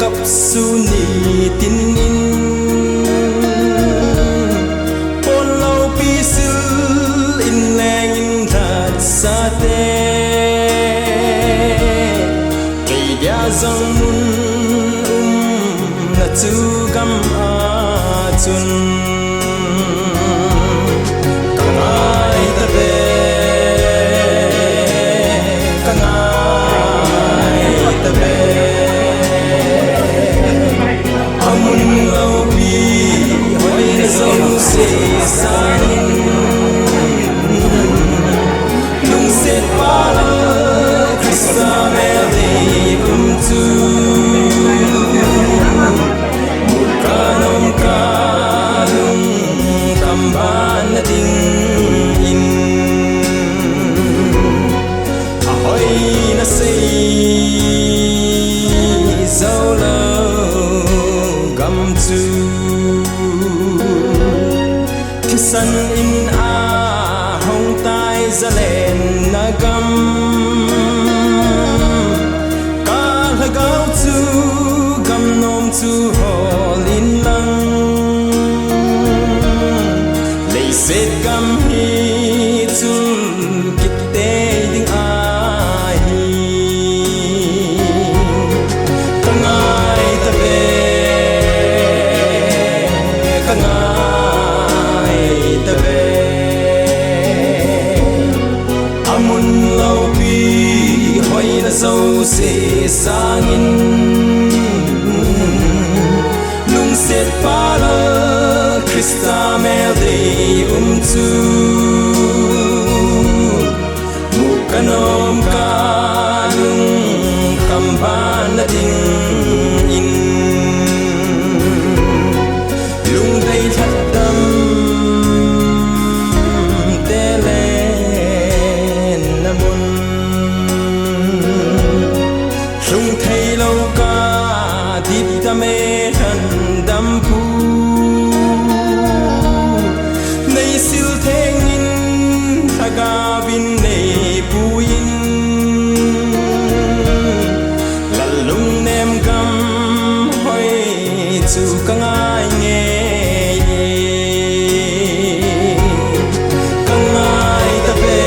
kakap suni tin in polo pisil in leng in that sa te kay dia zong mun na tu gam a chun kangai ta be San in a hong tai za len na gam ka la gao chu gam nom chu hol in lang lei set gam hi chu kit te ding a hi kangai ta be kangai amun lau pi hoi na sâu se sangin lung set pala Krista mel dei chu mukanom ka lung kamban na ding in lung dei that dam mê thần đâm phu nay siêu thế nghìn thaga bin nay puin là lung nem gam hoi chu căng ai nghe căng ai ta về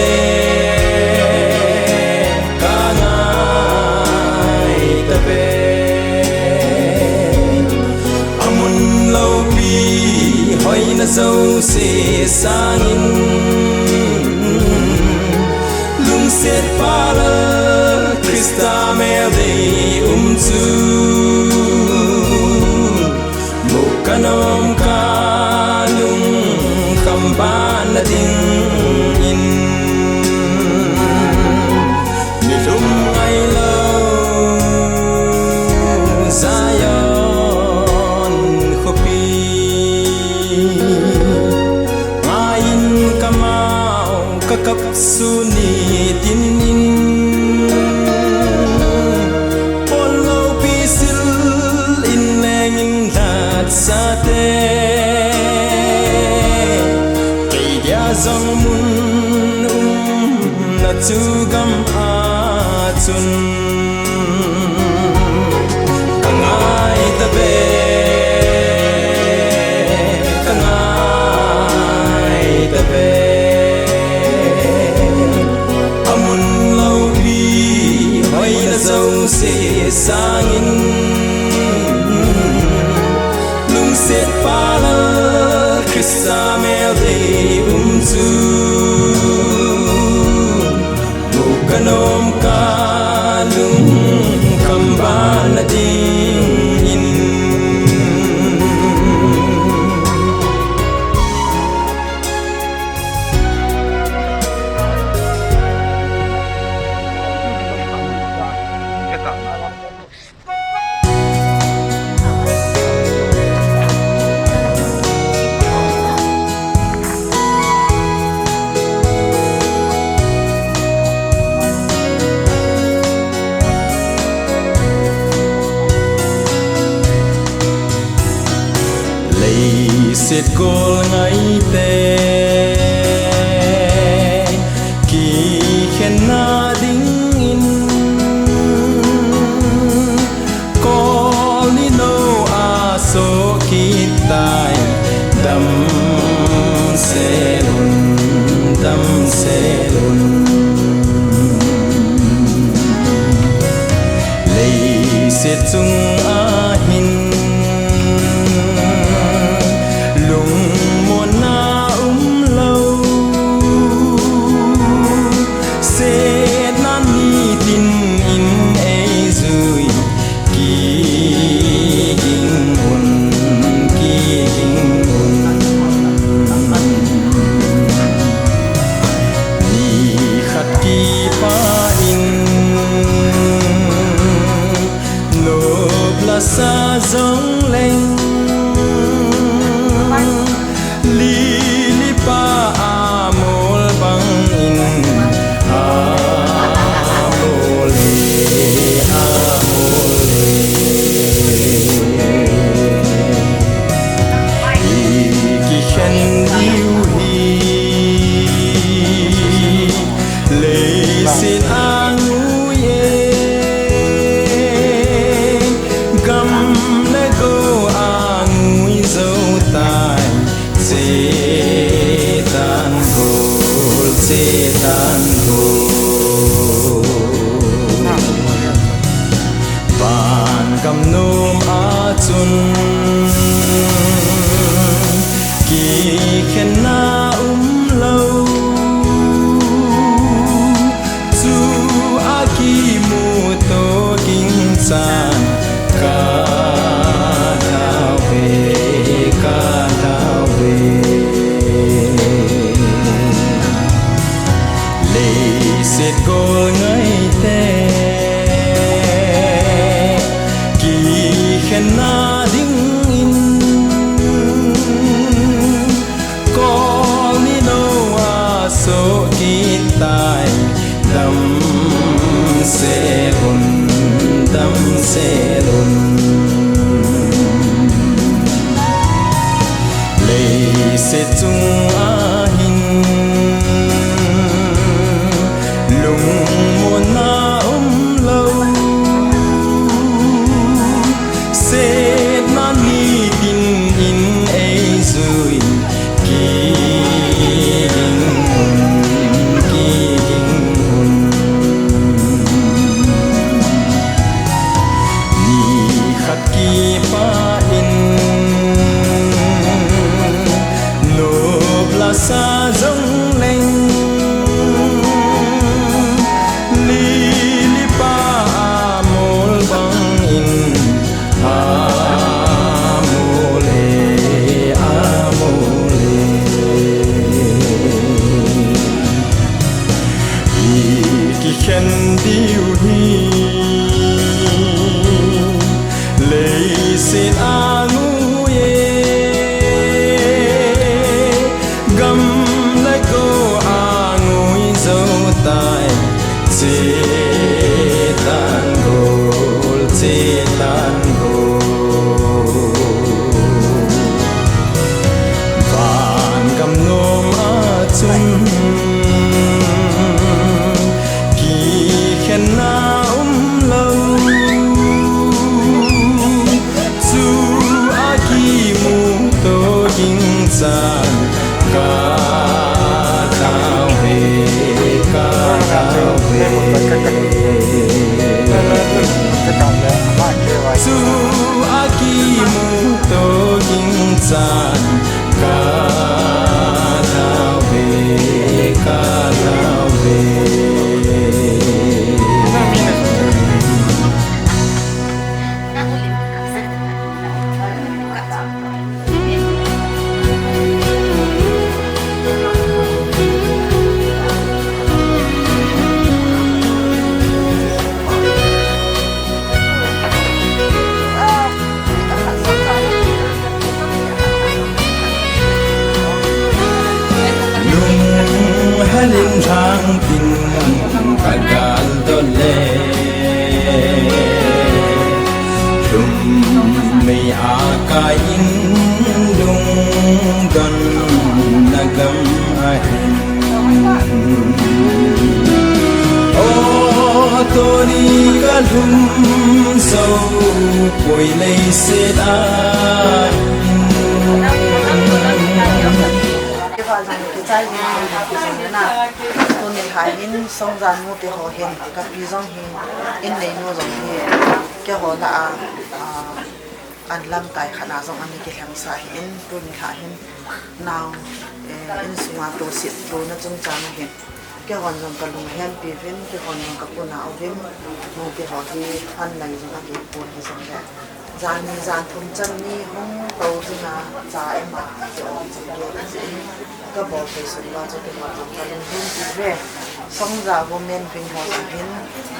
căng ai ta về hoi na dâu se sangin lung set pala Krista mel dei chu mukanom ka lung kamban na ding in ni lung ai lo Zion Khopi kakap suni tin in polo pisil in leng in that sa te kay dia zong mun na chu gam a chun kangai ta be kangai ta be dâu se sangin lung set pala Krista mel dei chu mukanom ka lung kamban na ding in set gol ngai te ki khen na ding in kol hồn lấy sẽ chung a hin lùng muôn na lâu sẽ nan ni tin in ấy rồi kỳ kinh hồn kỳ kinh hồn ni khát kỳ pa in nộp là xa giống lên li li pa amol bang in setan go ban kam nom a chun ki khen na lo chu a ki mu to king san ka thao về ka thao về sẽ có ngày thế kỳ khen na đinh in có ni đâu à số kỳ tài đâm sẽ hồn lấy sẽ chung a hin muôn na lâu sẽ nan ni tin in ấy rồi kỳ hồn ni khát kỳ pa in nộp là xa giống lên khen điều hi lấy xin a ngu ye gam lấy cô a ngui dấu tai chế tan gol vạn gam nôm a chung na lâu chu a ki mu to king san ka thao về chu a ki mu to king san ka thao về halin thang tin kagal dole lum mei akain dung gan nagam ahin o tori kalum so koi lei se da cái trái gì cái gì nữa tôi nên hai in Songza mua thì họ hiện cái bizong in này mua rồi thì cái họ đã ăn làm cái khả năng giống anh cái hàng sa in tôi nên hai in nào in sung tô xịt tô nó trong trà nó hiện cái họ dùng cái lồng hen bì viên cái họ dùng cái quần áo viên mua cái họ thì ăn này dùng cái quần thì giống vậy gian thùng chân ni hông tàu thì là giá em mà chỗ cái bộ phải sửa lại cho cái mặt cái lồng hen thì về Songza women viên họ viên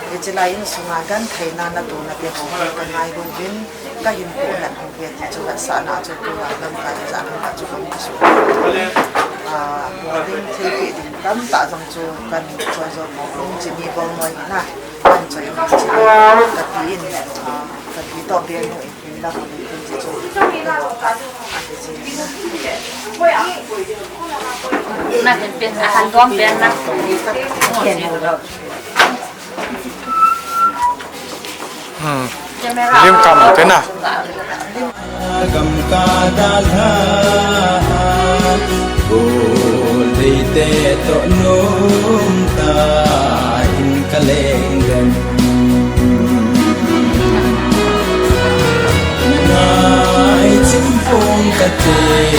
cái chỉ là in sung gan thấy na tổ na cái họ cái ngày luôn viên cái hiện cổ là không biết thì chúng ta sẽ nào cho tôi là làm cái giá là cho không có số mình thấy cái điểm cắm tạ dòng cho cần cho mình chỉ đi vào ngoài na cần cho em chỉ cái tí to tiền thôi mình làm mình chỉ cho naเป็นอาหารรวมเป็นนะเขียนอยู่แล้วliêm cầm thế nào cầm ca đa la cô đi tê to nôm ta in ca lên đêm ngài chim phong ca tê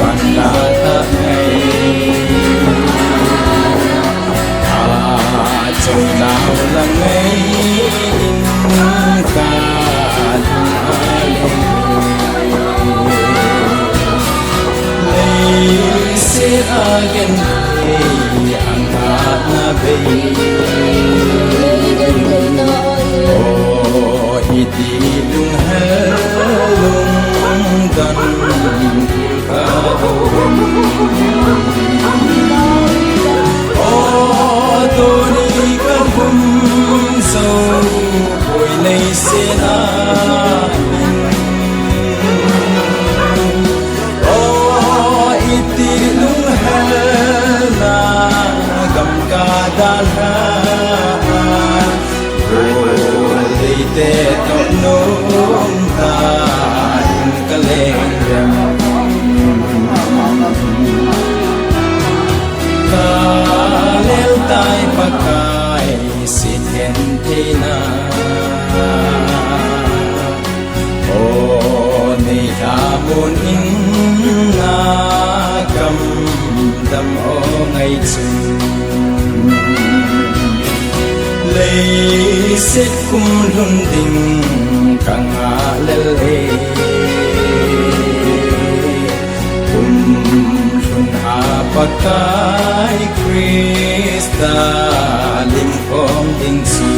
van la ta ngày trong đào là ngày ca lấy sẽ again angkat na bay oh iti lung halung dan kadon oh toni kabum so oi nei se na oh iti lung hela gam ka dal ha oh dei te to nom ta ka leng rem ka lel tai pakai si then thế na oh nei ta mun in na cầm đâm ô ngày chung lấy xét cung luân đình càng ngã lê cung luân hạ pakai Krista linh phong đình su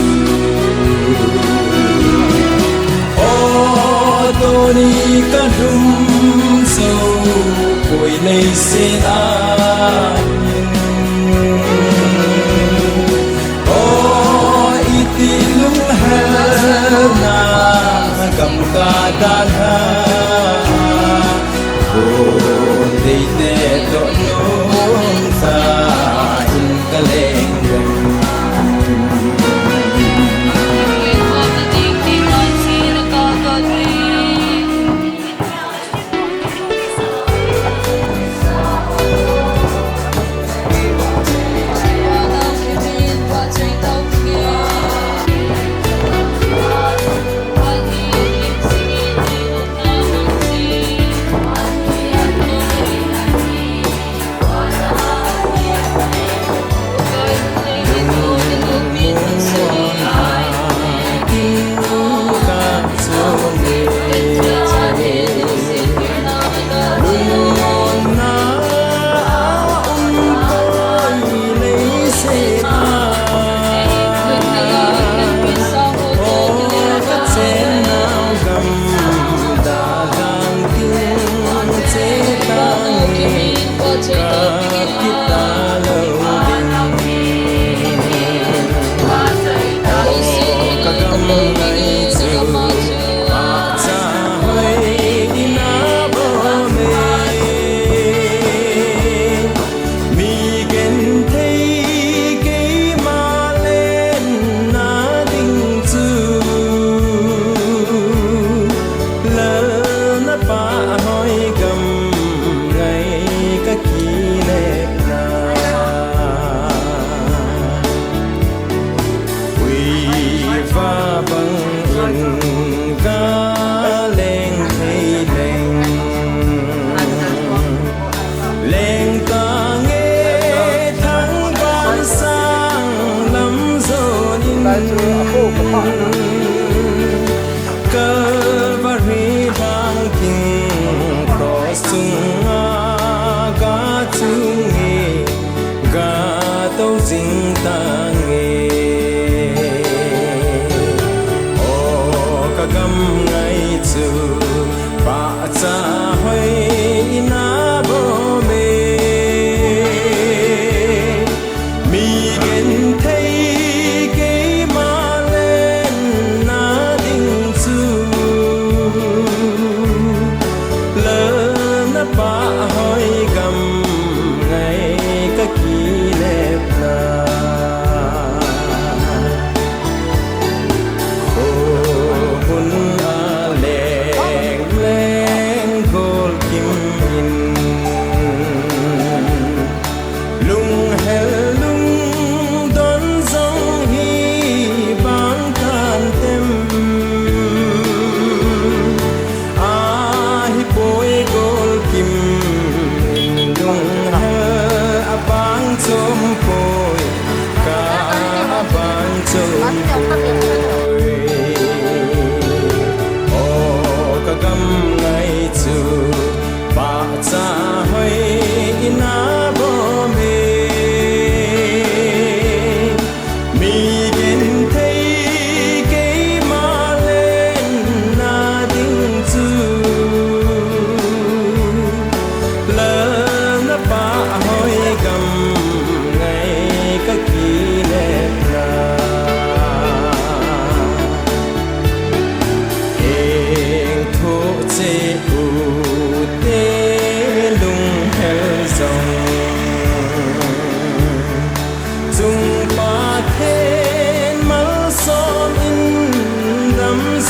ô tô đi cả rung sâu cội lấy xe ai ô iti lung hana gam ka dan ha ô đi te to nong sa in ka leng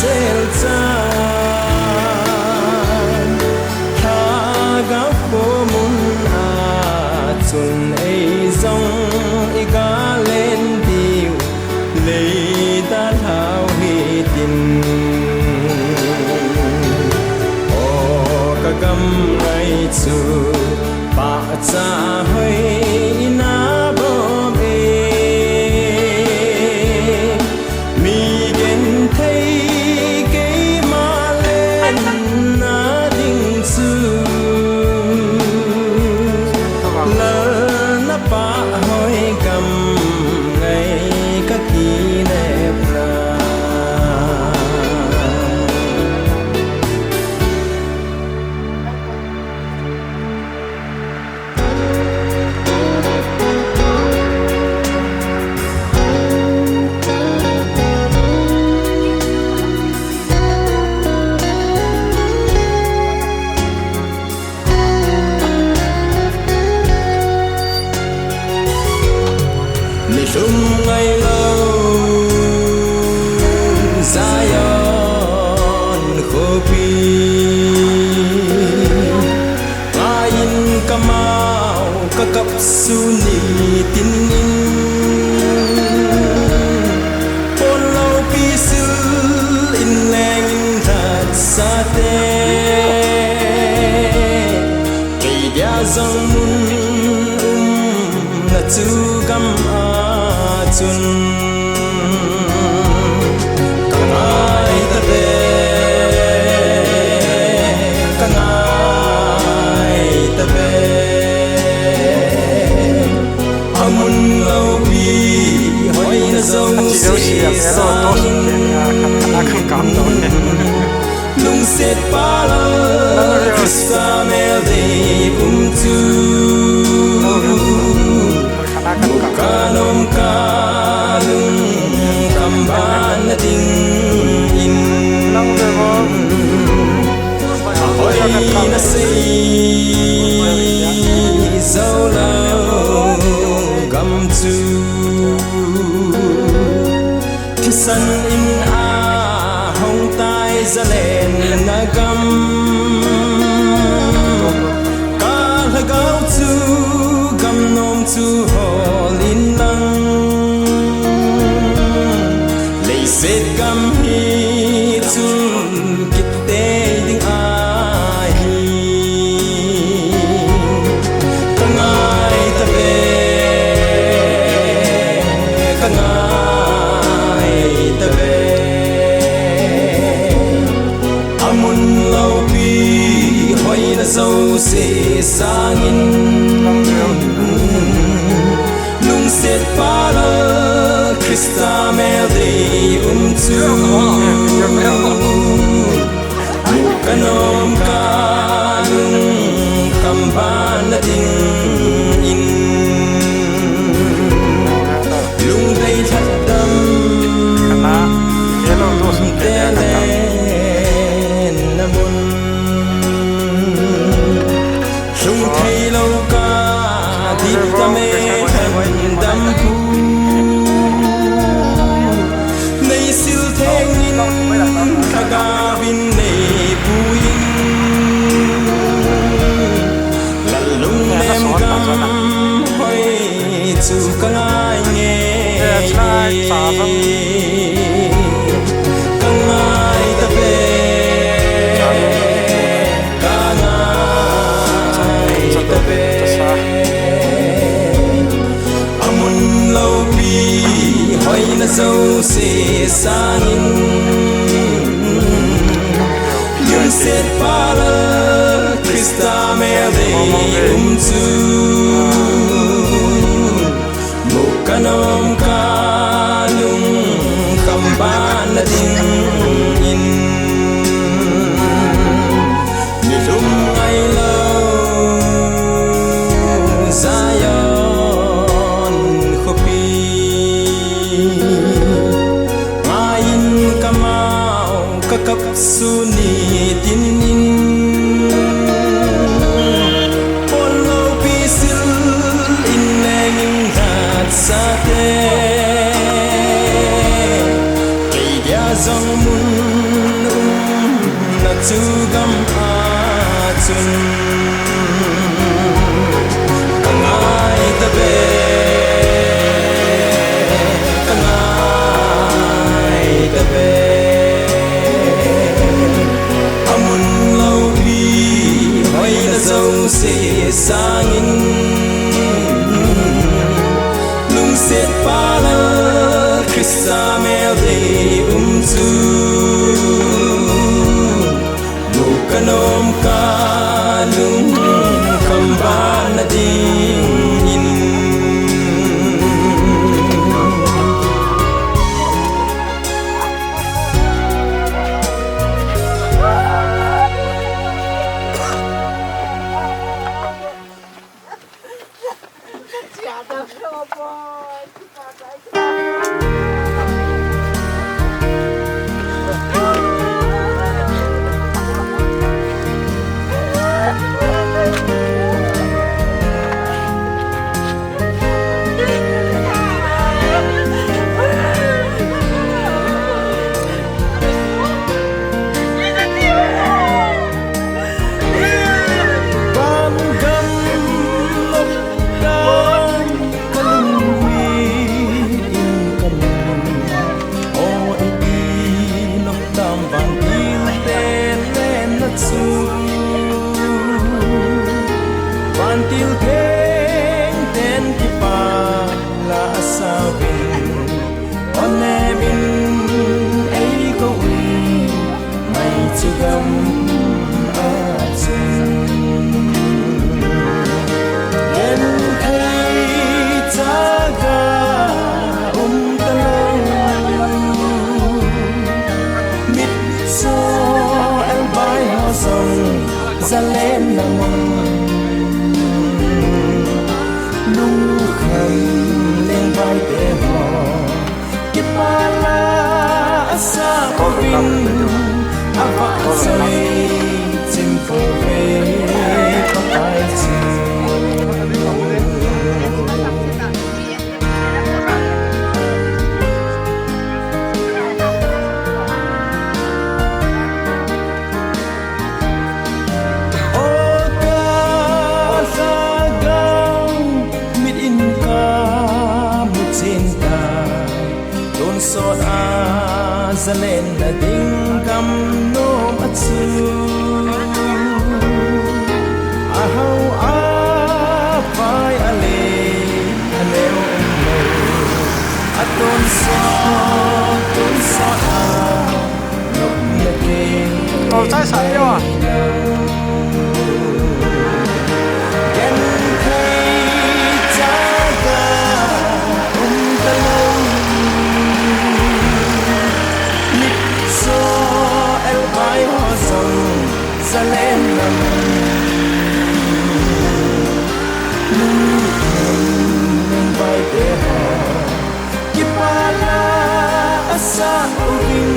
zel chan tha ga pho mun a chun ei zong i ga len diu le ta thao hi tin o ka gam ngai chu pa cha hoi na bom e mi gen thei ke ma len na ding chu la na pa hoi gam ngai ka ki ne pra Lung ngày lâu Zion Khopi Ain kamau kakap suni tin in Pon lau pisil in leng in that sa te Kay dia zong mun na tu gam chun kangai ta be amun lau bi hoi na zong si sa lung set pa la sa mel de tu kanom kalung kamban na ding in ahoy na say solo gam tu kisan in a hong tai zalen na gam kal gao tu gam nom tu holin lang lei set gam hi tu kit te ding ai kangai ta be kangai ta be amun lau pi hoi na zo se sangin lung set pa la Krista mel de tu kanom kalung kamban na ding in lung dei that dam telen namun lung thei lâu ca dit ta me than dam pu nei sil theng in thaga bin nei puin la lung nem gam hoi chu kangai nge kangai ta be kangai ta be amun lau pi hoi na zo se sangin yun set pa la Krista mel de tu mukanom kalung kamban na ding in nilum ay lâu Zion Khopi ain kamau kakap suni tin in pon lau pisil in leng in hat sa te kay dia zong mun na chugam achun kangai tabe amun lâu đi hoy na dâu se sangin lung set pala Krista mel de umzu mukanom ka lung kamba na ding in ra lên nằm nung khăn lên vai để hò kipala asa ovin apa say chim phô về papai chi za lên là tiếng cầm nôm ắt su a hau a vai a le a leo a tôn so a lúc nhật kề cầu trái sẵn nhau à ra lên nằm nung lên vai để hò kipala asa ovin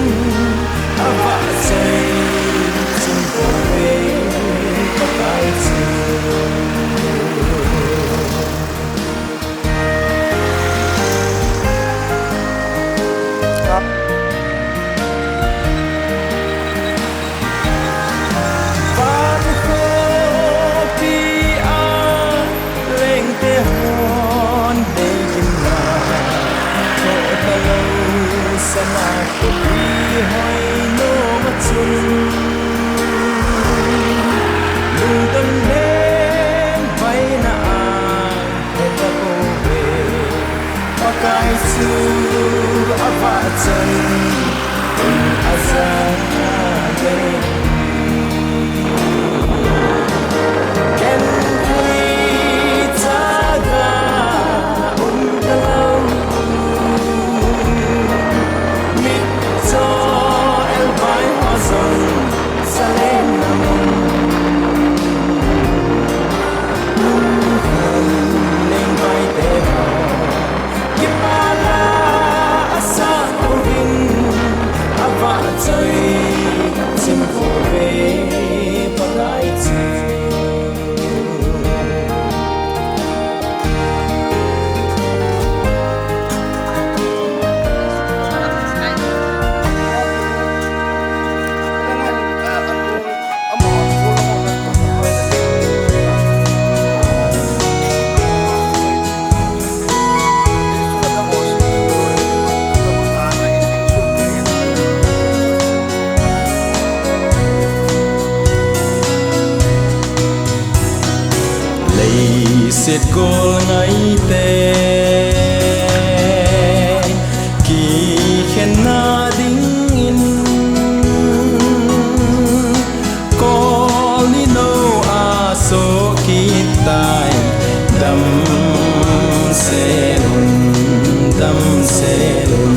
ava say chim phô về papai chi sana Khopi hoy no matsun lung tân lên vai na heta obe pakai su ava chân azan ken kui taga gol ngai te ki khen na ding in call ni no a so ki tai dam se lun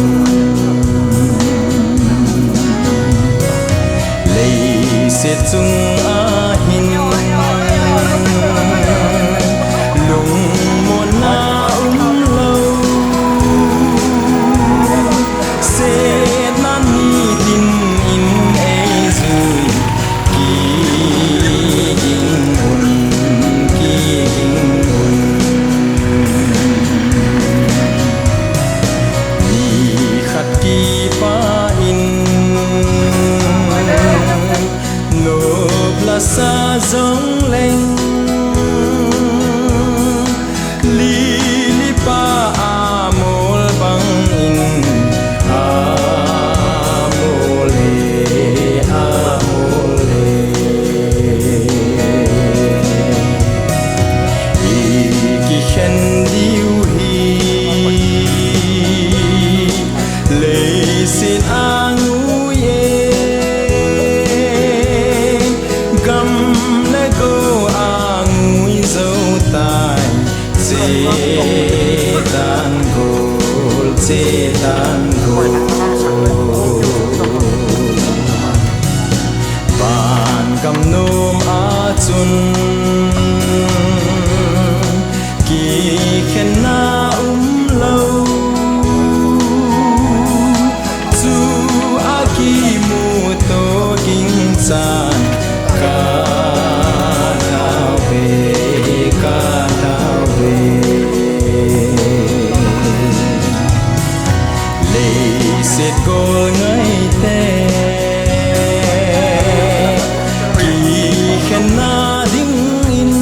lei se chung a hin lung mon na lâu se na ni tin in e zui ki ging hun ni khat ki pa in no plasa zong leng li pa amol bang in amole ki khen diu hi le sin angu ye gam le go angu zo tai che tan gol ban kam nom a chun ki khen na lâu chu a ki mu to king san ka thao về lệ sẽ cô ngay te ki khen na ding in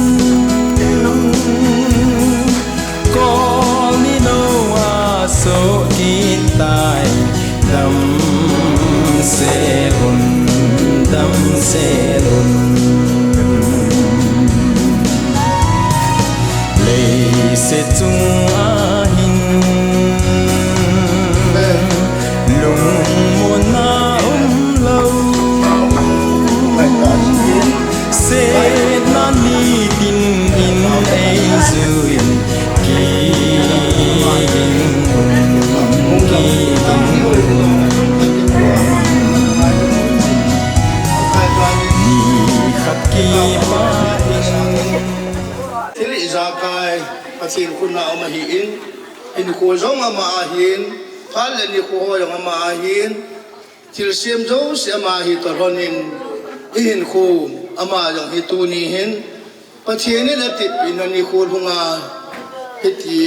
call ni no a so ki tai dam se lun lệ sẽ chung a hin lung mon na lâu se na ni tin in e zui ki ni khat ki pa Teresa kai pasin kun na ma hi in ko zong ma hin phal ni ko yong ma hin til siam zo sia ma hi to ronin in ko ama yong hi tu ni hin pathian ni la tip in ni ko hunga hiti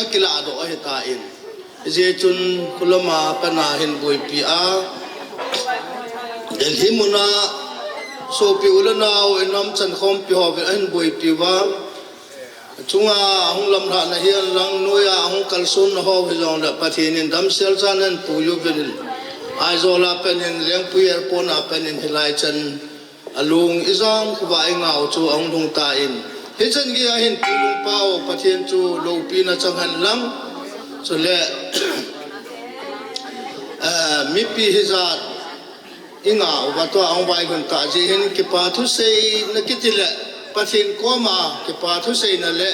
akila do a ta in je chun kulama pana hin boi pi a del himuna so pi ulanao enam chan khom pi ho ve an boi pi wa chunga hong lam ra na hian lang noya hong kalsun na ho ve jong da pathin in dam sel chan an pu yu ben ai zo la pen in leng pu yer pon a pen in hilai chan alung izang khwa ai ngao chu ong dung ta in he chan gi a hin pu lung pao pathin chu lo pi na chang han lam so le mi pi hizat inga wato ang bai gun ta ji hin ki pa thu sei na kitile pathin ko ma ki pa thu sei na le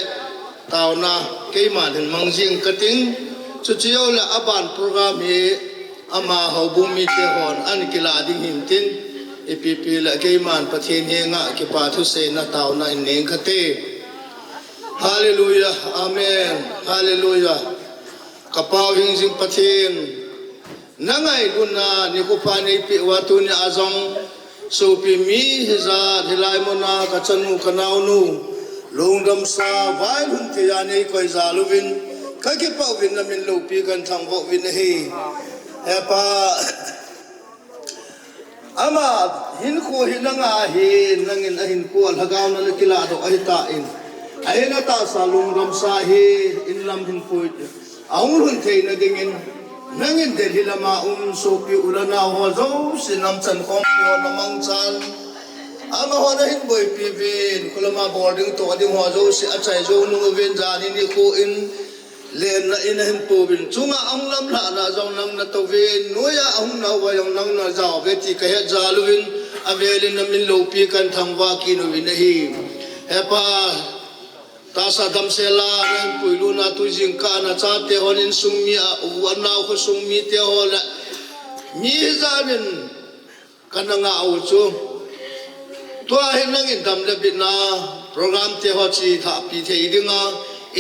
taw na ke ma den mang jing kating chu chiyo la aban program hi ama ho bum mi te hon an ki la ding hin tin epp la ke man pathin he nga ki pa thu sei na taw na in neng khate hallelujah amen hallelujah kapau hing jing pathin nangai guna ni ko pa nei pi wa tu ni azong so pi mi hiza hilai mona ka chanu kanau nu lungdam sa vai hun te ya nei koi za luvin ka ke pa win na min lo pi kan thang vo win he pa ama hin ko hinanga hin nangin ahin ko lagaw na kila do ahita in ayena ta sa lungdam sa he in lam hin ko aung hun te na dingin nangin deli lama so pi ulana ho zo sinam chan khom pi ho namang chan ama hona hin boy pivin kulama boarding to ading ho zo si achai zo nu ven jani ni ko in len na in hin povin chunga anglam la na zo nang na to ven noya ahum na wa yong nang na za ve ti ka he jaluin avelin na min lo pi kan thangwa ki no vin hi hepa tasa damsela nan puilu na tu jingka na cha te honin sungmi a wana ko sungmi te hola mi zanin kananga au chu tua hin nang in dam le bina program te ho chi tha pi the idinga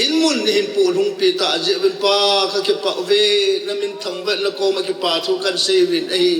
in mun hin pu lung pi ta je ben pa ka ke pa ve na min thang ve na ko ma ke pa thu kan se win ai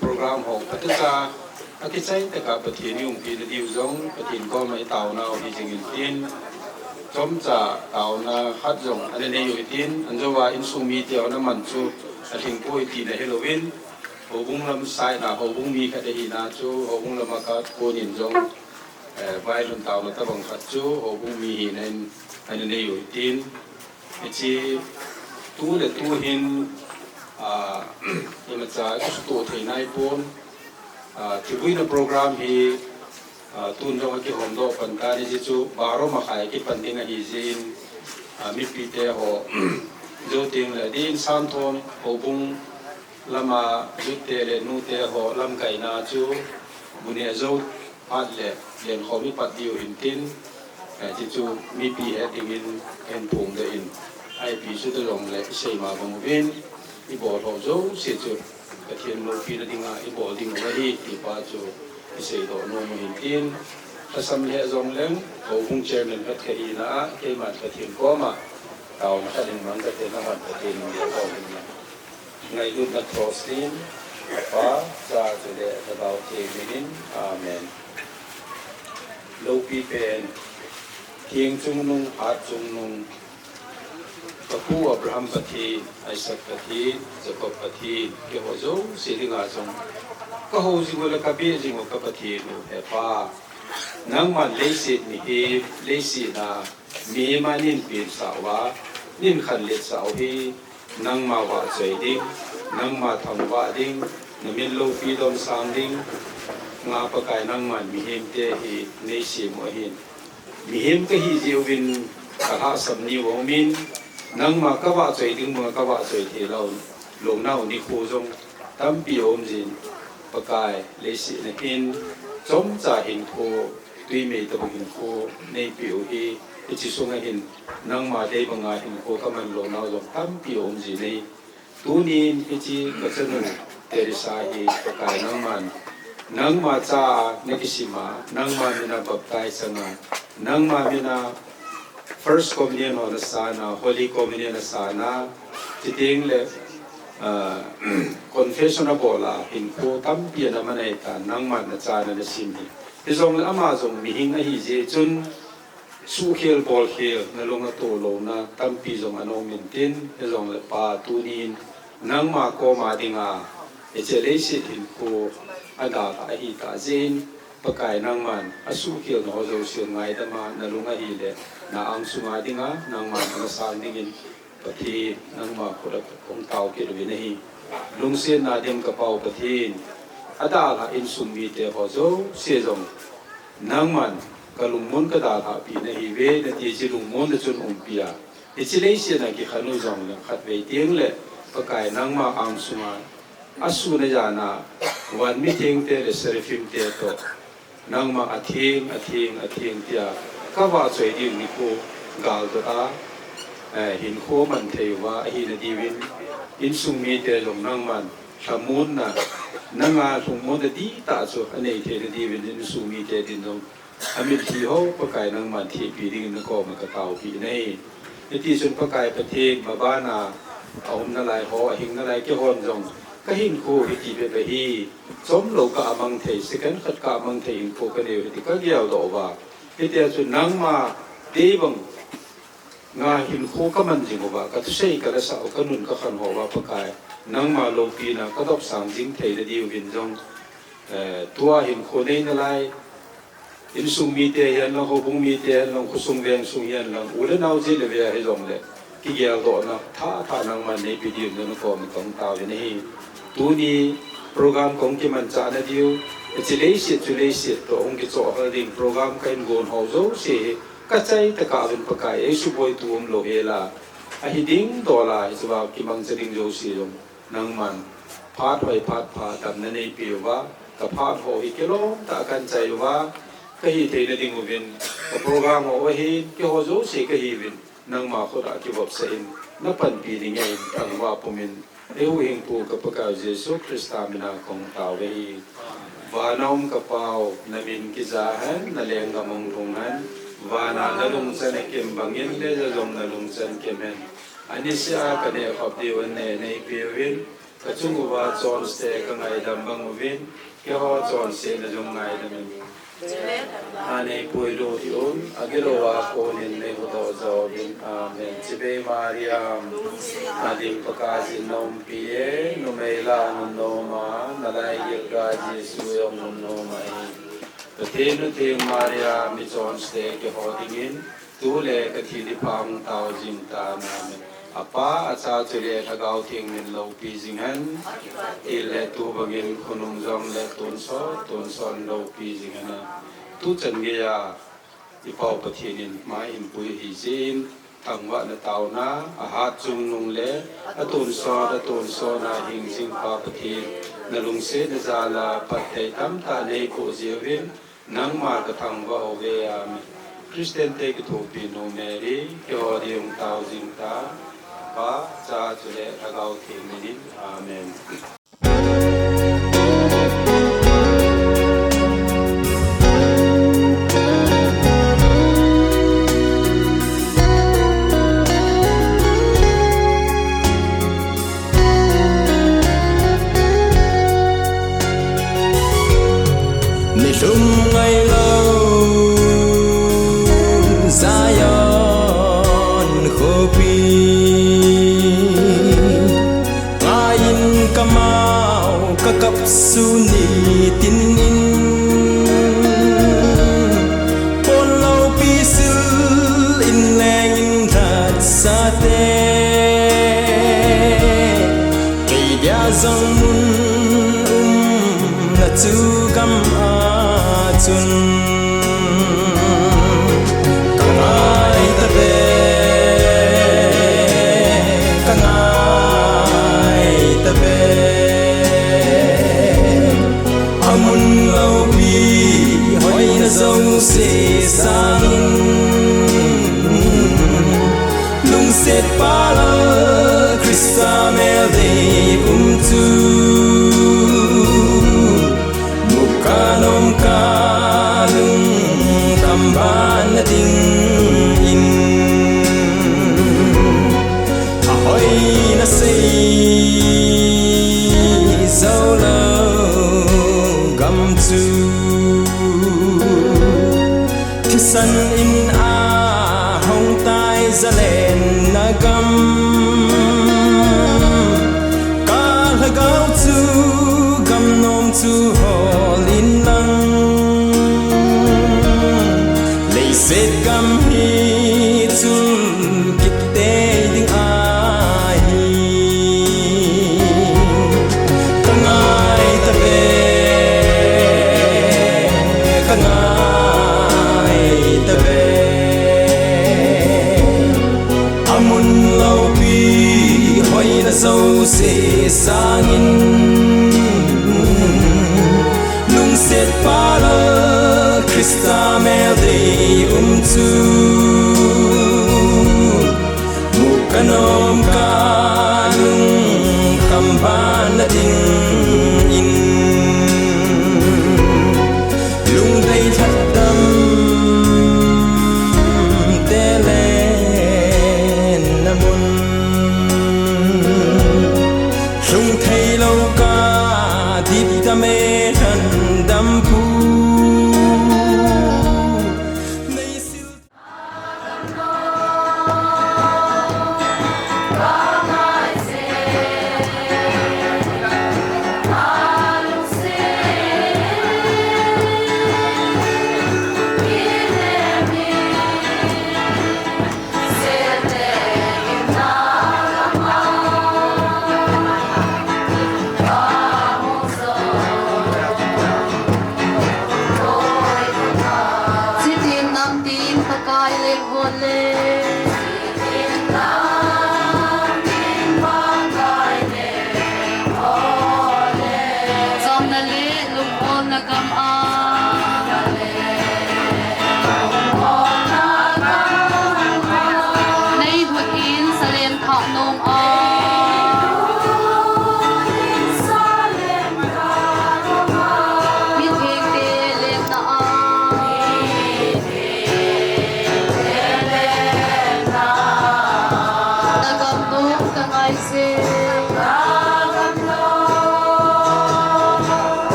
program ho pataka akisai taka pathini umpi na diuzong pathin ko mai tauna hi jingin tin Songza tauna hatzong anene yuitin anjowa insumi ti ona manchu athing poi ti na Halloween hobung lam sai na hobung mi kha hi na chu hobung lam ka ko nin jong vai lun tauna ta bang khat chu hobung mi hi nen anene yuitin chi tu le tu hin nhưng mà cha cái số thời nay pun thì với nó program hi tuân trong cái hôm đó phần ta đi chú baro mà khai cái phần tiếng hi zin mi pite ho jo tiếng là đi san thon ho bung lama jute le nu te ho lam kai na chú bune zo pat le len ho mi pat dio in tin thì chú mi pi he tiếng in en pung de in ai pi chú de long le sei ma bông vin ibo lo zo se chu ka thien lo pi na dinga ibo ding la hi ti pa chu se do no mo hin tin ta sam le zong leng ho bung chairman hat ka ina ke ma ka thien ko ma taw na ka ding mang ka te na hat ka tin ya ko na ngai lu na cross tin ป้าจะจุเลตะเกาเทมินอาเมนโลกีเป็นเทียงจุงนุงอาจุงนุงพระผู้อับราฮัมปฏิไอซักปฏิจักรปฏิเกี่ยวกับสิ่งงาจงก็หูจิงวลกับเบี้ยจิงวกับปฏิโนเฮป้านังมันเลสิตนี่เฮเลสินามีมานินเป็นสาวะนินขันเลสาวฮีนังมาวะใจดิ้งนังมาทำวะดิ้งนมินโลฟีดอมสังดิ้งงาปะกายนังมันมีเฮมเตฮีเนสิโมหินมีเฮมก็ฮีจิวินกะหาสัมนิวมินนังมากะวะใจดิ้งมากะวะใจเทเราลงน่านิโคจงตั้มปีอมจินปะกายเลสินหินจอมจ่าหินโคตุยเมตบหินโคในปีโอฮีจิสุงหินนังมาได้บังอาหินโคกำมันลงน่าจงตั้มปีอมจินในตูนินจิกัจนุเตริสาฮีปะกายนังมันนังมาจ่าเนกิสิมานังมามินาบัพไตสังานังมามินา First Communion ของนัสานา Holy Communion นัสานาจิตเองเลยconfession นะบอกละหินโคตั้มเปียนะมันไอ้ตานังมันนะจานะนะสิมีที่ทรงละมาทรงมีหิงนะฮิเจจุนสู้เขียลบอลเขียลนะลงนะโตลงนะตั้มปีทรงอนงมินตินที่ทรงละปาตูนินนังมาโกมาดิงาเจเลสิหินโคอากาศไอฮิตาเจนปะกายนังมันอสู้เขียลนะโจเสียงไงแต่มานะลงนะฮิเลนะอังสุมาดิงานังมันนะสานดิงินปะทีนังมาคนละองเตาเกิดวินัยลุงเสียนาเดียมกระเป๋าปะทีอาดาลาอินสุมีเตหอโจเสียจงนังมันกลุงมุนกระดาลาปีนัยเวนัทีจิลุงมุนจุนอุมปียอิจิเลเสียนักขนุจงเลยขัดเวทียงเลยปะกายนังมาอังสุมาอาสูนจานาวันมิเทงเตเรสเรฟิมเตโตนังมาอาเทงเตียก็ว่าสวยดีนิโคกาลตัวตาหินโคมันเทว่าหินดีวินอินสุมีเตลงนังมันสมุนนะนังอาสมุนดีตาสุอันนี้เทดีวินอินสุมีเตดินลงอมิทีโฮปะกายนังมันเทปีดิ่งนกมันกระเตาปีในที่สุดปะกายประเทศมาบ้านาเอานาลายหอหิงนาลายเกี่ยวหจงก็หินโคหิจีเปฮีสมโลกะมังเทสิกันขัดกะมังเทหินโคกันเดียวที่ก็เกี่ยวดอกว่าที่สุดนังมาตีบังงาหินโคก็มันจริงว่าก็ทุเรศก็ได้สาวก็นุ่นก็ขันหัวว่าปะกายนังมาโลกีนะก็ต้องสั่งจริงเทได้ดีวินจงตัวหินโคในนั่นไรอินสุมีเตียนลองหบุงมีเตียนลองคุสุงเวียงสุงยันลองอุลนาจิเลเวียให้จงเลยที่เกี่ยวกับนะถ้านังมันในปีเดียวนั่นก็มันต้องตาวนี่ตัวนี้โปรแกรมของที่มันจะนั่นเดียวจุเลสิตัวองค์กิจวัตรดิ่งโปรแกรมการงานเขาโจเสียก็ใจตะการเป็นปะกายสุบอยตัวมโลเฮล่าไอ้ดิ่งตัวละสว่ากิมังจะดิ่งโจเสียงนังมันพาดไปพาดตามนั้นในปีว่ากับพาดหอยกิโลตะการใจว่าก็ฮีเทนดิ่งวินโปรแกรมเอาไว้ให้ที่เขาโจเสียก็ฮีวินนังมาคนละที่แบบเสียงนับพันปีนี่ไงตั้งว่าผมเป็นเอวหิงปูกับปะกายเยซูคริสต์อามินาของตาวเววานอมกระเป๋านามินกิจาหันนาเลียงกำมงทงหันวานานาลุงเซนเก็มบางยินเลจะลงนาลุงเซนเก็มเห็นอันนี้เสียกันเนี่ยขอบดีวันเนี่ยในปีวินกระชุ่มว่าจอนสเตกังไงดำบางวินเกี่ยวกับจอนเซนจะจงไงดำมันอันนี้ปุยโดที่อุ่นอากิโลวาโคนินในหัวตัวจอบินอาเมนจิเบมาริยามนาดิมปกาจินนมปีเอนุเมลานุโนมานาลายเยกาจิสุยงนุโนมาเทนุเทมาริยามิจอนสเตกหอดิงินตูเลกทีดิพังตาวจินตานาเมอป้าอาจารย์จุเลทกาวทิ้งมินโลปีจิงันอิเลตูบังอินคุนุงจอมเลตุนซอนโลปีจิงันตูจันเกียอีพอปะเทนินมาอินปุยฮิจินทั้งวันตาวนาอาหารจุงนุงเลตุนซอนาหิงจิงปาปะเทนลุงเสนจาลาปัตเตตัมตาเนโกเจวินนังมากทั้งว่าโอเวียมคริสเตียนเตกทูปีโนเมรีเกี่ยวกับองตาวจิงตาป้าจ้าจุเลทกาวเทมินอาเมน mai lâu Zion Khopi ngain kamau kakap suni tinin pon lau pisil in leng in that sate kay dia zong mun na tu kam atun kangai tabe amun lau pi hoi na zong se sang lung set pala Krista mel de tu mukanom kalung kamban na ding in ahoy na say solo gam tu kisan in a hong tai zalen na gam ka hagao tu gam nom tu hol in lang lei set gam hi tu kip te ding ai kangai tabe amun lau pi hoi na dâu se sangin nung set pala Krista mel de tu mukanom kalung kamban na ding in lung dai that dam telen namun lung thei lâu ca dip dame than dam pu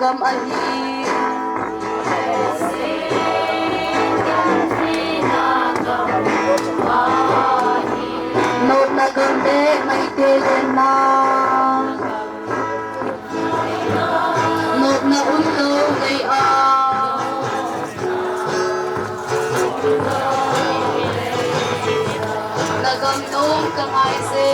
gam ahi no na gam de mai te na no na un lo ei a na gam nong ka ai se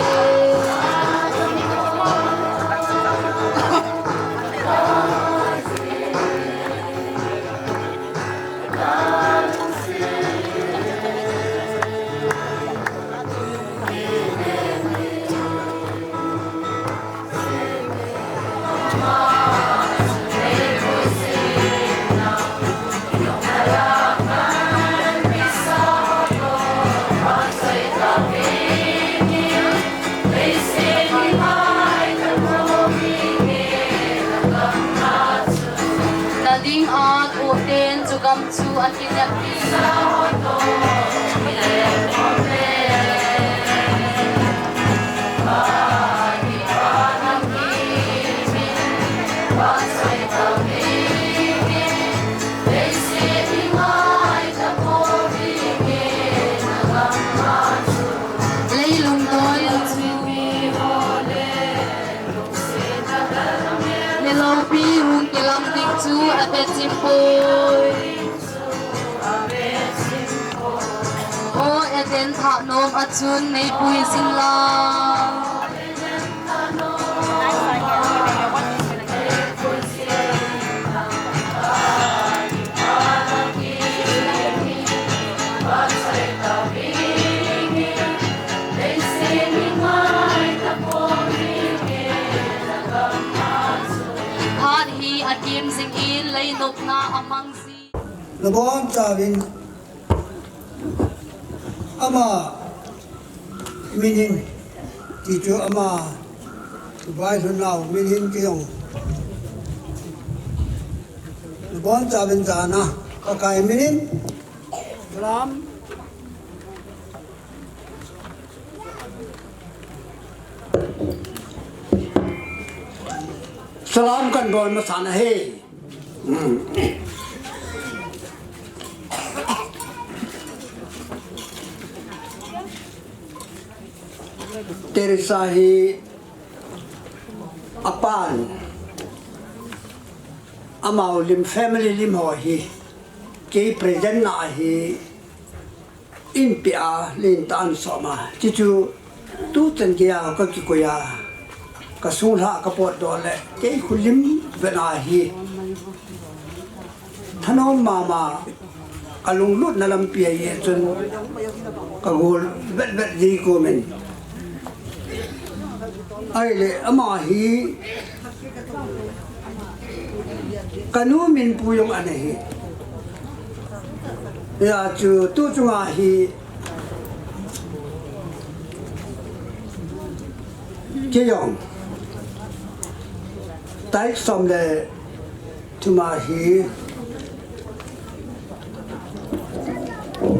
Come to an Eden thak nom achun nei pui sing la Phat hi akim sing in lei nop na amang si Labon Tavin Ama Minin Tijo Ama Vai to now Minin Kiong Labon Tavin Zana Kakai Minin Salam Salam kan bon masana he Teresa hi apan amau lim family lim ho hi ke present na hi in pia lin tan soma chichu tu chen kia ka ki ko ya ka sung ha ka pot do le ke khulim vena hi thanom mama kalung lut na lam pia ye chun ka gol vet vet di ko men ai le ama hi kanu min puyong ane hi ya chu tu chunga hi ke yong tai som le chuma hi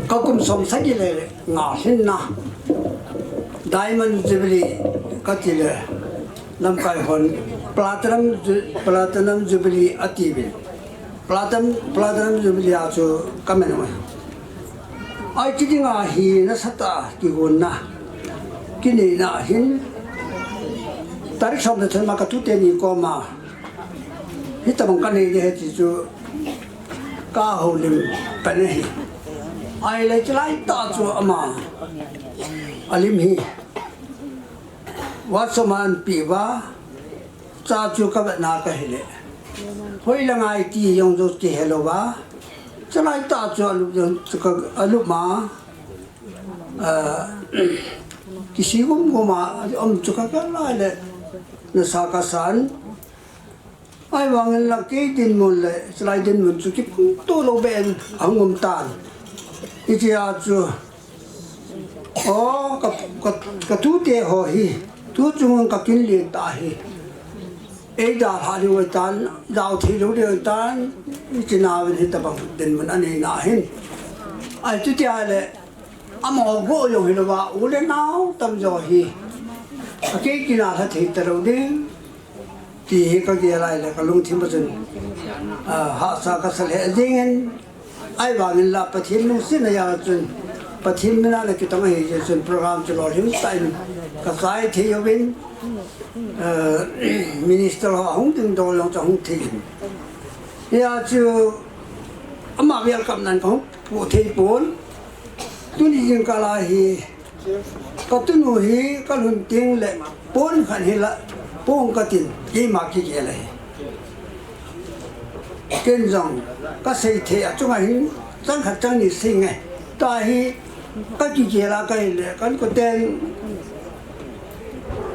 ka kum som sa gi le nga hin na diamond jubilee katile lamkai hon platinum jubilee atibi platinum jubilee achu kamenwa ai tidinga hi na sata ki honna kini na hin tarik som de thema ka tu te ni ko ma hitamang kan ni he chi chu ka holim pane hi ai le chlai ta chu ama alim hi wat soman piwa cha chu ka na ka hele hoi la ngai ti yong zo ti hello ba chlai ta chu alu ka alu ma kisi ko ma om chu ka ka la le na sa ka san ai wang la ke din mon le chlai din mon chu ki to lo ben angom tan iti a chu oh ka tu te ho hi tu chung ka kin le ta hi e da ha li wa tan dao thi lo de tan chi na wen hi ta bang den man ani na hin ai tu tia le amo go yo hi lo ba u le nao tam jo hi a ke ki na tha thi ta ro de thì các cái lại là cái lung thêm một chân họ sa cái sợi hệ riêng ai vào mình là bắt thiên lung xin là chân bắt thiên mình là cái tông hệ chân program cho lo hiểu sai cái sai thì yêu bên minister họ không từng đồ lòng cho không thì ya chứ mà việc cầm năn không phụ thế bốn tôi đi riêng cả là hi có tôi nuôi hi có luôn tiếng lệ bốn khăn hi là bốn cái tiền gì mà cái gì này kiến rằng các xây thế ở trong này chẳng hạn chẳng như sinh này tại hi các cái gì là cái có tên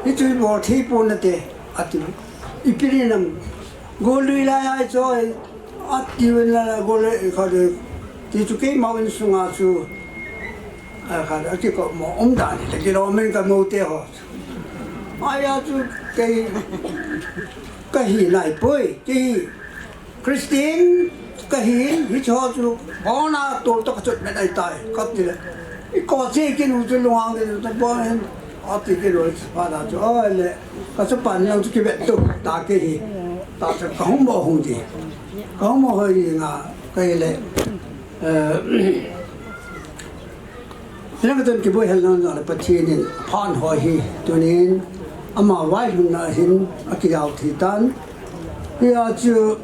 cái chuyện bỏ thi bốn là thế à thì ít đi nằm golui là ai cho à thì là golui cái thì chú cái màu sung à chú cái có một đàn cái đó mình cái màu tê họ ai chú cái gì này bơi cái Christian cái gì cho chú bỏ na tổ chức chút mấy này tại có gì có gì cái nó chú loang thì nó bỏ à thì cái rồi bắt đầu cho là cái số bản nó cái việc tục ta cái gì ta sẽ không bỏ hông gì không bỏ hơi gì ngà cái này nên cái buổi hôm nay là bắt thiên nhiên phan hỏi hi cho nên mà vài hôm nay hin cái giáo thị tan thì chứ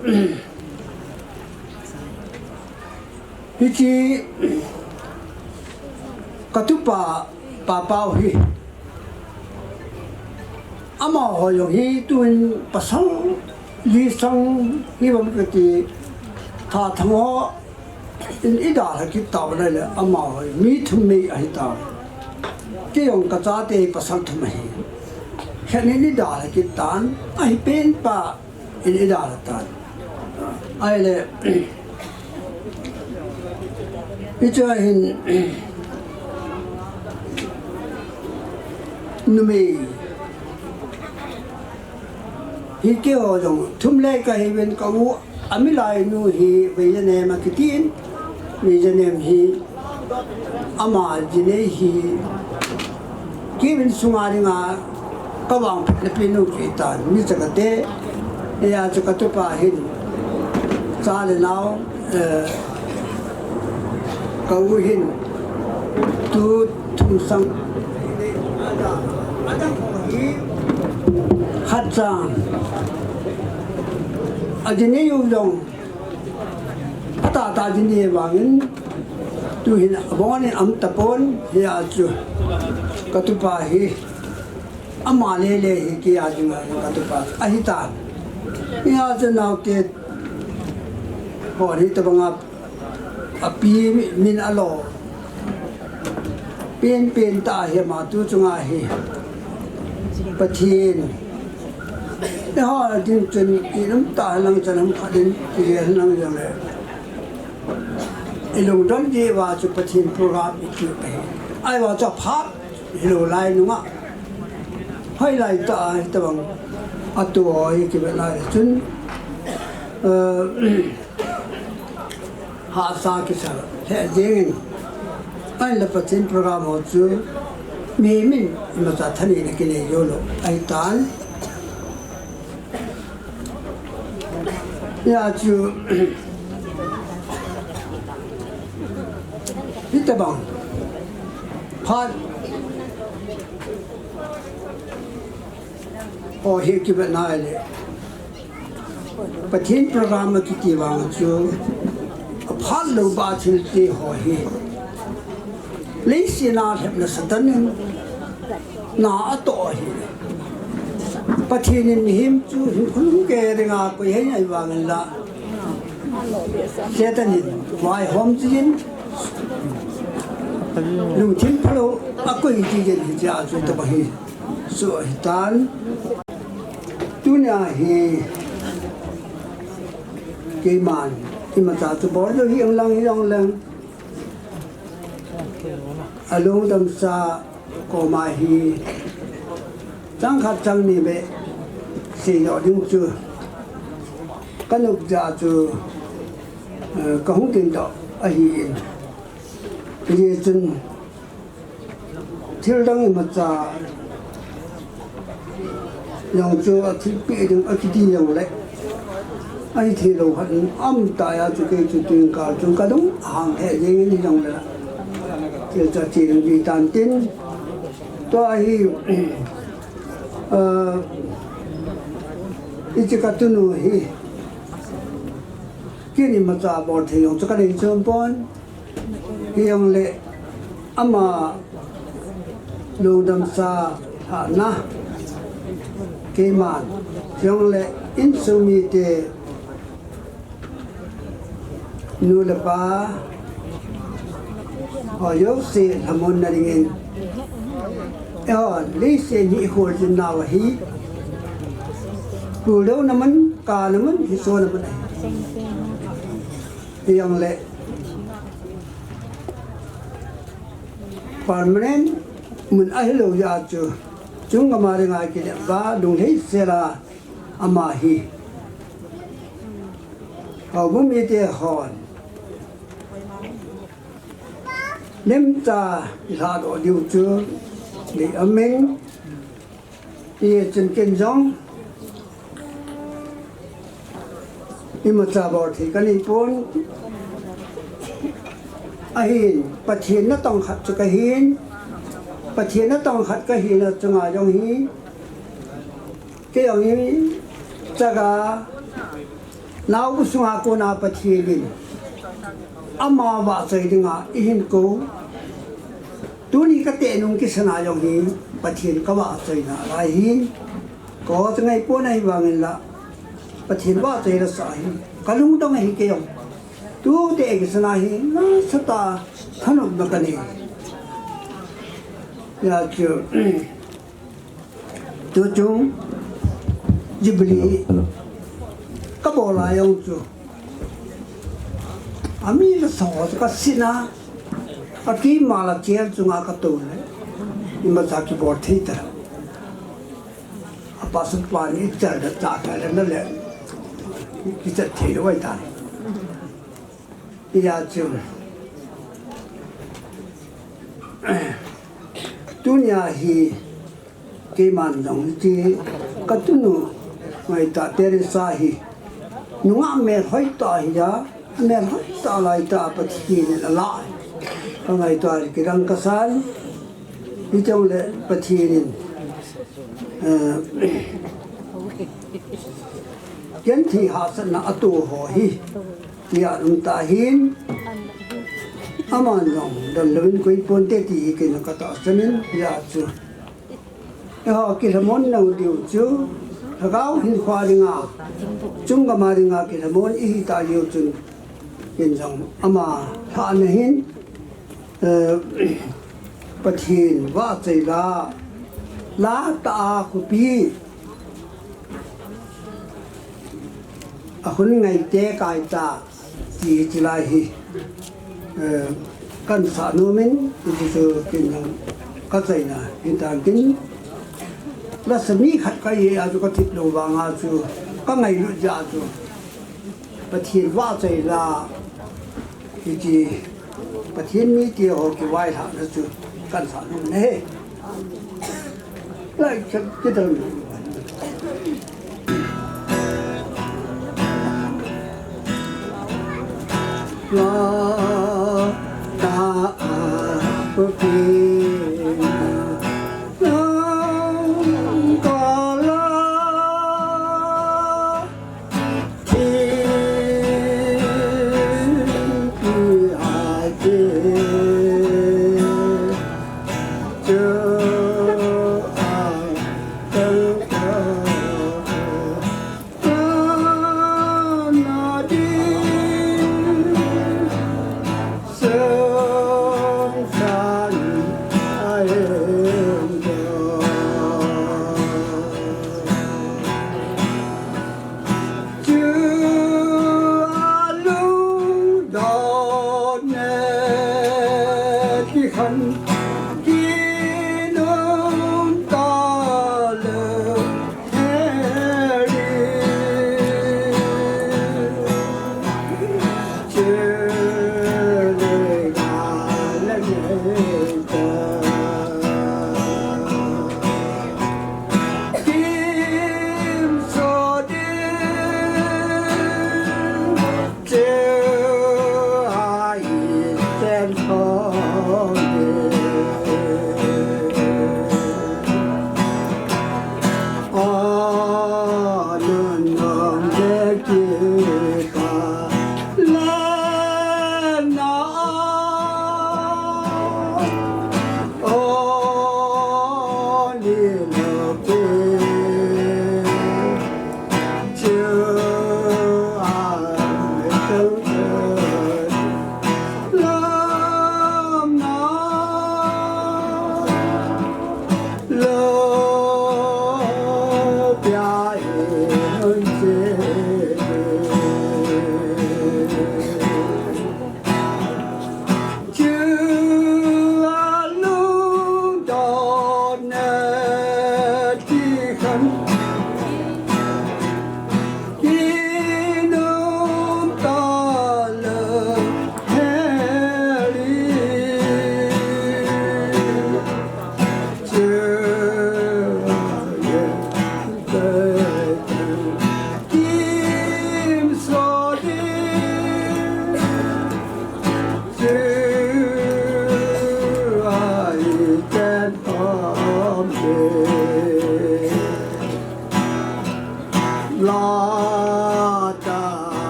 cái gì cái thứ ba bao hi mà họ dùng hi tuần bắt sang lý sang hi bằng cái gì thà thằng họ ít đã là cái tàu này là mà mi thùng mi ấy tàu cái ông cái giá tiền bắt sang thùng mi cái này ít đã là cái tan ai bên pa ít đã là tan ai là cái chỗ hình numi hi kêu rằng thum lệ cái bên câu ami lại nu hi bây giờ này mà cái tiền bây giờ này hi ama jine hi cái bên sung ai nga các bạn là bên nu cái ta như thế cái thế ya cho cái tụi bà hin cha lên nào câu hin tu thum sang hát sang ở trên này dùng dòng ta trên này vàng tu hình bông này ấm tập bón thì chú cái tu pa hi ama lele hi kia chú cái tu pa ahi ta ya cho nào cái họ đi tập ngap api min alo pen ta hi mà tu chung hi bắt thiên thế họ là tin chân cái nấm ta lăng chân nấm khát đến cái lăng như này ilung don gì vào chụp bắt thiên program ít cái ai vào cho phát ilung lại đúng không hay lại ta ta bằng à tuổi cái bên này chân hạ sa cái sao hệ riêng ai là bắt thiên program họ chứ mình mà ta thân này cái này vô rồi ai tan ya chú ít tập bằng phát ở hiện cái bên này này bắt thiên program mà cái vàng chú phát lâu ba thiên thì họ hiện lấy xe nào hết là sát nhân nã tội bắt thiên hiểm chú không kể được à ਕੋਈ hay này vàng là xe tên vài hôm chín lùng thiên palo à કોઈ gì thì ra chú tập hi sửa tan tu nhà hi cái màn thì mà ta tu bỏ được hiền lăng alung đam sa ko mai hi chẳng khát chẳng ni be si yo ding chu kan uk ja chu ka hung tin do a hi ye chun thil dang ma cha yang cho a thi pe ding a ki ti yang le ai thi lo han am ta ya chu ke chu tin ka chu ka dong hang he ye ni yang le ke cha chi ni tan tin to ai ichi ka tu nu hi kini ma cha bo the yong cha ka le chon pon yang le ama lu dam sa ha na ke man yang le in su mi te nu le pa ho yo se hamon na ring li se ni ho jin na wa hi bu đâu na man ka na man hi so na man yang le permanent mun ai lo ya chu chung ma ri nga ki ba dung hei se la ama hi ho bu mi te hon nem ta la do diu chu li ameng ye chen ken jong ni ma cha bo thi ka ni pon a hin pa thien na tong khat chu ka hin pa thien na tong khat ka hin na chunga jong hi ke yong hi cha ga nau bu sunga ko na pa thien din ama ba sai dinga i hin ko tu ni ka te nung ki sana jong hi pa thien ka ba sai na la hin ko ngai po nai wangin la pa thien ba sai la sa hi kalung dong hi ke yong tu te ki sana hi na sata thanuk na ka ni ya chu tu chung jibli ka bo la yong chu ami la so ka sina a ki ma la cher chunga ka tu le ni ma sa ki bo thei ta a pa su pa ni cha da cha ka le na le ki cha thei lo wai ta ya chu dunia hi ke man dong ti ka tu nu mai ta Teresa hi nunga me hoi ta hi ya me hoi ta lai ta pa thi ni la ka ngai ta ki rang ka san ni chong le pa thi ni ken thi ha san na atu ho hi ya ta hin aman dong dan lewin koi pon te ti ke na ka ta sanin ya chu ha ki ramon na diu chu thagao hin khwa ringa chung ga ma ringa ki ramon i ta liu chun ken jong ama tha na hin pathin wa chei la ta Khopi a hun ngai te kai ta ti chi lai hi kan sa no men ti so kin ka chai na in ta kin la sami khat ka ye a ju ka thip lo wa nga chu ka ngai lu ja chu pathin wa chai la ti pathin mi ti ho ki wai tha na chu kan sa no ne lai cái từ la ta Khopi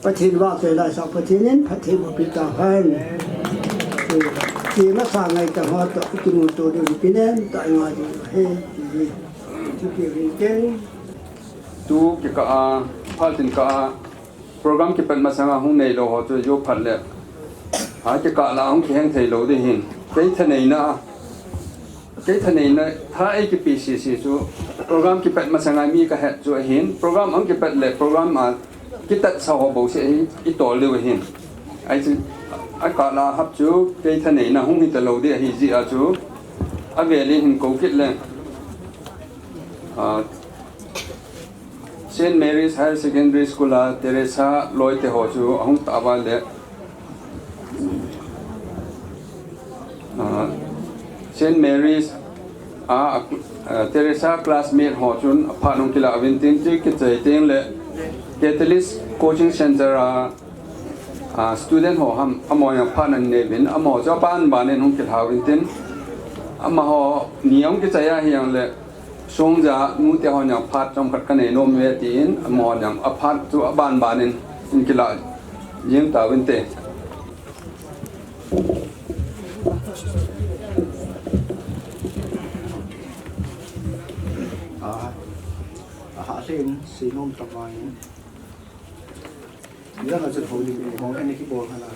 ประเทศว่าเคยได้สองประเทศนี้ประเทศบุปิตาพันที่มาสร้างในจังหวัดตุนตัวเดียวปีนี้แต่งานให้ที่เกี่ยวกับtu ke ka a phaltin ka a program ke pan masanga hung nei lo ho chu yo phat le ha ke ka la hung kheng thei lo de hin kai thanei na tha ai ke pcc chu program ke pan masanga mi ka ha chu hin program ang ke pat le program a ki tat sa ho bo se I to le hin ai chu a ka la hap chu kai thanei na hung hi ta lo de hi ji a chu a ve le hin ko kit le Saint Mary's Higher Secondary School Teresa loite ho chu ahung tawa le Saint Mary's Teresa classmate ho chun aphanung kila avintin ti ki chaiteng le Catalyst Coaching Center student ho ham amoy phanan ne bin amo japan banen hung kil hawintin ama ho niam ki chaya hiang le Songza nuti ho nyang phat trong khat kanei nom we tin amo nyang aphat chu aban banin in kila yeng ta winte Hasin sinom tabay ila na jud holi ni hong ani ki bol khana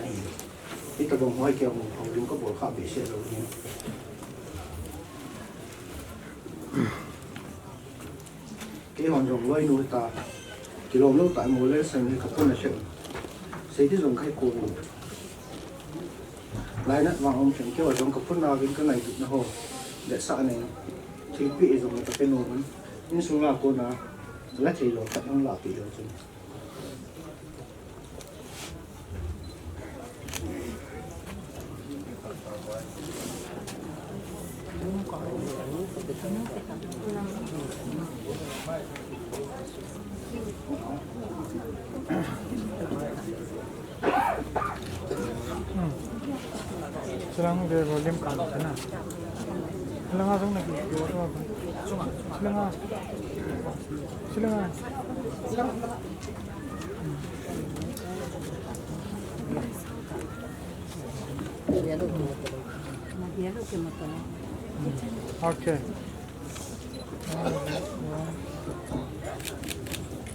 ita bong hoi ke mo hong ko bol kha be se lo ni cái hòn rồng lôi nuôi ta thì lồng lâu tại mùa lên sân thì không là chuyện xây cái rồng khai cổ lại nát vàng ông chuyện kêu rồng không nào bên cái này nó hồ để sợ này thì bị rồng taเป็นnồi nhưng số là cô nào lá thì rồi thật không là bị rồi chứ Silang dia volume kalah sana. Silang asung lagi. Silang. Okay.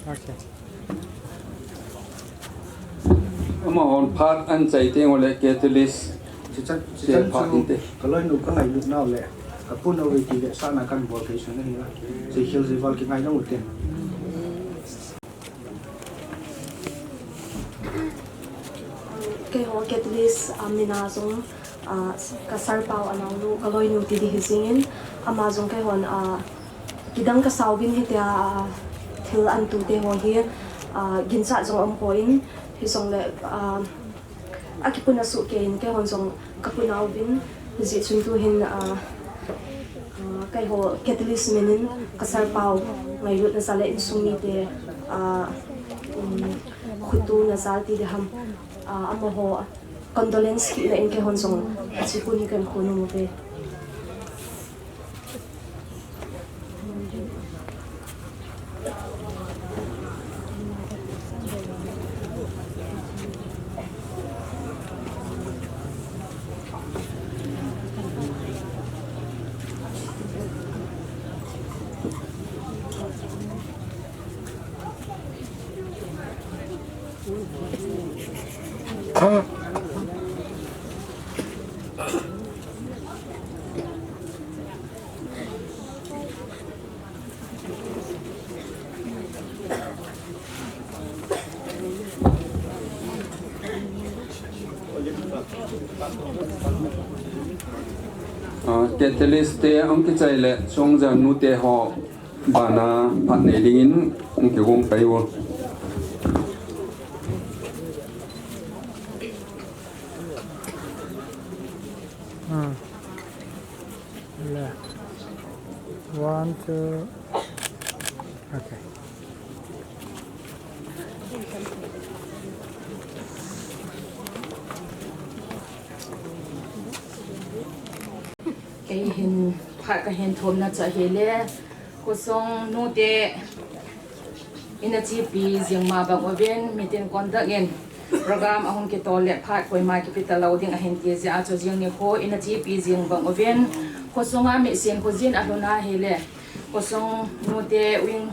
Okay. Ama on part an chai te ngole catalyst chỉ chắc cái lời nụ cái ngày lúc nào lẽ cái phun đâu thì để sao là căn bộ cái chuyện này là chỉ hiểu gì vào cái ngày đó một tiền cái họ catalyst amina zong cái sar pao anau lu cái lời nụ thì đi hình Amazon cái hòn kidang cái sau bin hết ya thil an tu te ho hi gin sa zong am point hi zong le akipuna su kein cái hòn zong kapunau bin zi chun tu hin cái ho catalyst menin cái sar pao ngai lut na sale in sumi te khutu na sal ti de ham amo ho condolence ki la in cái hòn zong chi puni kan khonu ve catalyst te ang ki chai le Songza nu te ho bana phat nei lingin ang ki gom pai wo Yeah. 1, 2. Okay. cái hình phát cái hình thôn là cho hệ lệ cô song nô tệ in chi pi riêng mà bằng ở bên mình tiền con đỡ gen program ahon ke to le phát coi mai cái ta lâu tiếng hình tia ra cho riêng này cô in chi pi riêng bằng ở bên cô song à mình xem cô riêng alona hệ lệ cô song nô tệ wing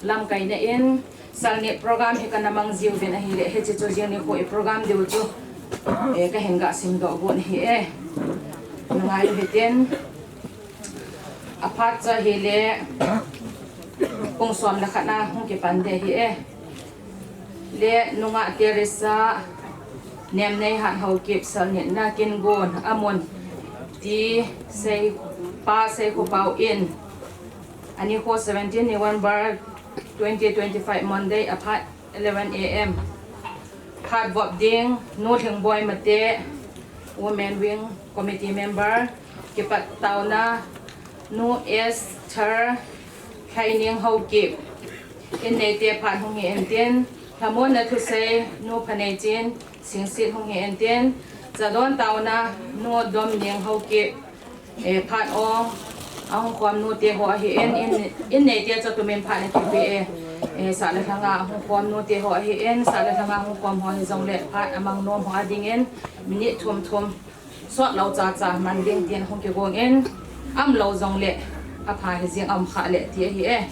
làm cái này in sang này program hệ cái namang ziu bên hệ lệ hệ cho riêng này cô program đều cho cái hình gạ sim độ buồn hệ ngay về tiền apart cho hele kung som la khana hong ke pande hi le nunga Teresa Nemneihat Haokip sal ne na kin gon amon ti sei pa sei ko pau in ani ho 17 November 2025 Monday apart 11 a.m. Part vop ding no thing boy mate women wing committee member kipat tauna nu es thar khaining Haokip in nei te phan hong he enten thamon na thu se nu phane chin singsit hong he enten zadon tauna nu dom ning Haokip e phan ong ang kwam nu te ho hi in nei te cha tu men phan ki pe e sa la thanga hong kwam nu te ho hi en sa la thanga hong kwam ho hi zong le phan amang nom ho ading en minute thum sot lau cha man ding tiền không kêu gong en am lau zong le apha he jing am kha le ti hi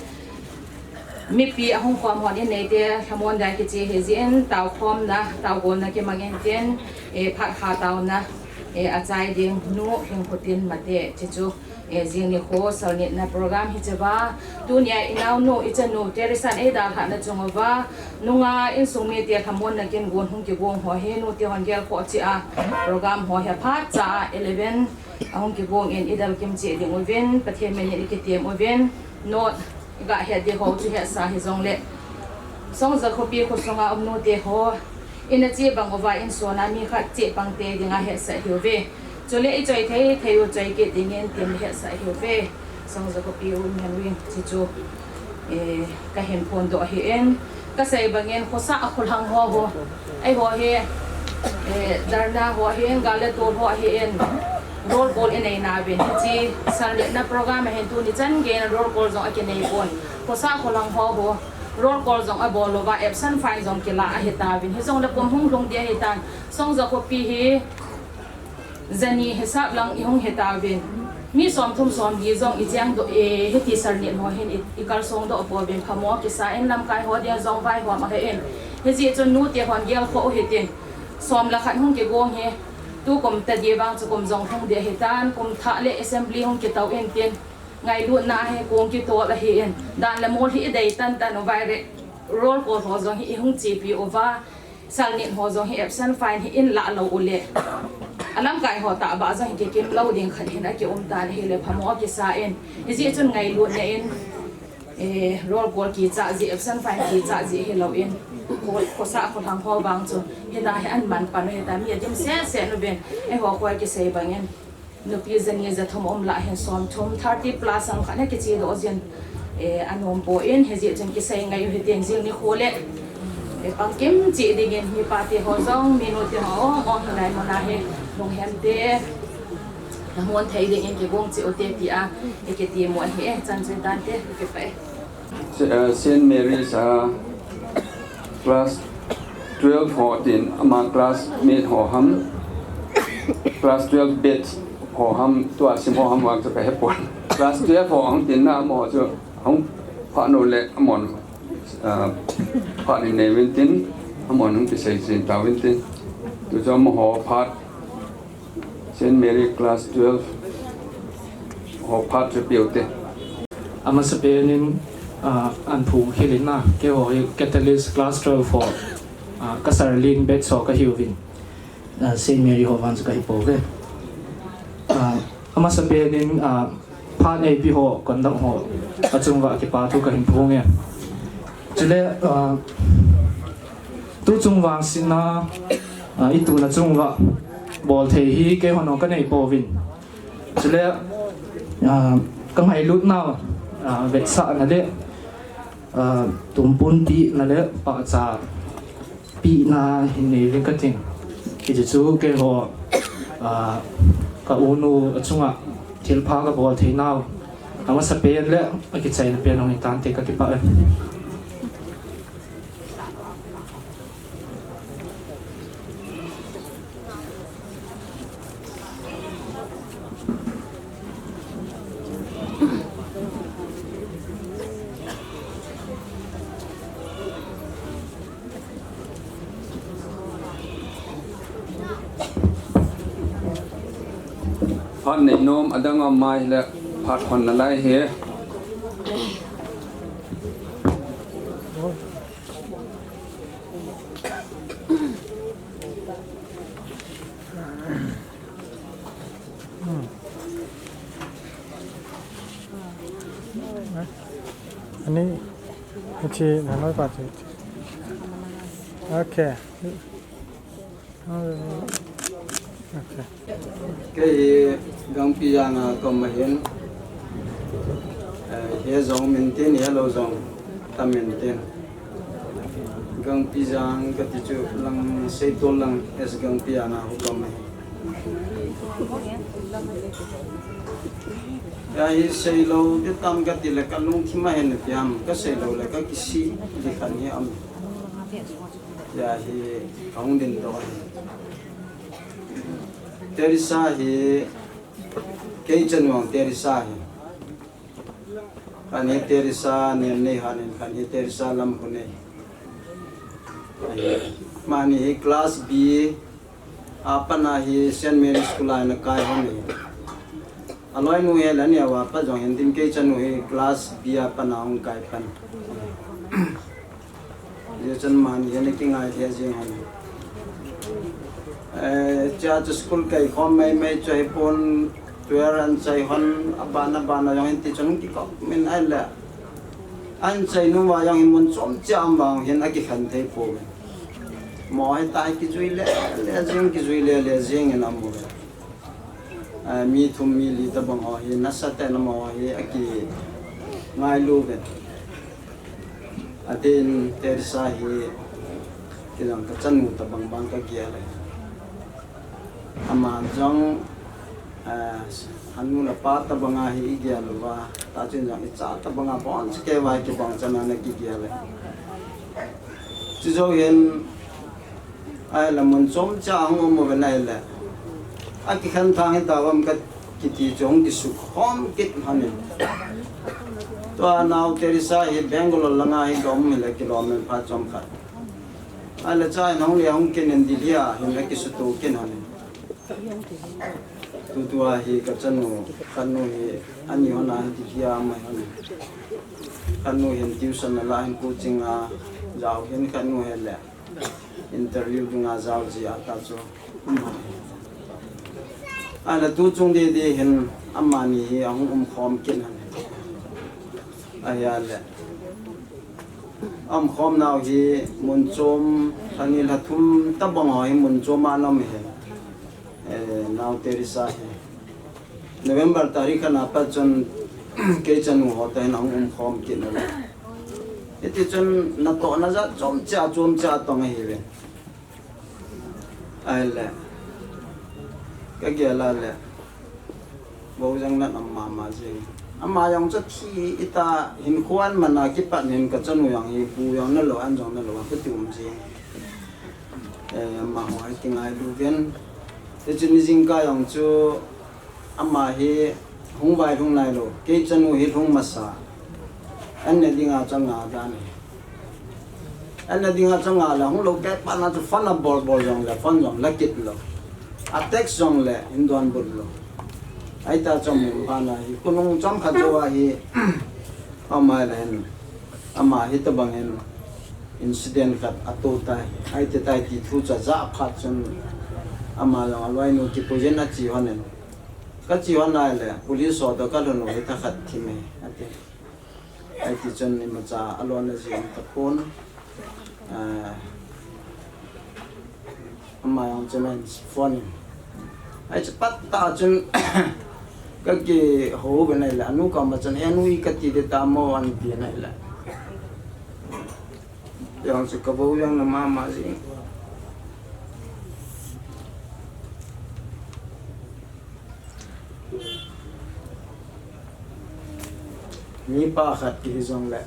mi pi a hong khom hon in nei te thamon dai ki chi he jin taw khom na taw gon na ke mang en ten e phat kha taw na อาจารย์ดิงนูเฮงพุตินมาเตะจิจูจิงนี่โคสาวนี่นะโปรแกรมฮิจบ้าดูเนี่ยอินเอานูอิจนูเทริสันดาลหานะจงว่านุงาอินสุมีเตียขมวนนักกินกวนหงกิบวงหัวเฮนูเตียหันเกลโคจิอาโปรแกรมหัวเฮพัดจ้า11หงกิบวงอินอิดาลกิมจิดิงอุวินประเทศเมนิกิเตียมอุวินโนดกะเฮดเดโฮจุเฮสาฮิจงเละสองจะขบีขสงาอมนูเตโฮอินเจีบังว่าอินโซนามีขัดเจ็บังเตดิงาเฮสฮิวเวจุเลใจไทยไทยใจเกติเงินเต็มเฮสฮิวเวสองจะขบีอุนยันวิงจิจูก็เห็นพนโดเห็นก็ใส่บางเงินขสะขลังหัวหัวไอหัวเฮดาร์นาหัวเฮนกาเลตัวหัวเฮนโรลโกลในนาเวนจีสันเลนโปรแกรมเห็นตัวนี้จันเกนโรลโกลจงอเกนในคนขสะขลังหัวหัวโรลโกลจงอบอลว่าเอฟซันไฟจงกิลาเฮตาวินเฮจงเด็กกลุ่มหุ่งลงเดียเฮตันสองจะขบีเฮจันนี่เฮสับลังอีหงเฮตาวินมีสอมทุ่มสอมดีจงอีเจียงโดเฮติสันเนียหัวเห็นอีกาลทรงโดอบอเบนขโมยกิสาเอ็นลำกายหัวเดียจงไฟหัวมาเฮเฮจีจนนู้เตียหันเยลโคเฮตินสอมละขันหุ่งเกโกงเฮตู้กลมแต่เดียบางจะกลมจงหุ่งเดียเฮตันกลมทะเลเอสเซมบลีหุ่งเกตเอาเอ็นเตียนไงลุ่นนาเฮโกงกิตัวละเฮเอ็นด้านละโมที่ได้ตันตันเอาไว้เรโรลโกหัวจงเฮหุ่งจีพีโอวาสัลเนียหัวจงเฮเอฟซันไฟเฮอินละเราอุเล่อลังกายหัวตาบ้าจังเฮเก็บเล่าดิ่งขันเห็นไอเกี่ยมตาเฮเลพมอกิสาเอ็นเฮจีจนไงลุ่นเอ็นโรลโกกีจ่าจีเอฟซันไฟกีจ่าจีเฮเราเอ็นโคสะคนทางพ่อบางจนเฮตาเฮอันมันปันเฮตามีจิ้มเสียเสียนุเบนไอหัวควายกิเซบางเอ็นนุปีจันเงจะทำละเห็นซ้อมทม30 plus สังขันเฮกิจีโดเซนอันนมโบเอ็นเฮจีจนกิเซไงอยู่เฮเตียงจิงนี่โคเล่ปังกิมจีดิเงินมีปาติหัวจงมีนุติหัวมองเห็นไรมันนะเฮลงแฮมเต้น้ำมันไทยดิเงินเก็บวงจีโอเตปีอาเอเกตีมวนเฮจันจินตันเต้เก็บไปเซนต์เมรีสคลาส12 14 ama class mate ho ham class 12 bet ho ham ตัวสิมho ham วางจะไปให้ปน class 12 ho ang tin na mo jo hong pha no le amon pha ni ne win tin amon hong ti sei sin ta win tin tu jo mo ho phat Saint Mary class 12 ho phat je piute ama sabenin an phu hilina ke ho catalyst class 12 for kasarlin bet so ka hiwin Saint Mary ho van ka hipo ke ama sabenin pha nei bi ho kondang ho achungwa ki pa thu ka hin phu nge chule tu chungwa sina itu na chungwa bol thei hi ke hono ka nei po win chule ka mai lut na vet sa na le tumpun pi na le pa cha pi na hin nei ring ka ting ki chu ke ho ka unu achunga thil pha ka bol thei naw ama sa pen le ki chai na pen ong tan te ka ki paพันในนมอดังอไม้และพัดคนอะไรเฮอันนี้บัญชี100 บาทโอเคโอเคcái gang piano có mà hiện hiện giống mình tên hiện lâu giống ta mình tên gang piano cái tí chú lăng xây tổ lăng es gang piano có mà cái xây lâu cái tam cái tí là cái lung khi mà hiện được yam cái xây lâu là cái kisi đi khăn hiện âm ya thì không đến đó Teresa hi kei chanwang Teresa hi kan hi Teresa Nemneihat kan hi Teresa lam hune mani hi class B apa na hi Saint Mary School na kai honi aloi nu he lani awa pa jong hin tin ke chan nu he class bia pa na ong kai pan ye chan man ye ne king ai the jing honi cha school kai khom mai chai pon tuer an chai hon abana jong hin ti chan ki ko min ai la an chai nu wa yang hin mun chom cham bang hin a ki khan thei po mò hay tai cái duy lẽ riêng cái duy lẽ riêng cái nằm rồi mi thum mi li ta bằng họ hi nát sát tên nằm họ hi aki ngay lu về tên Teresa hi cái dòng cái chân ta bằng cái kia này ama jong hanu la pa ta bằng hi kia lu wa ta trên dòng cái cha ta bằng bọn cái vai cái bằng chân này cái kia này chỉ do hiện ai là muốn sống cha không một cái này là ai cái khăn thang hiện tại vẫn cái tí giống cái sự khom kết hẳn này toa nào Teresa hi Bangalore là ngay gom mình là cái lò mình phát trong khát ai là cha nó không cái nên đi lia hiện là cái sự tu cái hẳn này tu tua hi cái chân nó khăn nó hi anh nhiều hơn đi lia mà hẳn khăn nó hiện tuition là hiện coaching giáo hiện khăn nó hiện là interview dunga zau ji ata cho ala tu chung de hin amani hi ang khom kin han aya le khom naw hi mun chom thanil hathum tabang hoi mun choma nam he naw Teresa he November tarikh na pa chon ke chanu hota hin ang khom kin le eti chon na to na za chom cha tong hi ve ai là cái kia là bố rằng là mà gì mà yang rất thi ita hình quan mà na cái bạn hình cái chân yang hi bu yang nó lo ăn giống nó lo cái tiệm gì mà hỏi cái ngày đầu tiên cái chân riêng cái yang cho mà hi hung vai hung này lo cái chân hi hung masa anh này đi ngã trong ngã ra này anh ấy đi ngã trong ngã là không lâu cái bạn nào phân là bol giống là phân giống là kít lo, attack giống là hình đoàn bol lo, ai ta trong mình bạn này, con ông trong khát cho ai, mà là mà hít bằng hen incident khát ato tai, ai ta tai thì thu cho giá khát trong, mà là loài nó thì có dân chỉ hoan nên, cái chỉ hoan này là police so đó cái lần nó hít khát thì mấy, ai thì chân mà cha alone là gì tập phone mà ông cho nên phone ai chỉ bắt ta chân cái hồ bên này là nu còn mà chân anh nuôi cái gì để ta mua ăn tiền này là yang chỉ có bố yang là mà gì ni pa khát cái giống lại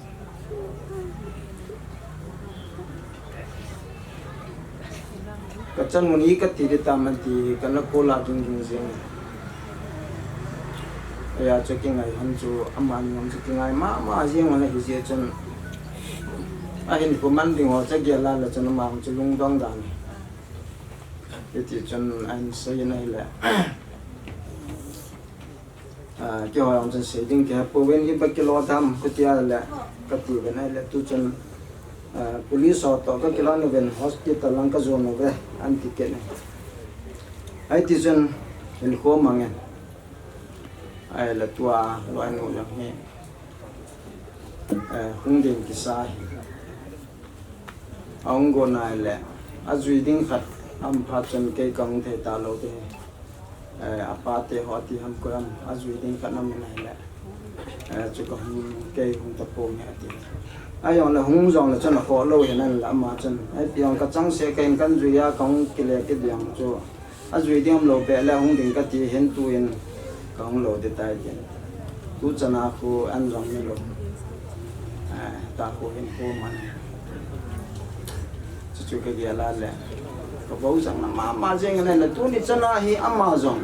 cái chân muốn ý cái gì để ta mình thì cái nó cố làm những gì ya cho cái ngày hôm chú âm anh hôm cho cái ngày mà riêng mà này thì chân anh của mình thì họ chắc là chân mà cho lung tung đàn thì chân anh xây này là cái họ ông chân xây dựng cái bộ bên cái bậc lo tham cái tia là cái gì bên này là tu chân police auto cái kilo này bên hospital lang cái zone về anh ticket này ai thì chân hình khó mà nghe ai là tua loại nô giống như không đến cái sai ông cô này là duy định khát âm phát chân cái công thể ta lâu thế apate họ thì ham có duy định khát năm này là chỉ có cái không tập bộ nghe thì ai ông là hung dòng là chân là khó lâu hiện nay là mà chân ai tiếng cái trắng xe cái duy ya công cái lệ cái đường cho duy định lâu bé là hung định cái gì hiện tu hiện công lâu để tài tiền tu chân là khu ăn dòng như lâu ta khu hiện khu mà chú cái gì là có bố rằng là mà riêng này là tu ni chân là hi Amazon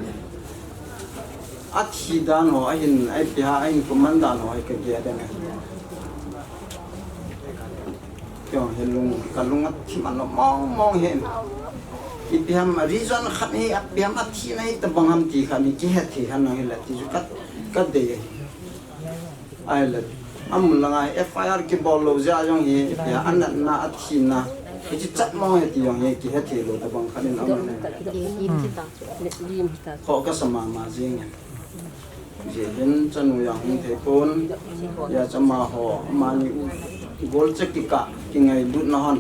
thì đàn họ anh ai bị anh cũng mang đàn họ cái gì đây này kiểu hiện lùng cả lùng thì mà nó mong hiện ipiham reason khani apiham athi nai tabangam ti khani ki hathi khan nang la ti ju kat de ai la am langa fir ki bol lo ja jong hi ya an na athi na ki chat mo he ti yong he ki hathi lo tabang khani nam na ko ka sama ma jing je hen chanu yang the kon ya chama ho mani gol chek ki ka ki ngai lut na hon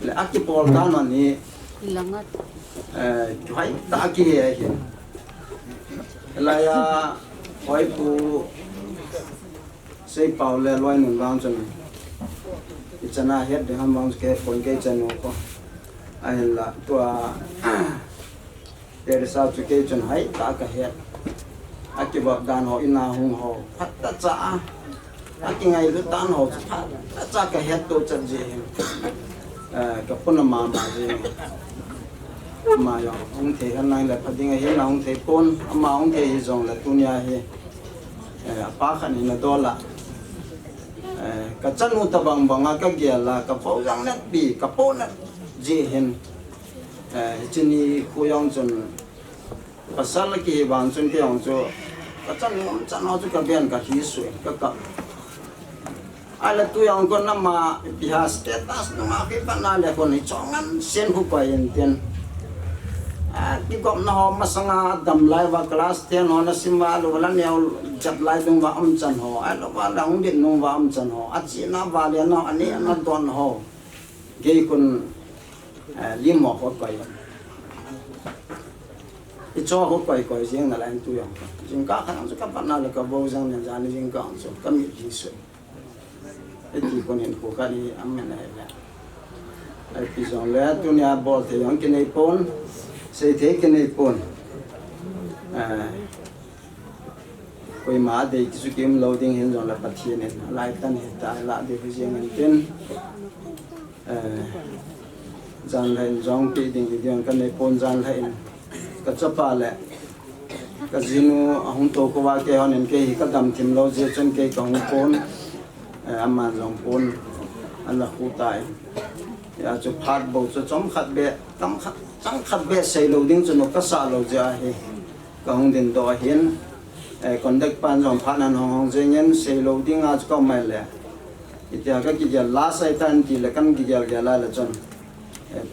le akipol ta na ni langat hai ta ki he he la ya hoi pu sei pau le loi nun wang chen ichana het de ham wang ke pon ke chen ko ai la tua Teresa chu ke chen hai ta ka he akibak dan ho ina hung ho phat ta cha akingai lu tan ho phat ta cha ka he to chen je ka pun ma je mà yo ông thầy hôm nay là phát hiện hiện là ông thầy con mà ông thầy dùng là tunia he pa khăn là đó là cái chân u tabang banga cái kia là cái phao răng nát bì cái phao nát dễ hen chân đi khu yong chân pasal là cái bàn chân cái yong cho cái chân họ cho cái bên cái khí suy cái ai là tu yong con nằm mà bihas status nó mà cái phần nào là con này chọn ngắn sen khu quay tiền di gom na ho masanga dam lai wa class 10 ho na simwa lo la neo chat lai dung wa am chan ho ai lo wa la hung din no wa am chan ho a chi na wa le no ani na don ho ge kun lim mo ho kai i cho ho kai kai jing na lai tu yong jing ka khan so ka pa na le ka bo jang ne jan jing ka so ka mi ji so e ti kon en ko ka ni am na la ai pi jong le tu nya bol the yong ke nei pon xây thế cái này pon coi mà để cái kim lâu tiếng hiện rồi là bắt thiên này lại tan hiện tại lại để cái gì mình tin dàn hình giống cái tiếng cái này pon dàn hình cái chấp pa lại cái gì nu ông tổ của ba cái họ nên cái đầm thìm lâu dễ chân cái công pon mà giống pon anh là khu tại ya cho phát bầu cho chống khát bẹ tâm khát tăng khát bẹ xây lâu tiếng cho nó có xa lâu giờ he công đến đó hiện còn đất ban dòng phát nan hong dễ nhân xây lâu tiếng à cho mày lẹ thì cái kia lá xây tan thì là căn kia là là chân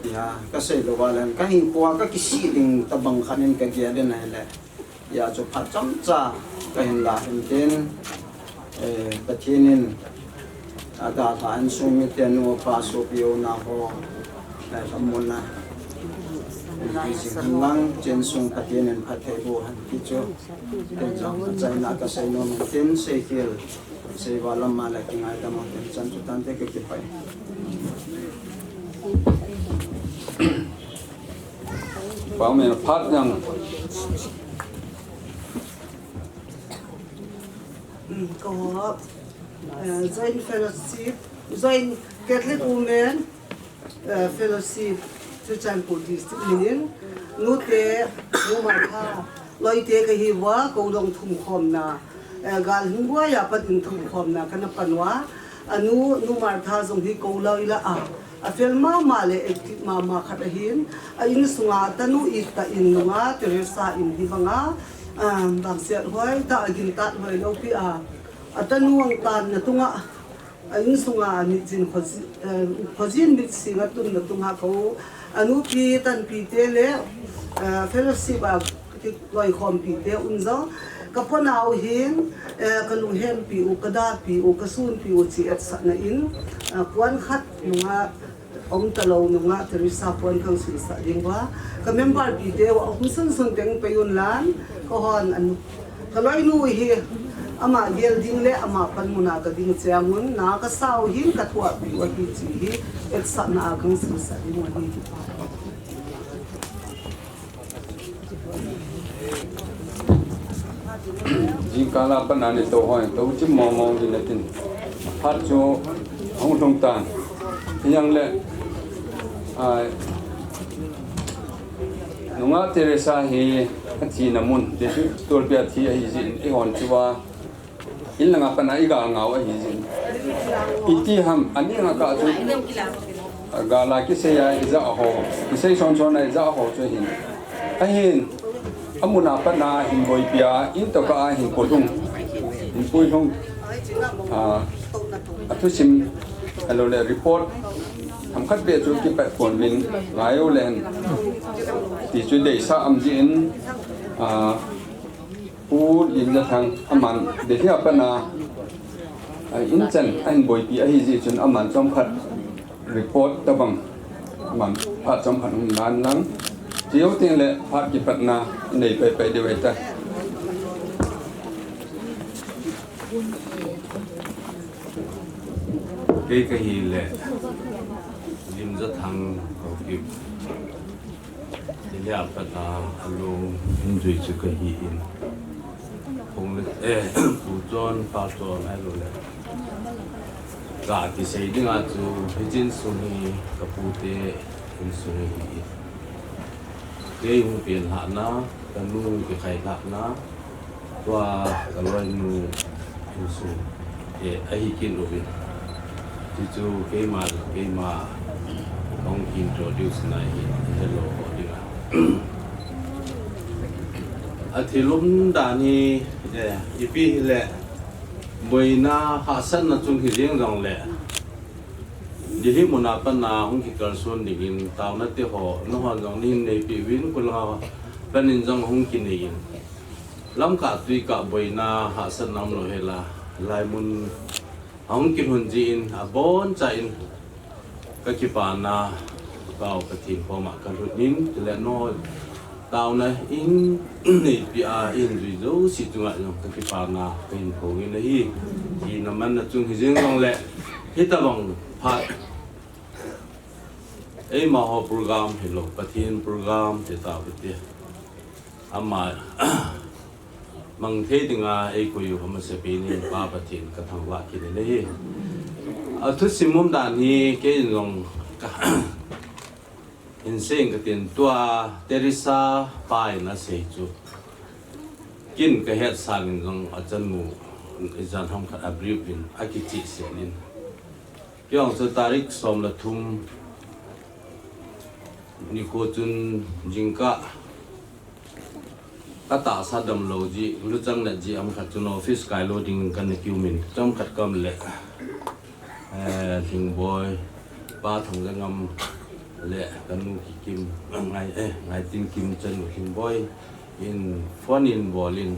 thì cái xây lâu vào là cái hình qua cái xí đình tập bằng khát nên cái kia đây này lẹ ya cho phát chấm cha cái hình là hình tên bát thiên nên ada than sumi tenu paso pio na ho samuna lang chen sung patien en pathe bo han ki cho ten jong chai na ka sai no ten se kil se wala ma la ki ngai da mo ten chan chu tan te ke ke pai bao men phát yang có join fellowship join Catholic Women fellowship chu chan pu district min nu te nu ma tha loi te ka hi wa ko dong thum khom na gal hingwa ya pat in thum khom na kana panwa anu nu ma tha jong hi ko loi la a fel ma le active ma khat hin a in sunga tanu I ta in nga Teresa in hi banga bang se hoi ta agin ta hoi lo pi atanuang tan na tunga in sunga ni jin khojin bit singa tun na tunga ko anu pi tan pi te le fellowship a loi khom pi te unzo kaponau hin kalung hem pi u kada pi u kasun pi u chi at sa na in puan khat nunga ông talo nunga Teresa puan kang sin sa dingwa ka member pi te wa ông sun teng payun lan ko hon anu kaloi nu hi ama gel ding le ama pan muna ka ding chamun na ka saw hin ka thua pi wa hi chi hi et sa na kang sin sa ding wa hi jingkala panani to hoi to chi mong din natin har cho hong thong tan yang le nunga Teresa hi chi namun de tor pia thi hi jin I hon chuwa ilanga pana iga ngaw hi jin iti ham ani nga ka chu gala ki se ya za ho ki se son son na za ho chu hin a hin amuna pa na hin boi pia in to ka hin ko dung in pui hong thu sim alo le report ham khat be chu ki pa kon win layo len ti chu dei sa am jin pu yin la thang aman de hi pa na in chan an boi pi a hi ji chun aman chom khat report tabang man pha chom khat nan lang chiếu tiền lệ phát kịp phật na này phải điều vậy ta cái hi lệ lim rất thăng cầu kịp thì là phật na luôn hình duy sự cái hi in không lệ phụ tròn pha tròn ai rồi lệ cả cái xây dựng à chú phải chính số này cái phụ tế chính số này cái hung tiền hạ na cái nu cái khai thác na qua cái loài nu hình số để ai kiến rồi thì chú cái mà ông introduce này hello đi à thì lúc đó thì để ipi lệ bởi na hạ sân là chung thì riêng rằng lệ đi hi muốn apa na hong ki kalson digin tao na te ho no ha jong nin nei pi win kul ha panin jong hong ki nei lam ka tui ka boina ha san nam lo hela lai mun hong ki hun ji in a bon cha in ka ki pa na tao ka tin ko ma ka ru nin le no tao na in nei pi a in ri zo si tu nga ka ki pa na ka in ko ni hi ki na man na chung hi jeng jong le hi ta bang phát ấy mà họ program thì lộc phát triển program thì tạo được tiền mà mang thế thì nga ấy có yêu mà sẽ bị nên ba phát triển cái thằng lạ kia đấy ở thứ sim mồm đàn thì cái dòng hình sinh cái tiền tua Teresa pai na sei chu kin cái hết sang dòng ở chân mù cái dàn không khát abriu pin akichi sẽ lên cái ông sẽ tarik som là thum ni ko chun jingka kata sa dam lo ji lu chang na ji am khat chun office kai loading kan kiu min chom khat kam le thing boy ba thong la ngam le kan nu ki kim ngai tin kim chen thing boy in phone in bolin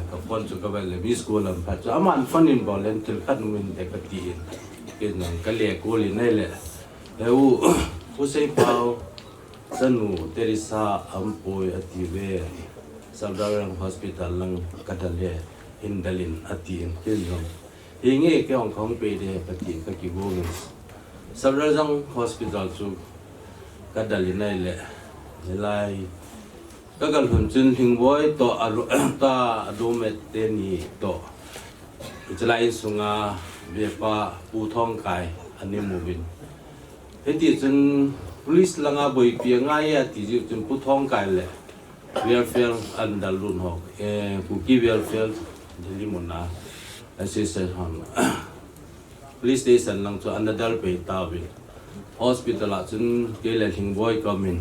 ka phone chu ka bel le mi school am pha cha man phone in bolen til khat min te ka ti ke nang ka le ko li nei le eu u sei pau sanu Teresa ampoi ative Saldarang hospital lang kadale indalin atin kinjong hinge ke ong khong pe de patin ka ki go ngin Saldarang hospital chu kadalin nei le lai kagal hun chun thing boy to ta adomet te ni to ichlai sunga bepa pu thong kai ani movin heti chun police langa boi pia ngai ya ti ju chun pu thong kai le welfare andal run ho pu ki welfare dili mona assistant hon police station lang chu andal pe ta bi hospital a chun ke le thing boy come in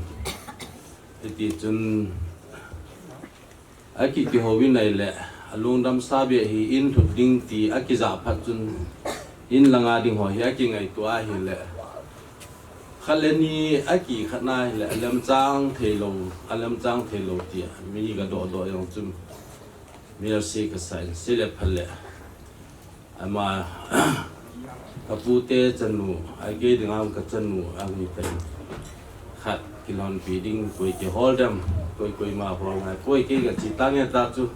heti chun aki ki hobi nai le alung dam sabe hi in thut ding ti aki za phat chun in langa ding ho hi aki ngai to a hi le khaleni aki khana hi le alam chang thelo ti mi ga do do yong chum mi si ka sai se le phale ama kapute chanu age dingam ka chanu ami pen khat kilon feeding koi ke holdam koi ma ho ngai koi ke ga chi tang ya ta chu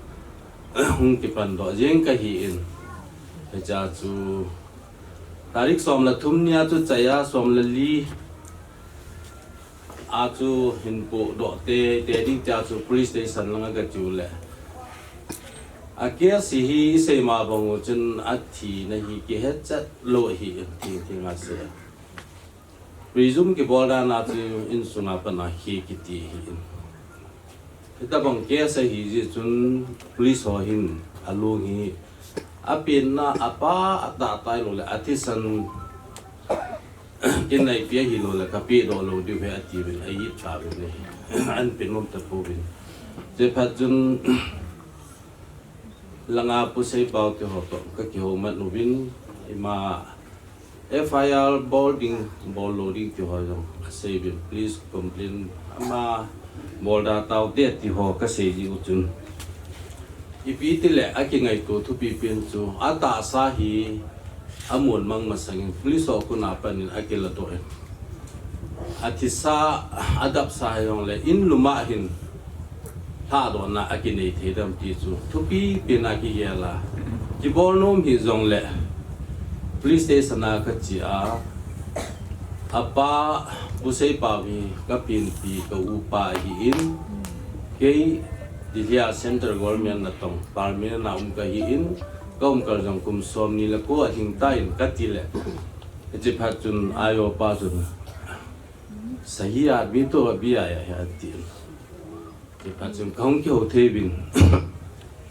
hung ki pan do jeng ka hi in he cha chu tarik som la thum nia chu chaya som la li a chu hin po do te ding cha chu police station langa ga chu le a kia si hi se ma bang chun a thi na hi ki het chat lo hi ti nga se resume ki bola na chu in suna pa na hi ki ti hi ta bang ke sa hi ji chun police ho hin alu hi apin na apa ata tai lo le ati san กินในเปียฮิโลละกับปีโดโลดิเวอตีเป็นไอยิตาเป็นเลยอันเป็นมุมตะปูเป็นเจ็บพัดจนลังอาปุเซปาวที่หัวโตก็เกี่ยวมันนุบินมา FIR boarding ball loadingที่หัวจงเซบิน please complain มาบอลดาตาวเดียที่หัวก็เซจิอุจุนอีปีที่แหละอากิไงตัวทุปีเป็นจูอาตาสาฮีอามุนมังมาสัง police อคุณอาปันินอากิละตัวเองอาทิสาอาดับสายองเลยอินลุมาหินถ้าโดนนะอากินในเทดมตีจูทุปีเป็นอากิเยล่ะจีบอลนุ่มหิจงเลย police station นักจีอาอาป้าบุษย์ปาวีกับปินปีกับอุปาหินเกย์ดิเลีย center government นั่นตรง parliament น่ะกะหินก็กระจงคุมสมนี่ละก็หิงใต้กัดทีเลยจีพัดจุนอายอป้าจุนสายอาบิโตบิอาอย่าตีนจีพัดจุนเขาเกี่ยวเทบิน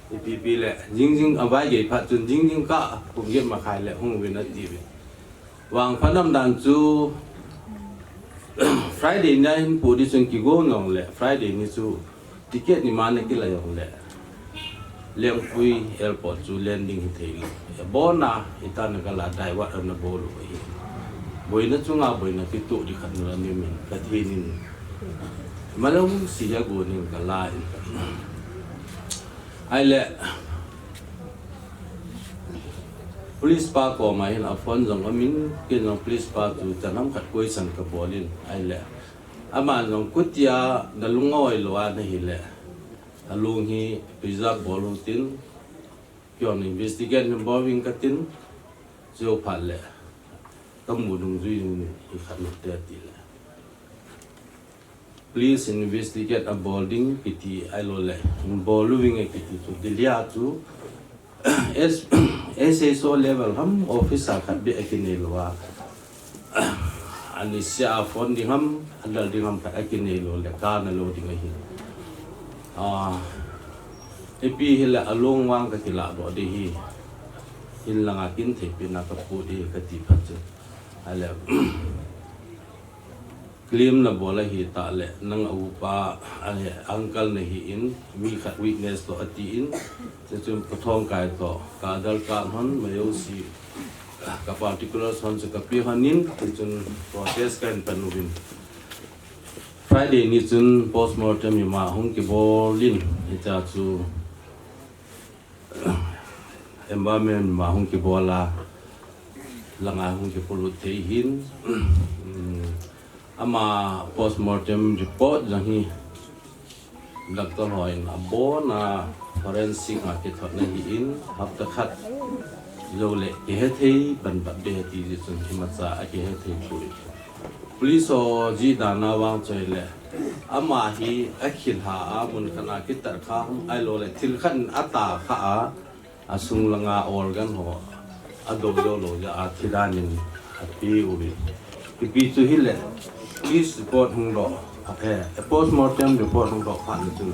อีปีเลยจริงๆเอาไว้ยี่พัดจุนจริงๆก็ผมเก็บมาขายเลยห้องเวนัตีบินวางพันน้ำดันจู Friday นี่ผู้ที่ส่งกี่โกงงเลย Friday นี่จูติเกตนี่มาเนี่ยกี่ละอย่างเลยเลี้ยงคุยแอร์พอร์ตจูแลนดิ้งที่ที่บ่อน่ะอีตานี่ก็ลาได้ว่าอันนั้นบ่รู้ไอ้บ่อยนั่นจุงอ่ะบ่อยนั่นที่ตัวที่ขัดนั่นนี่มันกะทีนี่มาแล้วสิยากูนี่ก็ลาไอ้แหละ police pa ko mai na phone jong amin kin jong police pa tu tanam khat koi san ka bolin ai le ama jong kutia dalungoi lo an hi le alung hi preserve bolutin kyon investigate involving katin jo phal le kam mudung zui ni khat lu te ti le please investigate a boarding piti ai lo le involving a piti tu dilia tu SSO level ham officer khat bi akini lo ani sia phone ding ham andal ding ham khat akini lo le ka na lo ding hi epi hila along wang ka kila do de hi hin langa kin the pina ka pu de ka ti phat chu ala claim na bola hi ta le nang upa ale uncle na hi in mi khat weakness to ati in se chum pathong kai to ka dal ka hon mayo si ka particular son se ka pi hanin chun process kan panubin Friday ni chun postmortem ma hong ki bolin ita chu environment ma hong ki bola langa hong ki polu the hin ama postmortem report jahi doctor hoin abona forensic market thot na hi in hafta khat lo le ke he thei ban ba de ti ji sun himatsa a ke he thei puri police o ji dana wang choi le ama hi akhil ha amun kana ki tar kha ai lo le thil khan ata kha a asung langa organ ho ado lo ja a thidanin api ubi pi chu hi le police report hung lo okay postmortem report hung lo phan chu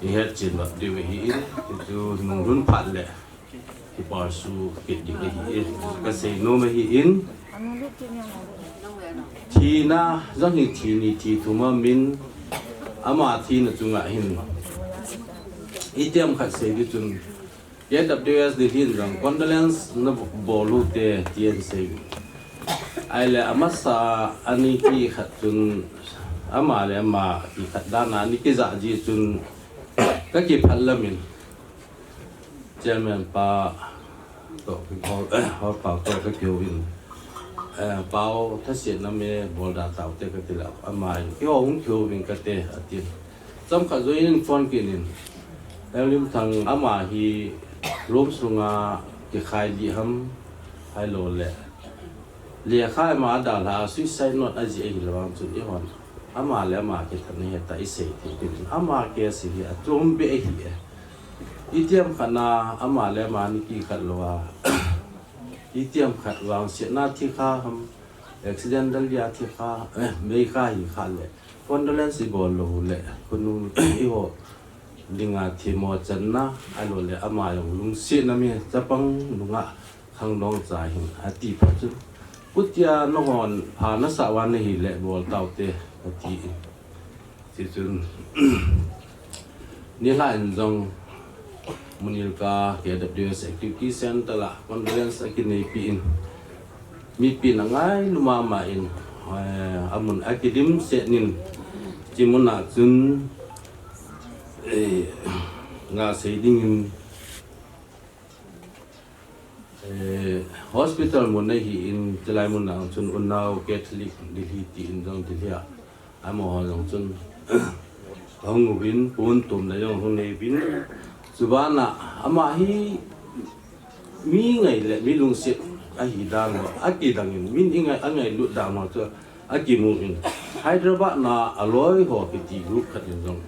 i het chin ba de hi chu nung run phat le ki par su ki di hi ka sei no me hi in thi na jang hi thi ni thi thuma min ama thi na chunga hin itiam khat sei di chun AWS di hin rang Condolence na bolu te tien sei ai le amasa ani ki khat chun ama le ama ki khat dana ni ki za ji chun ka ki phalamin chairman pa to ki ho pa to ka ki win pao thasin na me bolda taw te ka tila ama ki ho hung ki win ka te atin cham kha join phone ki nin elim thang ama hi rom sunga ki khai di ham hai lo le lia khai ma da la suicide note aji ai lawang chu i hon ama le ma ke thani heta i sei ti tin ama ke si hi atum be hi itiam khana ama le ma ni ki khalwa itiam khatwang se na thi kha ham accidental ya thi kha me kha hi kha le condolence bol lo le kunu i ho dinga thi mo chan na alo le ama yong lung si na mi chapang lunga khang nong cha hin ati pha chu พุทธยานหอนผ่านสวรรค์ในหิและบอลเต่าเตปฏิสิจุนนี่ละอันจงมุนิลกาเกี่ยวกับ WS Activity Center ละ Condolence กินในปีนมีปีนังไงลุมามาอินอามุนอาคิดิมเสนินจิมุนักจุนงาเสดิงินhospital มุนในหินจะไล่มุนนังจุนอุณนาวแคทอลิกดิลิตีอินจงดิลิอาอามอจงจุนหงวินปูนตุ่มในจงหงในวินสุบานะอามาฮีมีไงเลยมีลุงเสกอาฮิดังอากิดังอินมีไงอะไรลุดดังมาตัวอากิมูอินไฮดราบานะอร่อยหัวพิธีรุกขัดจง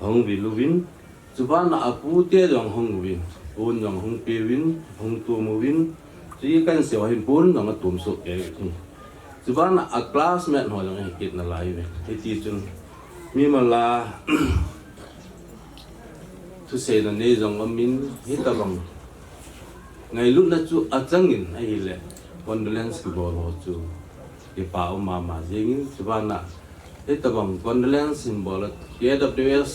หงวิลูวินสุบานะอาปูเตจงหงวินปูนจงหงเปวินหงตัวมูวินที่กันเสียวหินปูนจงตุ่มสุกเองสุบานะอาคลาสเมทหัวจงให้กินอะไรเว้ยที่ที่จงมีมาลาทุเสนันนี่จงอามินฮิตาบังไงลุนัจูอาจังอินไอ้เล่Condolence กีบอลหัวจูที่ป่าวมาเจงินสุบานะฮิตาบัง Condolence สิมบอลKWS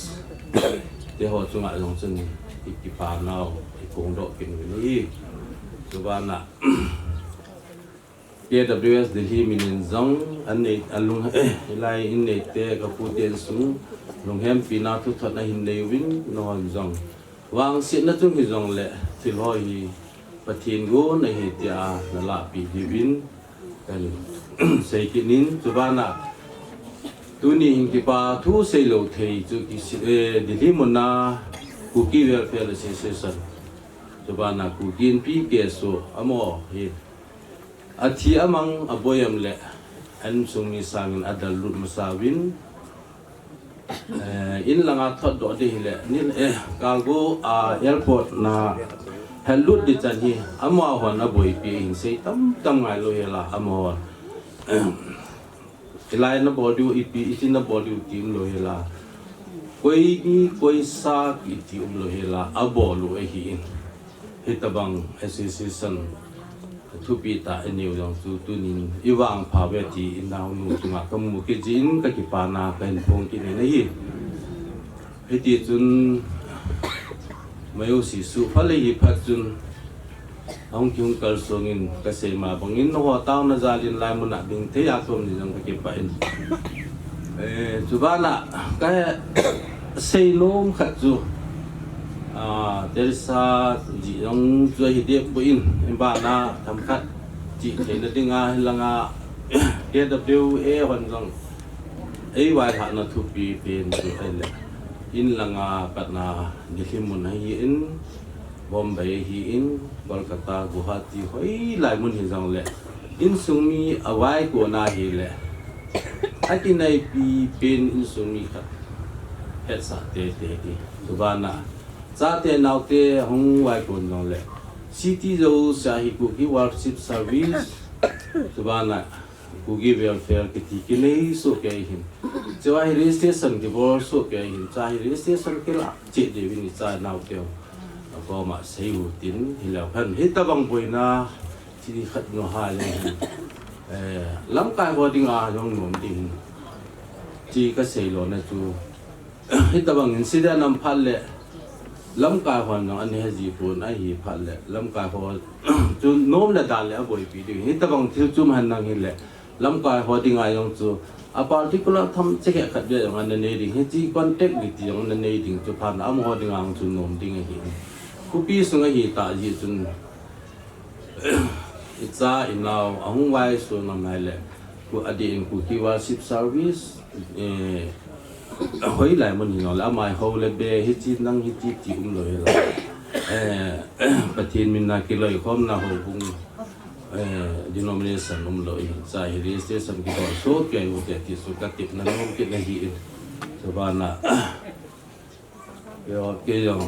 ที่หัวจูงอาจงจงที่ป่าวนาวที่คงดอกกินวันนี้สุบานะ KWS เดลีมินินจังอันนี้อันลุงไล่อินเนตเตกับผู้เตียนสูงลุงแฮมปีนาทุกทัดในหินเดวินนอนจังวางเสียนจุงหิจังเละที่ลอยปะเทียนโกในเหตุยาในลาปีเดวินกันเสกินินสุบานะตัวนี้หิงที่ป่าทุเซโลเทยจุกิเดลีมนาคุกี้เวลเฟลเซเซสันสุบานะคุกินปีเกโซอโมเฮอาทิอามังอบอยมเละอันสุมีสังอินอดัลลุดมาสาวินอินลังอาทอดดอดีเละนี่กาโกเอร์พอร์ตนาเฮลุดดิจันฮีอามาหัวนับอยปีอินเซตั้มไงโลเฮลาอามาหัวไลน์นับบอดูอีปีอิจินับบอดูทีมโลเฮลาคุยนี่คุยซากิทีมโลเฮลาอาบอลูเอฮีอินฮิตบังเอสเซซันทุปีตาเอนิวยังตุนินอีวางพาเวทีอินดาวนูจุงะกมุกิจินกะกิปานาเป็นพงกินนี่เฮติจุนมายุสิสุฟะเลหิพัดจุนองคิงกัลซงินกะเสมาบังอินหัวตาวนาซาลินลายมุนะบิงเทียกมนี่ยังกะกิปาอินจุบานะกะเซโนมขัดจูTeresa ji yang sudah hidup buin embana tamkat ji kena dengar hilanga KWA honjong wai ha na thupi pen tu ele in langa patna dikhimun hi in Bombay hi in Kolkata Guwahati hoi lai mun hin jong le in sumi awai ko na hi le akinai pi pen in sumi kha het sa te ki subana Saat yang nanti hong wai pun dong le, city jauh sahih kuki worship service, subana kuki welfare ketika ni so kayahin, cahaya registration ke bor so kayahin, cahaya registration ke lah, cik dewi ni cahaya nanti apa mak saya rutin hilapan, hita bang poina, ciri khad ngohal yang, langkah boarding yang nomting, jika saya lona tu, hita bang insiden nampak le. ลำกาคนอันนี้จีปุ่นไอ้หีพัดเลยลำกาคนจุนโน้มเลยดันเลยบ่อยปีเดียวเห็นแต่บางทีจุ่มหันนั่งเห็นเลยลำกาคนที่ไงยังจู่อาปาร์ติคุลาทำเช็คขัดเยอะอย่างนั้นนี่ดิ่งเห็นจีคอนแทคดิอย่างนั้นนี่ดิ่งจุพันอ้ำคนที่ไงจุนโน้มดิ่งเห็นคุปีสุงหีตาจีจุนอิจฉาอินเอาหงไว้ส่วนนั้นเลยกูอดีตกูที่ว่าสิบเซอร์วิสเฮ้ยหลายมันนี่เนาะแล้วมาเขาเลยเบะฮิจินั่งฮิจิจิเลยละประเทศมินนาคิเลยข้อมนาหูบุงdenominationเลยสายเรียสเตสันกิโลโซเกี่ยวกับที่สุกัดติดนั่นมันกินอะไรอีกสบายนะเดี๋ยวเกี่ยว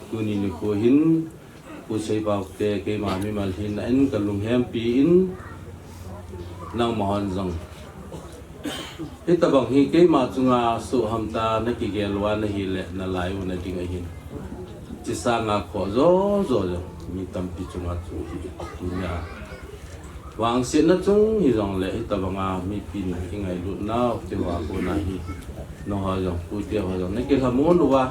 กูนี่นี่กูหินกูใช้ปากเตะเกี่ยมาไม่มาหินนั่นกับลุงแฮมปีอินนั่งมหันจังที่ตะบังฮีเกี่ยมาจุงอาสุหัมตาในกิเกลวานในหิเลนลายวันในดิ่งหินจิสางาขอโจมีตั้มปีจุงอาจุหินเนี่ย วางเสียนจุงฮิจงเลยตะบังอามีปีนยังไงลุนนาเทวาโกนาฮีน้องฮะจงพูดเดียวฮะจงนี่คือขโมยว่า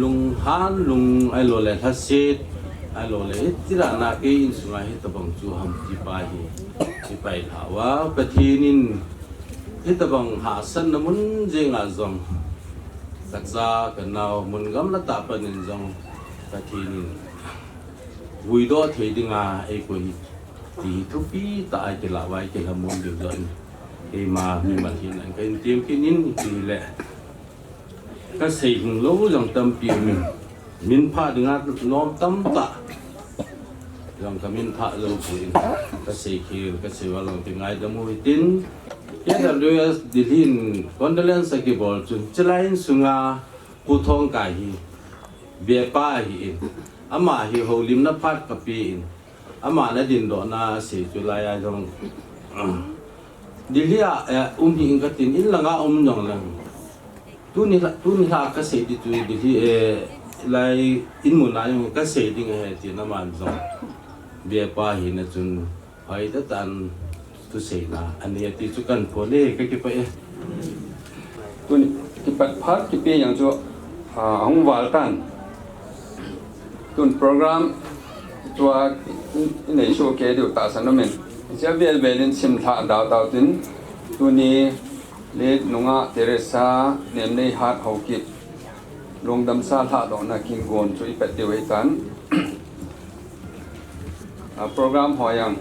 ลุงฮันลุงไอโลเลทัสเซตไอโลเลที่ร้านนักเองสุนัยตะบังจูฮัมที่ไปที่ไปหาว่าประเทศนี้ที่ตะบังหาสันน้ำมันเจงอาจงสักษากันเอามันกำลังตาปนินจงประเทศนี้วุยดอเทียดิงาไอ้คนที่ทุกปีตายจะละไว้จะละมุนเดือดไอ้มามีมาที่นั่นก็เตรียมกินนินที่แหละก็เสียงรู้จังตั้มปีมินพาดิงาน้อมตั้มตะจังก็มินพาเราพูดก็เสียคิวก็เสียว่าเราเป็นไงดมูฮิตินยันเรื่องดิลินคอนโดเลนส์กี่บอลจุนจะไล่สุงาผู้ทองกายฮีเบียป้าฮีอามาฮีโฮลิมนับพัดกับปีอามาณดินโดนาสีจุลายจงดิลิอาหิงกัตินอินลังอาจงลังtu ni la ka se di tu di lai in mun na yung ka se ding he ti na man zo bia pa hi na chun pai ta tan tu se na ani ti chu kan pho le ka ki pa e tu ni ki pat phat ki pe yang chu hong wal tan tun program tua nei show ke du ta san no men ja vel velin sim tha daw tin tu niเลนงะเทเรซาเนมเนฮัดเฮากิดลงดำซาท่าดอกนาคิงโกนช่วยเป็ดเดียวให้กันโปรแกรมหอยัง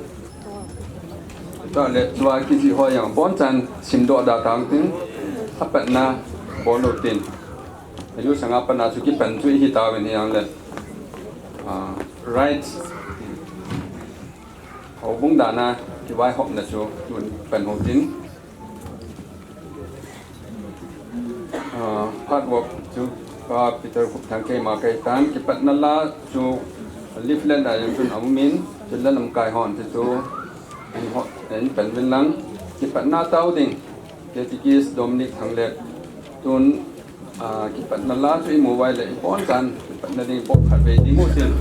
ตอนเล็กตัวกิจหอยังบอนจันสิมดอดาตังตินทับเป็ดนาบอลโลตินอายุสังอาปนาสุกิเป็นช่วยฮิตาเป็นยังเล็กright เขาบุ้งดานาที่ไว้หอบนะชูมันเป็นหงตินพาดวกจูก็พิจารณาทางเกมาเกตันกิปัตนัลลาจูลิฟเลนได้ยังเป็นอามินจุดละลำกายหอนจูเห็นเป็นเวลังกิปัตนาเต้าดิ่งเกติกิสโดมินิกทางเล็กจุนกิปัตนัลลาจูอิโมไวเลยป้อนกันกิปัตนาดิ่งปกขัดเวดิมูสิน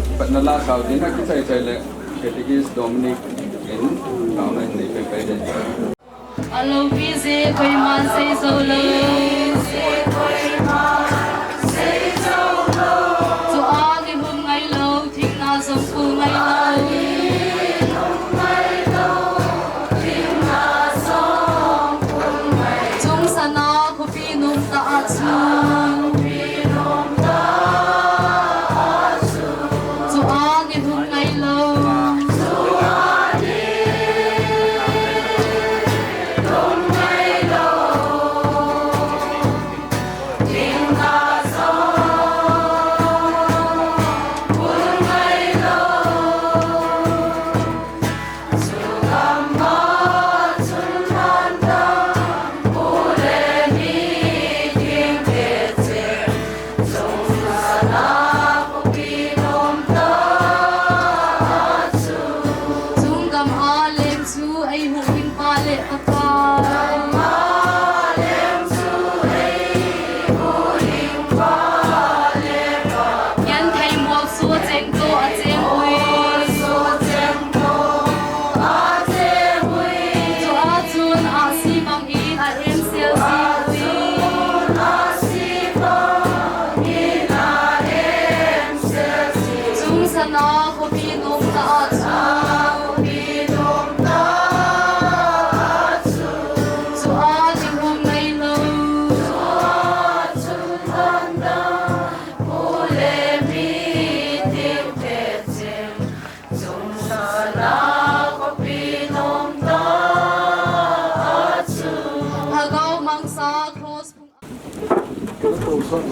กิปัตนัลลาสาวดิ่งนักกิจใจเลยเกติกิสโดมินิกเห็นเอาในนี้ไปเด่นAlo vize koi man say solo to agi hum ngai lo thing na som pu ngai lo chung sana khopi num ta achu to agi hum ngai lo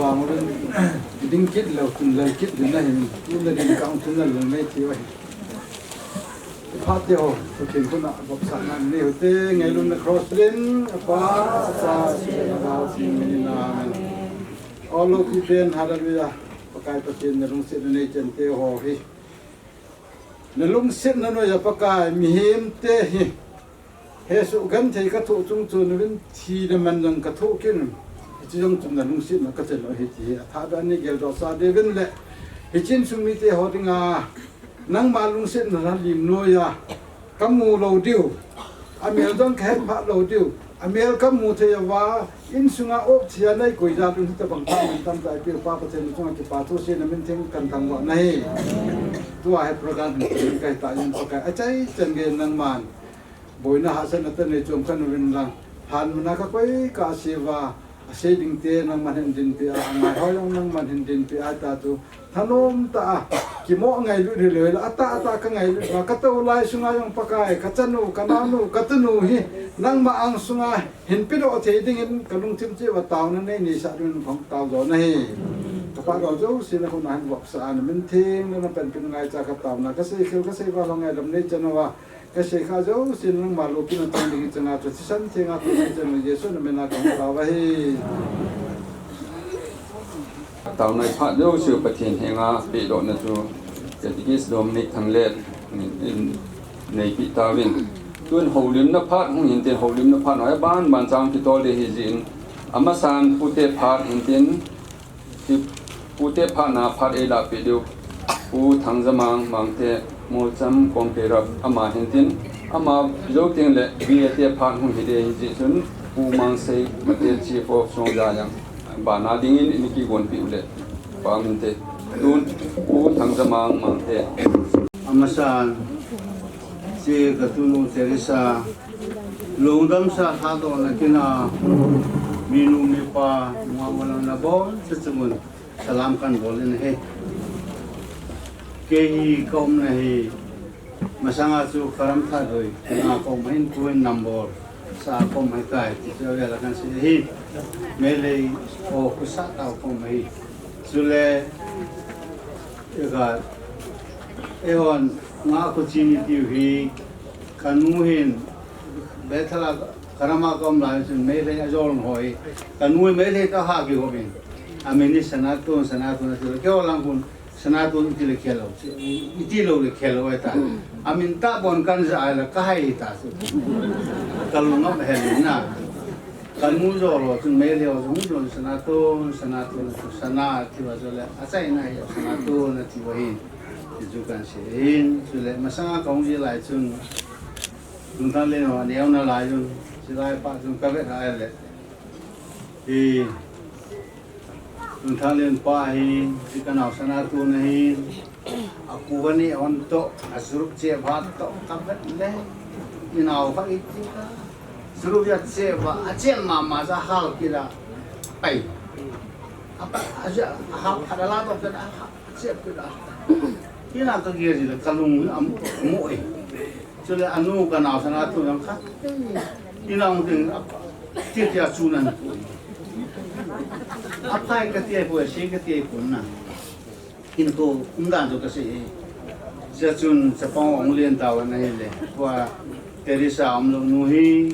วางเรื่องดิ้งคิดแล้วคุณเลยคิดถึงได้คุณเลยดิ้งกางถึงนั้นเลยไม่ที่ว่าพาเดียวตัวเข่งคนอ่ะบอกสั่งนั่นนี่หัวเต้ไงลุนนะครอสเลนป้าซาสินาสิมินามันออลลูกเป็นฮาราบิยาประกายประเทศในลุงเซนในเจนเตโฮฮีในลุงเซนนั้นว่าประกายมีเฮมเตฮีเฮสุกันที่กระทุจุงจุนเป็นทีเดมันยังกระทุกินที่จงจุนนั้นลุงเซนก็จะลอยเหตุถ้าแบบนี้เกี่ยวกับซาเดวินเลยเหตุจินสุมิเตหอดิงานังมาลุงเซนนั้นลิมโนยา kamu lo diu amel dong khen pha lo diu amel kamu the wa in sunga op chia nai koi ja tu ta bang tam tai pi pa pa chen sunga ki pa tu se na min thing kan thang wa nai tu ai program kai ta yin pa kai achai chen ge nang man boina ha san ta ne chom kan rin lang han na ka koi ka se wa se ding te nang man hin din pi a ngai ho yang nang man hin din pi a ta tu thanom ta ki mo ngai lu le la ata ka ngai lu ka to lai sunga yang pakai ka chanu ka nanu ka tunu hi nang ma ang sunga hin pi do the ding in ka lung tim che wa taw na nei ni sa dun phong taw do na hi ka pa go jo sin na ko na han wap sa an min thing na pen pin ngai cha ka taw na ka se khil ka se wa lo ngai dam nei chanawa ka se kha jo sin nang ma lo ki na tang ding changa chu san thenga tu chen yesu na me na ka taw wa hi tàu này phát dấu sự bát thiên hệ ngã bị độ na chú cái tí Dominic thằng lệ này bị tao viên tuân hậu lim nó phát không hiện tiền hậu lim nó phát nói ban trang thì tôi để hiện diện amasan pute phát hiện tiền thì pute phát na phát ấy là bị điều pu thằng zamang mang te một trăm con kê rập ama hiện tiền ama dấu tiền lệ vì te phát không hiện hiện diện tuân pu mang say mà te chief of Songza yang bana dingin ini ki gon pi ule paminte dun u thang zamang mangte amasan si katunu Teresa lungdam sa hado na kina minu mi pa mawala na bon sesumun salam kan bolin he kehi kaum na he masanga su karam tha doi na kaum hin kuin number sa kaum hai kai ti ya la kan si hi mele o kusat tau kaum hai sule ega ehon nga ko chini tiu hi kanu hin bethala karama kaum lai sun mele ajol hoi kanu mele ta ha ki hobin ameni sanatun na kyo langun sanatun ti le khelo iti lo le khelo ta amin ta bon kan za ala ka hai ta su kalunga hel na kanu zo lo sun mele o sun lo sanatun sana ti wa zo le asai na ya sanatun na ti wa hin ju kan se hin su le masanga kaung ji lai chun chúng ta lên họ néo nó lại luôn chỉ lại bạn chúng ta biết ai lại thì chúng ta lên qua hi chỉ cần học sana tu này aku ini untuk asurup cepat to kabat leh inau pak itu suruh dia cepat aja mama sahal kira pai apa aja hal adalah to kena cepat kira ina kagir jadi kalung muai cho nên anh nuôi cái nào sang tôi làm khác, đi nào thì tiết ra chú nên, áp tay cái tiết của cái tiết của nó, in cô cũng đang做cái gì, giờ chun sẽ帮ông liên tàu nàyเลย, qua Teresa ông lúc nuôi,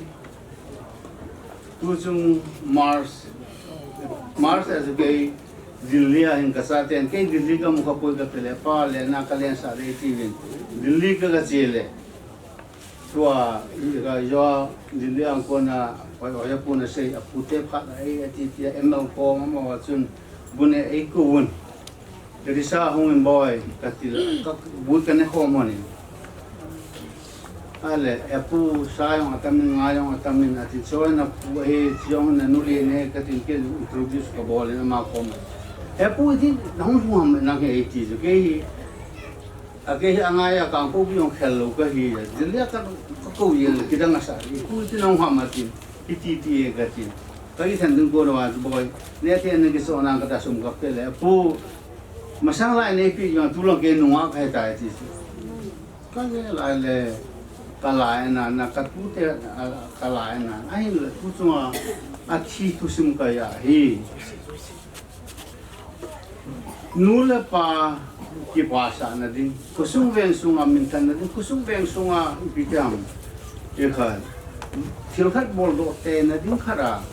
tu chung Mars là cái Delhi hình cái sao tiền, cái Delhi cái một cái cái telepa lên na cái lên sao đấy thì Delhi cái gìเลยtua cái do Delhi ang con à phải gọi là con là xây pute phát ấy thì em đâu có mà chun bún ấy cứ bún jadi sa hong boy katil các bún cái này không mà này ale apu sayang atamin ngayong atamin atin so na pu he jong na nuli ne katin ke introduce ka bol na ma kom apu di nong hum na ke ti ju ke ake angaya kang po yung hello ka hi jilya ka ko yel kidang asa ku ti nong hamatin iti gatin kai san dun ko wa boy ne te ne ke so na ka ta sum ka pele apu masang lai ne pi yung tulong ke nuwa ka ta ti ka le le kalai na katute kalai na ai le tu chunga athi tu sum ka ya hi nula pa ki pasa na din kusung ven sunga mintan na din kusung ven sunga bitam ekhan thilkhat bol do te na din khara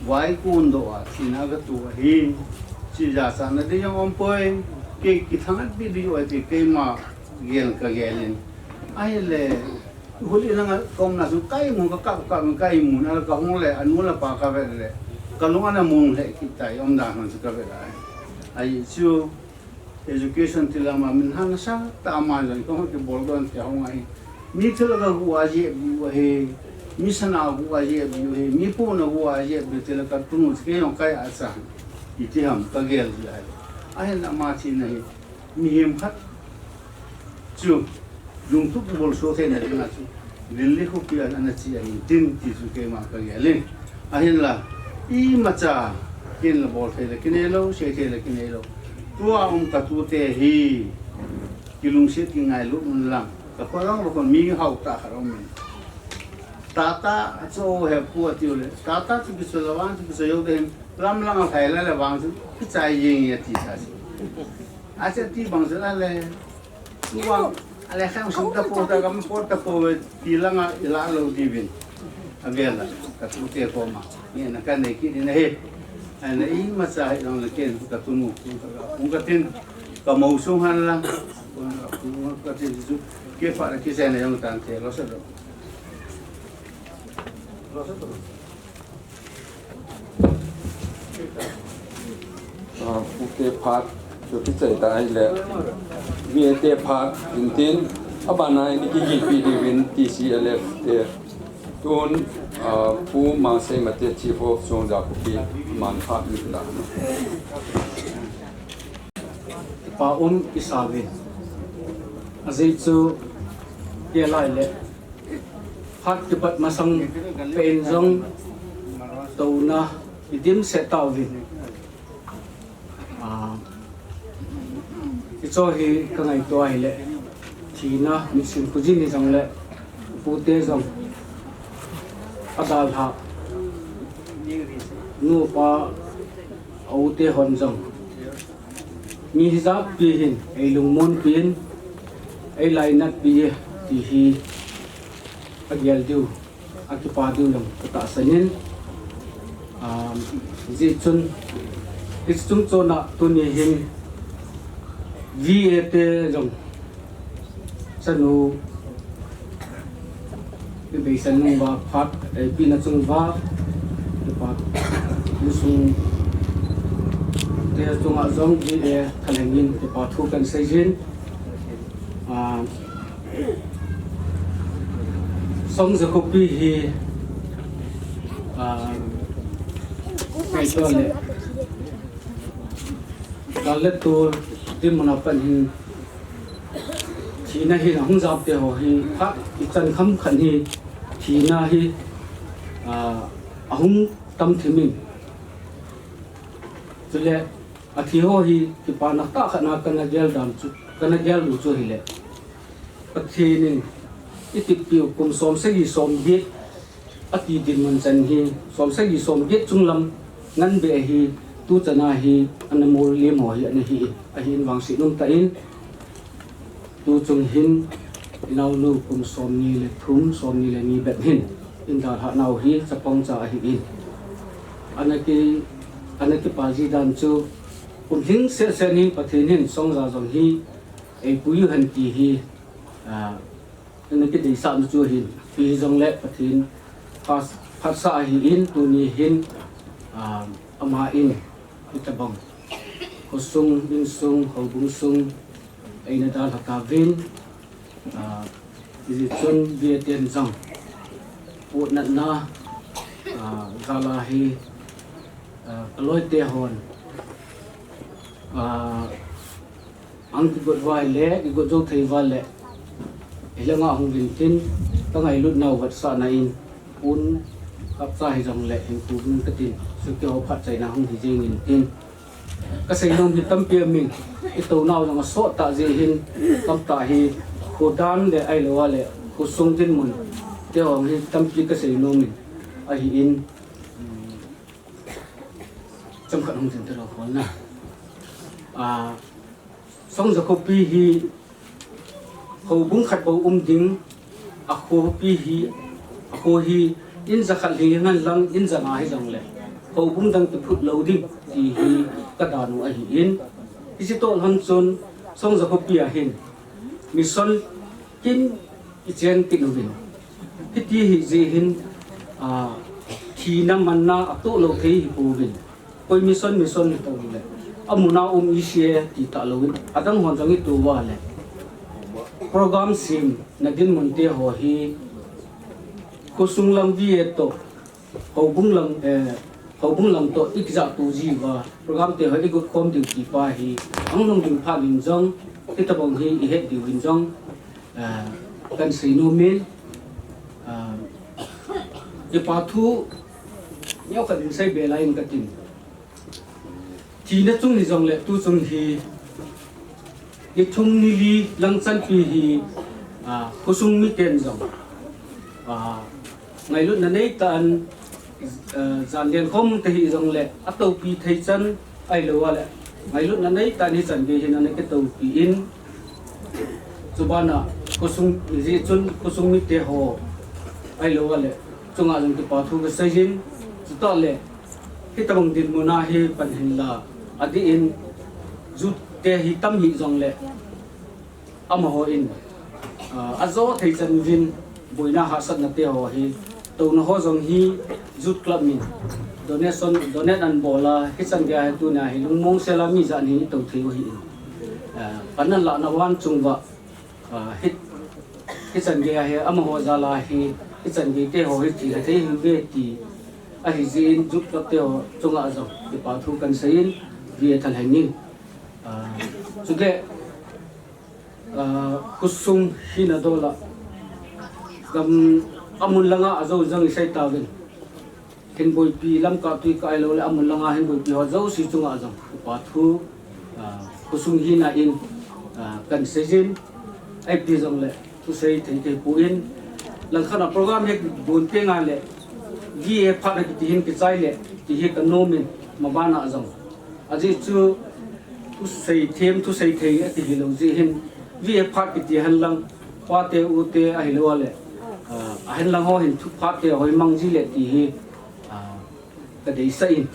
wai kun do a thina ga tu hi chi ja sa na din yong poi ke ki thangat bi di oi ke ma gel ka gelin ai le huli na kom na su kai mu ka kai mu na ka hong le anu la pa ka ve le ka lu ana mung le ki tai om da han su ka ve ai chu education tilama min han sa ta ma jai ko ke bol don ke hong ai mi thil ga huwa je bi he mi sana huwa je bi he mi pu na huwa je bi te la ka tu ke yong kai a sa i ti ham ka gel la ai na ma chi na he mi hem khat chu dung tu bol so the na na chu lili ko pi ana chi ai tin ti su ke ma ka gel ai la I ma cha kin la bol the la kinelo se the la kinelo tua ka tu te hi kilung sit ki ngai lu mun lang ka ko lang ko mi hau ta kharo min tata cho he pu ti le tata ti bi so la wang ti so yo de lam lang a khai la wang ti chai yin ya ti sa si a se ti bang se la le tuang ale khang sum ta po ta gam po ta po ti lang a la lo di bin agela ka tu te ko ma ni na ka nei ki ni na he ana I ma cha he long le ken ka tu nu ka tin ka mau sung han lang ka tin ju ke fa ra ki se na yong tan te lo sa do Pute Park cho cái chạy tại là VT Park in tin abana ni ki pi di win TCLF te ton pu ma se mate chief of Songza Khopi man kha ni la pa isavin azai chu ke lai le hat ke pat masang pen jong tona idim se tawin cho hi ka ngai to ai le thina mi sin kujin ni jong le pute jong adal ha nu pa au te hon jong mi hizab pi hin ei lung mon pin ei lai nat pi ti hi agyal du akipa du long ta sanin ji chun istung chona tuni hin VAT jong sanu be sanu ba phat pina chung ba pa sung te chung a jong ji e thalengin te pa thu kan sejin Songza Khopi hi kai to le dalet to dim mana pan hin thina hi hong jap te ho hi kha ki chan kham khan hi thina hi ahung tam thimin chule athi ho hi ki pa na ta khana kana gel dam chu kana gel lu chu hi le pathi nin itip piu kum som se gi som ge ati din man chan hi som se gi som ge chunglam ngan be hi tu chana hi anamur lim ho hi ani hi ahin wangsi num ta in tu chung hin nau lu kum som ni le thum som ni le ni bet hin in dar ha nau hi chapong cha hi in anaki paji dan chu kum hing se ni pathin hin Songza jong hi ei puyu han ti hi anaki dei sa chu hin pi jong le pathin phas sa hi in tu ni hin ama in itabang kusung in sung hobung sung aina dal hakavin izi chun vieten jang put nat na gala hi kaloi te hon ang got vai le got jo thei va le elanga hong vin tin ka ngai lut nau wat sa na in un kap sa hi jong le hin ku vin ka tin su ke ho phat chai na hong hi jing in tin ka sei nom hi tam pia min I to nau jong so ta je hin tam ta hi ko dan le ai lo le ko sung tin mun te hong hi tam pi ka sei nom min a hi in cham khat hong tin te ro khol na Songza Khopi hi ho bung khat bo ding a Khopi hi a kho hi in za khal hi ngan lang in za na hi jong le ho bung dang tu phut lo ding ti hi ka da nu a hi in isi to han chon Songza Khopi a hin mission kin I chen tin vin ti hi je hin thi na man na a to lo thei hi pu vin koi mission to le amuna isia ti ta lo adang hon jang I tu wa le program sim nadin monte ho hi kusung lang vie to hobung lang to ikza tu ji wa program te ho igut kom diu ki pa hi ang nong ding pha lin jong kitabong hi i het diu lin jong kan sei no min ye pa thu nhau ka din sei be lain ka tin ti na chung ni jong le tu chung hi ye chung ni li lang chan pi hi kusung mi ten jong ngày lúc này tan giàn đèn không thì dòng lệ ắt tàu pi thấy chân ai lâu lệ ngày lúc này tan thì giàn về hiện nay cái tàu pi in chú ba na cô sung gì chun cô sung mít tê hồ ai lâu lệ chung à dùng cái bảo thu cái xây dựng chú ta lệ cái tàu bằng điện mona hi bản hình là adi in rút tê hi tâm hi dòng lệ âm hồ in azo thấy chân vin buổi na hạ sát na tê hồ hi tàu nó ho dòng hi rút club min donate an bola cái chân cái tu na hi lung mong xe la mi dạn hi tàu thiếu hi anh là na wan chung vợ hit cái chân cái hi âm ho ra la hi cái chân cái tê hồ hi thì thấy hi về thì anh zin rút club tê hồ chung à dòng thì bảo thu cần xây về thành hành ninh chúng lệ kusung hi na do la gam amun langa azo jang sai ta gen ken boy pi lam ka tui ka lo le amun langa hen boy pi ho zo si chunga jang pa thu kusung hi na in kan sejin ai pi jong le tu sei thei ke pu in lang khana program hek bun pe nga le gi e pha ki hin ki chai le ti hi kan no min ma ba na jong aji chu tu sei them tu sei thei ti hi lo ji hin vi e pha ki ti han lang pa te u te ai lo le anh lang ho hin thu phát te hoi mang ji le ti hi ka dei sa in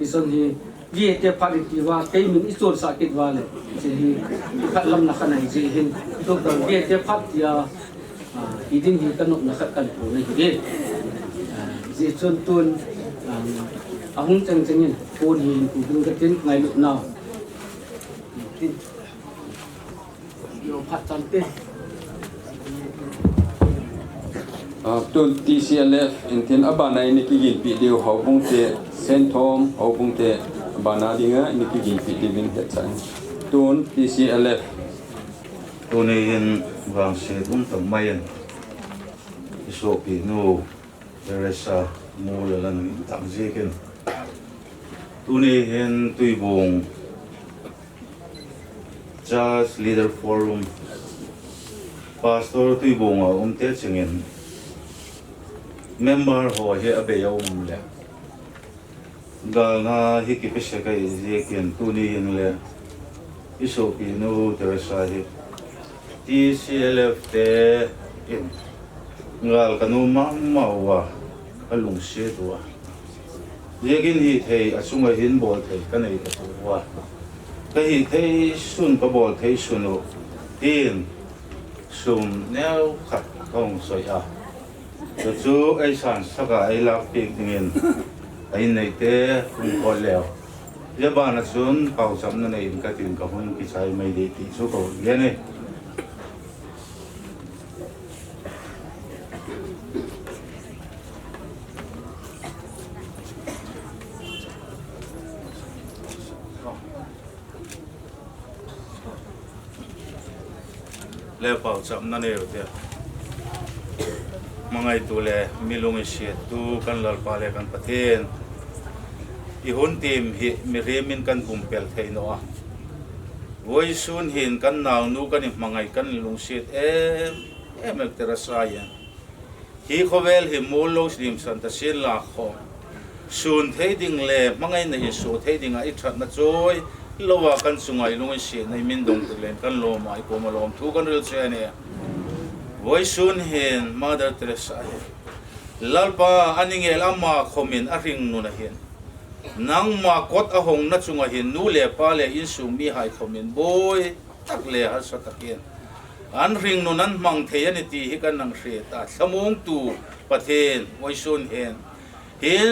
ison hi vi te phát ti wa ke min isol sa kit wa le ji hi khat lam na khanai ji hin to ka vi te phát ya idin hi kan na khat kan pu nei hi ji chon tun ahung chang changin phone hi ku ding ka tin ngai lu na tin yo phat chan te tuần TCLF in thiên abana ini kigin video hobung te sentom hobung te abana dinga ini kigin video vin te chan tuần TCLF tuần này in vàng xe cũng tầm mai anh số pi nu Teresa mua là lần tặng gì kia tuần này in tùy vùng Just Leader Forum Pastor tùy vùng ở Tết chừng member ho he abe yom le gal na hi ki pese kai je ken tu ni in le iso pi no Teresa hi TCLF te in gal kanu ma wa alung se to je gin hi thei achunga hin bol thei kanai ka wa ka hi thei sun pa bol thei sunu in sum neo khat kong soi a cho chú ai sản sắc ai lạc tiền tiền ai này té không có leo giờ bạn là xuống cầu sắm nó này cái tiền cầu không cái sai mấy đi thì số cầu nghe này leo cầu sắm nó này rồi mangai tu le milung si tu kan lal pale kan paten I hun tim hi mi remin kan bumpel thei no voi sun hin kan naw nu kan mangai kan lung si em Teresa ya hi khovel hi molo slim santa sil la kho sun thei ding le mangai na hi so thei ding ai that na choi lowa kan sungai lung si nei min dong tu len kan lo mai ko malom thu kan ril che ne voi sun hin Mother Teresa lalpa aningel ama khomin aring nu na hin nang ma kot ahong na chunga hin nu le pa le in su mi hai khomin boy tak le har sa takin an ring nu nan mang the ani ti hi kan nang hre ta samung tu pathen voi sun hin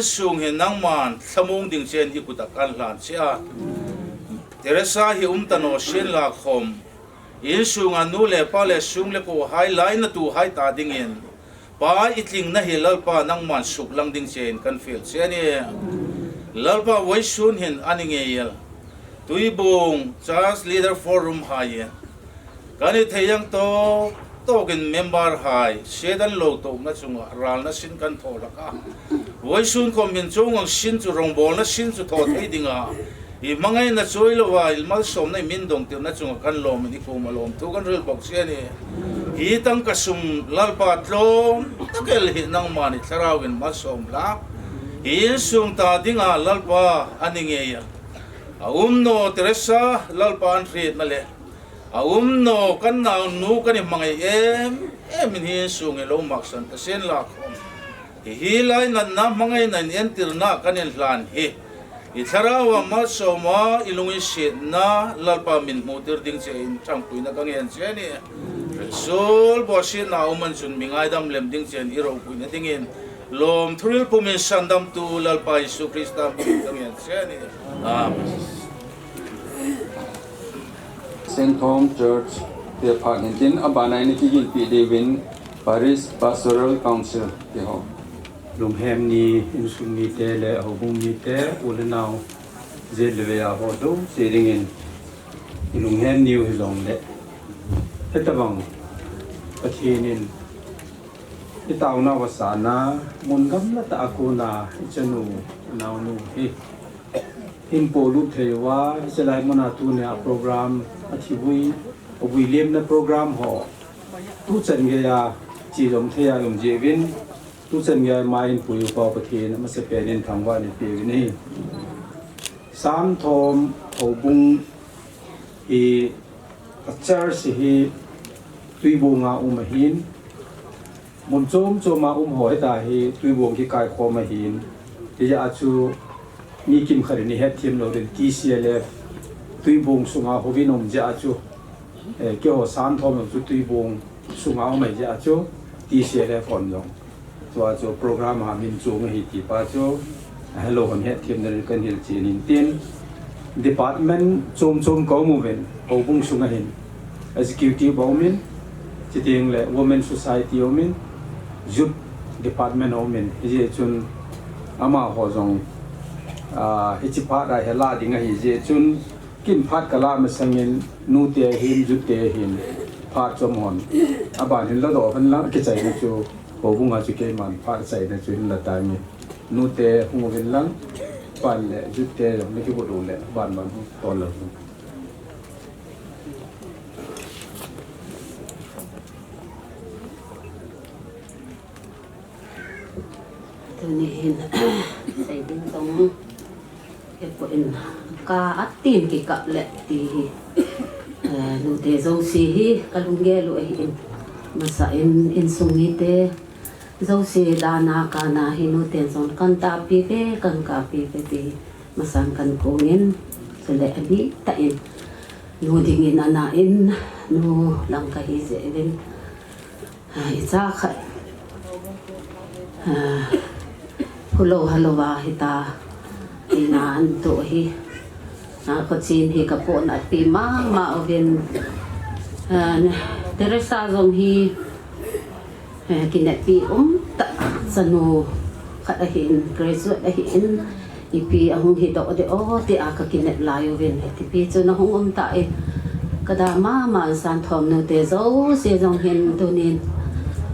sung hin nang man samung ding chen hi kuta kan hlan sia Teresa hi tano shin la khom in sunga nu le pa le sung le ko hai lai na tu hai ta ding in pa itling na hilal pa nang man suk lang ding chen kan feel se ni lalpa wai sun hin aning yel tui bong church leader forum hai kani theyang to kin member hai sedan lo to na chunga ral na sin kan thola ka wai sun ko min chung ang sin chu rong bol na sin chu tho thei dinga I mangai na choi lo wa il mal som na min dong tir na chunga kan lom ni ko malom tu kan rel bok se ni hi tang ka sum lalpa tlom takel hi nang mani tharawin ma som la hi sum ta dinga lalpa aninge ya no Teresa lalpa an rit na le no kan na nu kan mangai em hi sung e lo maksan ta sen la khom hi lai na mangai na entir na kan en lan hi Itarawa ma soma ilungi shit na lalpa min mutir ding che in tangpui na kangen che ni sol bo shit na uman sun mingai dam lem ding chen iro pui na dingin lom thuril pumin sandam tu lalpa Yesu Krista kangen che ni St. Tom Church the Pagentin abanai ni kigin pi Devin Paris Pastoral Council ke ho lum hem ni in sum ni te le ho bum ni te ulenau je le ya ho do se ding in lum hem ni hi long le hetabang pathin itaw na wasana mun gam la ta ko na chanu naw nu hi in polu thewa selai mona tu ne program athibui William na program ho tu chen ge ya chi lom thea lom je win tu chen ge mai in puyu pa pathin ma se pe nin thangwa ni pe ni sam thom obung hi achar si hi tui bunga hin mun chom choma hoi ta hi tui bung ki kai kho ma hin ti ya chu ni kim khari ni het thim lo den TCLF tui bung sunga hovinom ja chu ke ho san thom chu tui bung sunga mai ja chu TCLF on long cho program ha min chu hi ti pa chu hello hon het thim den kan hil chi nin tin department chom ko movement obung sunga hin executive baumin chiting le women society omin youth department omin je chun ama ho jong hichipa ra hela dinga hi je chun kin phat kala ma sangin nu te hin ju te hin phat chom hon aban hin la do van la ke chai na chu ho bunga chu ke man phat chai na chu la ta mi nu te hu vin lang pan le ju te me ki bo le ban ban to la Tuni hin sai din tong ke po in ka atin ki ka le ti nu te zo si hi kalungge lu hin masa in sungi te zo si dana ka na hinu te zon kan ta pi pe kan ka pi pe ti masang kan kongin sele abi ta in nu dingin ana in nu lang ka hi ze din isa kha Hello wa hita ina anto hi na ko chin hi ka po na pi ma ovin Teresa zong hi kinet pi ta sanu khada hin graduate da hin ipi ahung hi do de o ti aka kinet layo vin ti pi chu na hung ta e kada ma san thom no te zo se zong hin tu nin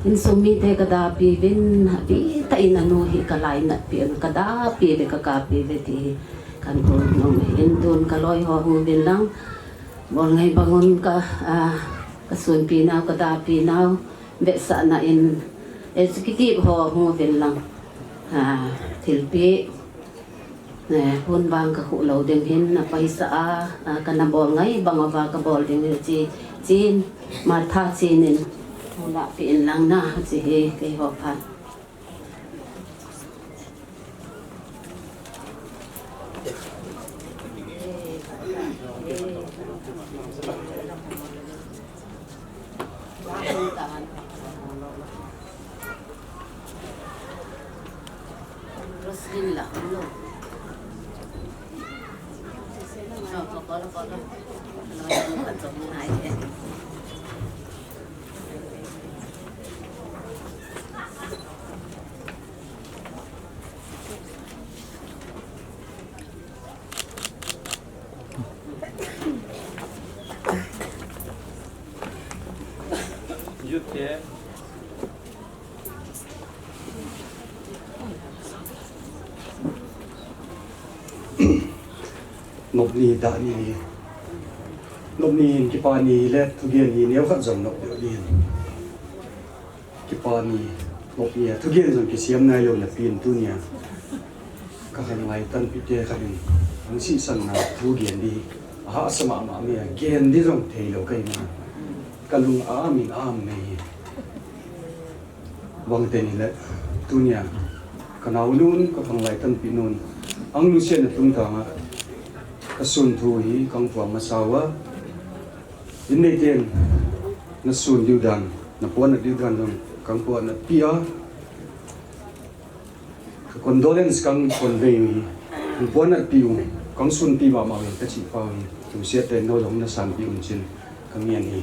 in sumi te kada pi vin pi ta ina no hi kalai na pi kada pi be ka pi ve ti kan ko no in tun kaloi ho hu bin lang bol ngai bangun ka sun pi naw kada pi naw be sa na in executive ho hu bin lang thil pi ne hun bang ka khu lo ding hin na paisa ka na bol ngai bangawa ka bol ding chi chin ma tha chinin la pin lang na chi he ke ho phan Bismillah lo so ko ko lo ko lo lo ko to nai nộp ni đã ni nộp ni cái pa ni lệ thu gen ni nếu khát dòng nộp được đi cái pa ni nộp ni thu gen dòng cái xiêm này luôn là pin tu nia các hành ngày tân bị tê các đi anh sĩ sân nào thu gen đi hạ sâm mà mẹ gen đi dòng thầy lâu cái mà cái lung mình này vâng tên lệ tu nia cái nào luôn các hành ngày tân bị nôn anh nu xem là tung thang cái xuân thu hi công phuang mà sao á đến đây tiền nó xuân điêu đàn nó buồn nó điêu đàn rồi công phuang nó pia cái condolence công phuang về hi nó buồn nó piu công xuân pi mà cái chỉ phao hi chúng sẽ tên nó giống nó sản piu trên công nhiên hi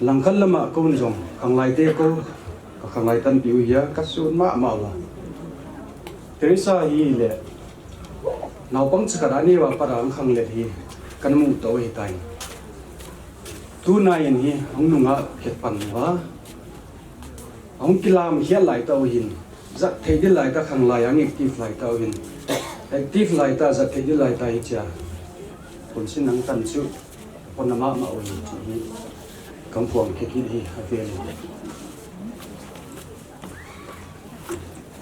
lăng khăn lắm mà con giống khang lai tê cô khang lai tan piu hi cái xuân mà là Teresa hi le nào băng chỉ cả này và para ang khang lệ hi kan mu to hi tai tu na yin hi ang nunga khet pan wa ang kilam hi lai to hin zat thei di lai ta khang lai ang active lai to hin active lai ta zat thei di lai ta hi cha pon sin ang tan chu pon na ma o hi kam phuang khe ki hi a vel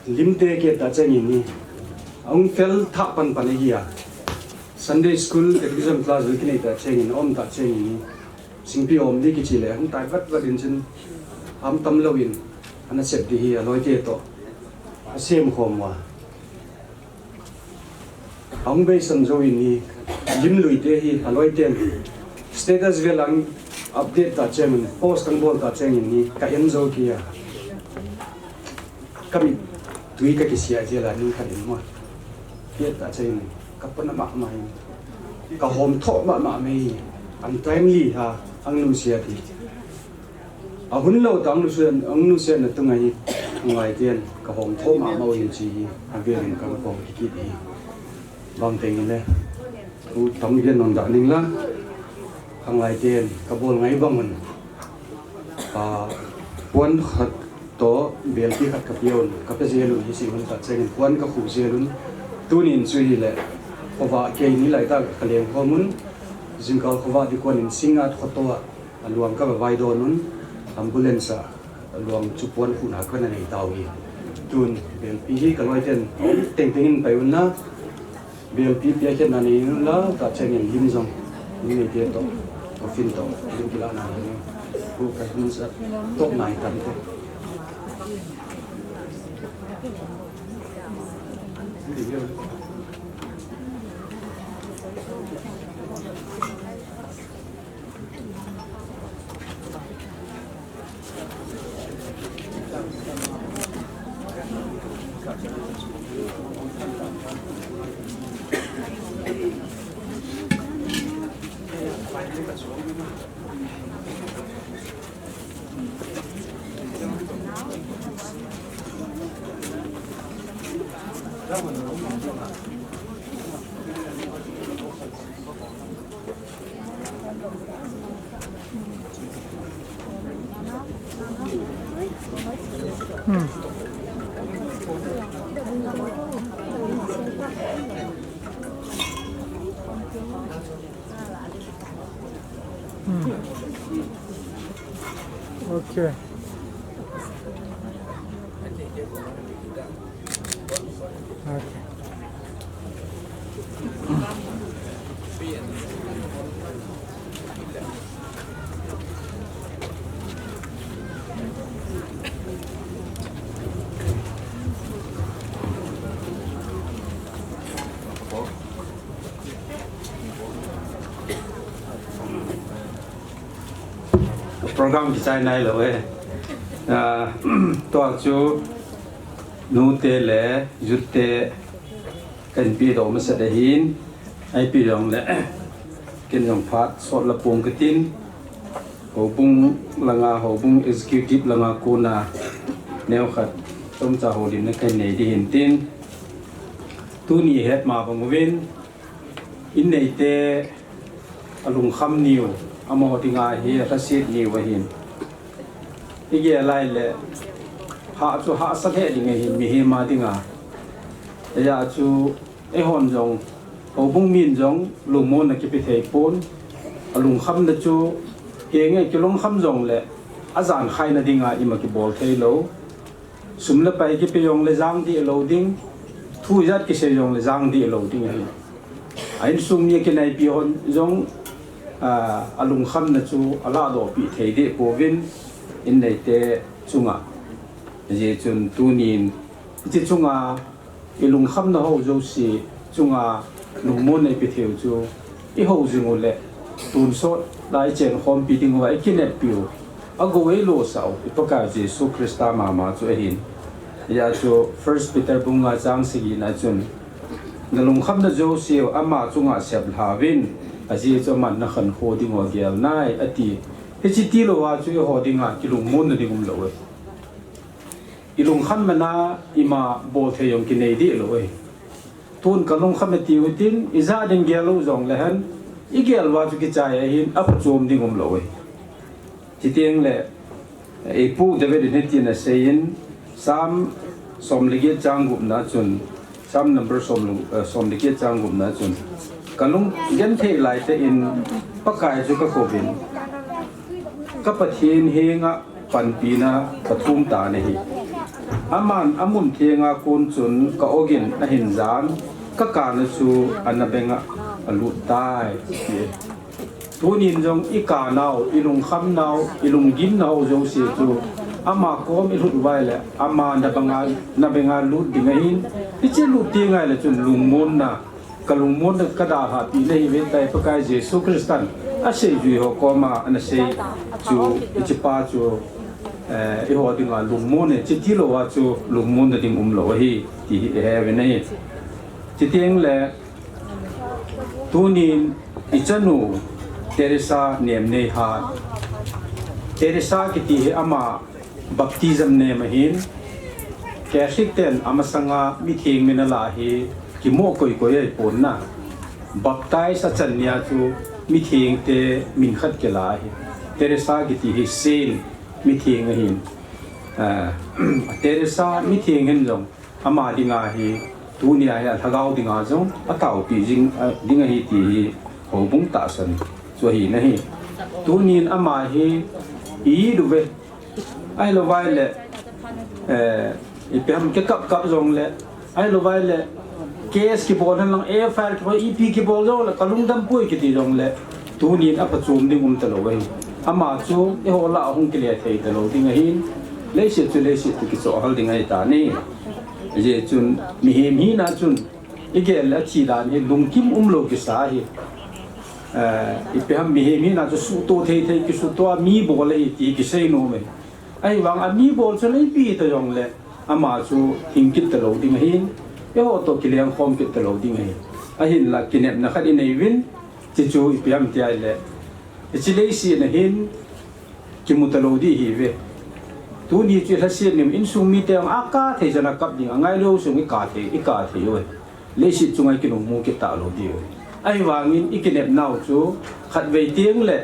limte ke ta changin ni ông fel thạ pan pan hi à Sunday school exam class với cái này ta changin om ta changin sinh pi om đi cái chỉ lệ không tai vắt vắt đến chân am tâm lâu in anh sẽ đi hi nói thế to xem khom wa ông bây sân rồi ni lim lui thế hi nói tên status về lang update ta changin post kan bol ta changin ni ka en zo kia kami tui ka kisia je la ni khan ma biết ta chơi này các bạn mạ mày cả hôm thọ mạ mày ăn timely ha ăn nuôi thì huấn lâu tăng nuôi là tung ngày ngoài tiền cả hôm thọ mạ màu gì gì ăn về mình càng còn kỹ đi bằng tiền này u tổng viên non đã ninh lá hàng ngoài tiền cả bốn ngày bằng mình quân khát to bèn khi khát cặp yêu cặp dê luôn hi mình ta chơi quân cả khu dê luôn tunin chui le khova ke ni lai ta kaleng homun jingkal khova di konin singa khotowa luang ka vai do nun ambulance luang chupon khuna kana nei tawi tun bel pi hi kaloi ten teng tengin pai unna bel pi pi ke na nei nun la ta chengin lim jong ni nei te to fin to lim kila na ni ku ka hun sa top nai tan te Okay. program cái này là vậy toa chú nu te lệ rút te cần pi đồ mà sẽ để hin ai pi dòng lệ cần dòng phát sốt là buông cái tin hồ bung là ngà hồ bung executive là ngà cô na neo khát trong trà hồ điểm nó cái này đi hiện tin tu ni hết mà bằng viên in này te alung khăm nhiều amo tinga hi rasit ni wahin ige lai le ha chu ha sa the ding hi mi hi ma dinga ya chu e hon jong hồ bung miền giống lùng môn là cái bị thầy bốn lùng khăm là chú hiện ngay cái lùng khăm giống lệ azan khai na đi ngài mà cái ball thầy lâu sum là bay cái bị giống là giang đi lâu đinh thu giật cái xây giống là giang đi lâu đinh này anh sum như cái này bị hôn giống lùng khăm là chú ala đồ bị thầy để cố vin in này te chung à giờ chun tu nín chỉ chung à cái lùng khăm nó hậu dấu xì chung à lùng môn này bị thiếu chú cái hậu dừng ngồi lệ tuôn sốt lại chèn khom bị tiếng vậy cái nét biểu ở gối lô sầu cái bậc cao Giêsu Christa mà chú hin giờ chú First Peter bung ngã giang sĩ na chun na lùng khăm nó dấu xìu ama chung à sẹp havin à giờ cho mình nó khẩn khô đi ngồi gel nai à ti cái chỉ ti lo chú họ đi ngã cái lùng môn nó đi ngom lỗi ilung khăn mà na ima bol thay yong kinai đi lỗi tuôn cả lung khăn mà tiêu tin iza đến gelo zong lehan igel wa chu ki chai hin ap chom ding om lỗi chỉ tiếng lệ epu David net tin na sein sam som liget chang gup na chun sam number som liget chang gup na chun kalung gen the lai te in pakai chu ka khovin ka pathin henga panpina pathum ta ne hi aman amun thianga kun chun ka ogin na hin zan ka kana chu anabenga alu tai tunin jong ika naw ilung kham naw ilung gin naw jo se chu ama kom i lut vai le ama na benga lut dingain iche lut tingai le chun lungmon na kalungmon ka da ha pi nei ve tai pakai Jesu Christan a sei ju ho koma ana sei chu ichipa chu i ho dinga lungmon ne chi lo wa chu lungmon da ding lo hi ti he ve nei chi tieng le tunin ichanu Teresa Nemneihat Teresa kiti ama baptism ne mahin Catholic ten amasanga mithing minala hi kimo koi koi ai pon na baptize achanya chu mithing te min khat ke la hi Teresa kiti hi saint mithing hin Teresa mithing hin jong ama dinga hi tunia ya thagau dinga jong atau pi jing dinga hi ti ho bung ta san so hi nahi tunin ama hi i du ve ai lo vai le ipam ke kap jong le ai lo vai le case ki bol lang air file ki ep ki bol jong le kalung dam pui ki ti jong le tunin apa chum ding ta lo vai ama chu e ho la hung ki le thei ta lo ding hin le se ki so hal ding ai ta ni je chun mi hem hi na chun igel la chi dan he lung kim lo ki sa hi ipam mi hem hi na chu su to thei ki su to mi bol le ti ki sei no me ai wang a mi bol chu le pi ta jong le ama chu hing kit ta lo ding hin e ho to ki leng khom kit ta lo ding hin a hin la kinep na khadi nei win chi chu ipam ti ai le chi le si na hin ki mu ta lo di hi ve tu ni chi la si nim in sung mi te ang aka the jana kap ding angai lo sung i ka the yo le si chungai ki no mu ki ta lo di ai wangin ikinep naw chu khat ve tieng le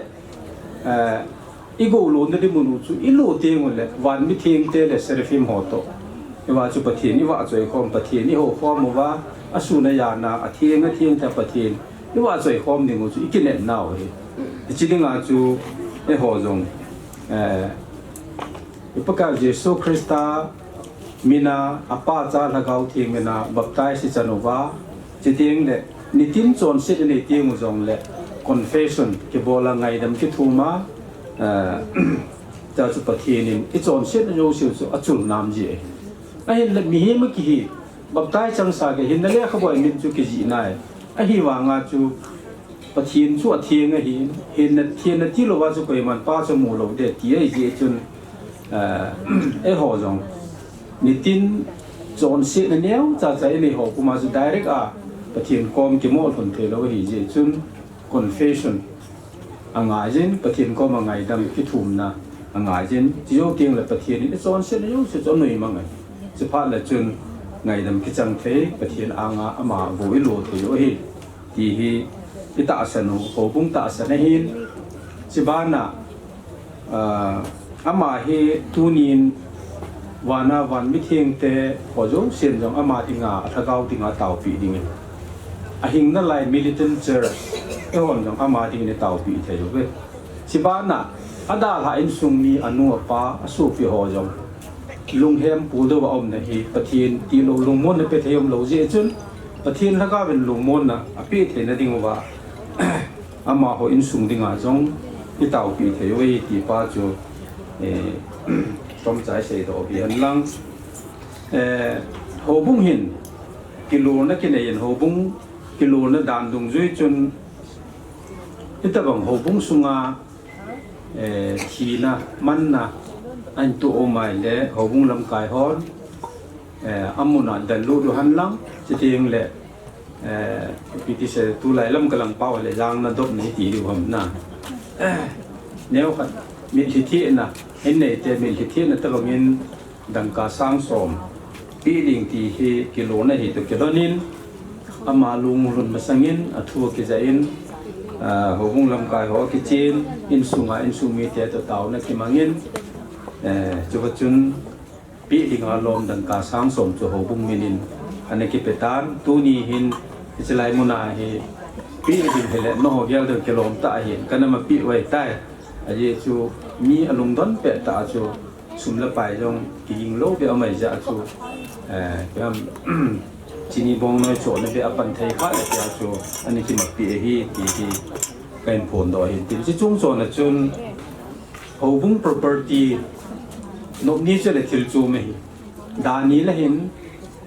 igo lo na di munu chu ilo tieng le wan mi thieng te le serafim ho to iwa chu pathin iwa choi khom pathin i ho khom wa asuna ya na athieng ta pathin iwa choi khom ni mu chu ikinep naw he chi dinga chu e ho jong ipaka Jesu Christa mina apa cha lagau thieng na baptize si chanova chi tieng le nitin chon sit ni tieng jong le confession ke bola ngai dam ki thuma ta chu pathin i chon sit no siu chu achul nam ji ai le mi he ma ki hi baptize chang sa ke hin le khaboi min chu ki ji nai a hi wa nga chu pathin chu athieng a hi hin na thien na ti lo wa chu koi man pa chu mu lo de ti ai ji chun e ho jong nitin chon sit na neu cha cha ni ho kuma chu direct a pathin kom ki mo thon the lo hi je chun confession anga jin pathin kom angai dam ki thum na anga jin jiyo ting le pathin ni chon se ne yo se chon noi mangai che pha la chun ngai dam ki chang the pathin anga ama voi lo the yo hi ti hi ita asanu ho bung ta asana hin chibana ama hi tunin wana wan mi theng te ho jo sen jong ama tinga thagau tinga tau pi ding ahing na lai militant church eon jong ama ding ne tau pi thei ve sibana ada la in sungmi anu pa asu pi ho jong lunghem pu do om na hi pathin ti lo lungmon ne pe theyom lo je chun pathin la ka ben lungmon na api the na ding wa ama ho in sung ding a jong pi tau pi thei we ti pa chu trong trái sẽ đó bị hành lang hồ bung hin kilo na cái này hồ bung kilo na đàn đồng dưới chân ít bằng hồ bung sunga thì na man na anh tụ ôm mày để hồ bung làm cài hòn amun đàn lúa đồ hành lang chỉ tiếng lệ bị sẽ tu lại làm cái làm bao lệ giang na đốt này thì điều hầm na nếu phải miễn thị na hiện nay thì mình hiện nay ta gọi mình đằng cá sang sòm, bị đình thì he kilo này thì tôi kêu nên, ama lung lun masangin, thua cái zain, hồ bung làm cái họ cái trên, in sung mi thì tôi tàu này cái mangin, cho vật chun bị đình alom đằng cá sang sòm cho hồ bung mình, anh ấy cái petan, tu ni hin, cái lại mona he, bị đình thì lại nó học được kilo ta hiện, cái nào mà bị vậy ta ai chú mi alung don pe ta chú sum la pai jong king lo be amai ja chú cái chini bong noi cho ne be apan thai kha la ja chú ani ki mak pi hi ti kain phon do hin tin chi chung cho na chun ho bung property no ni che le thil chu me hi da ni la hin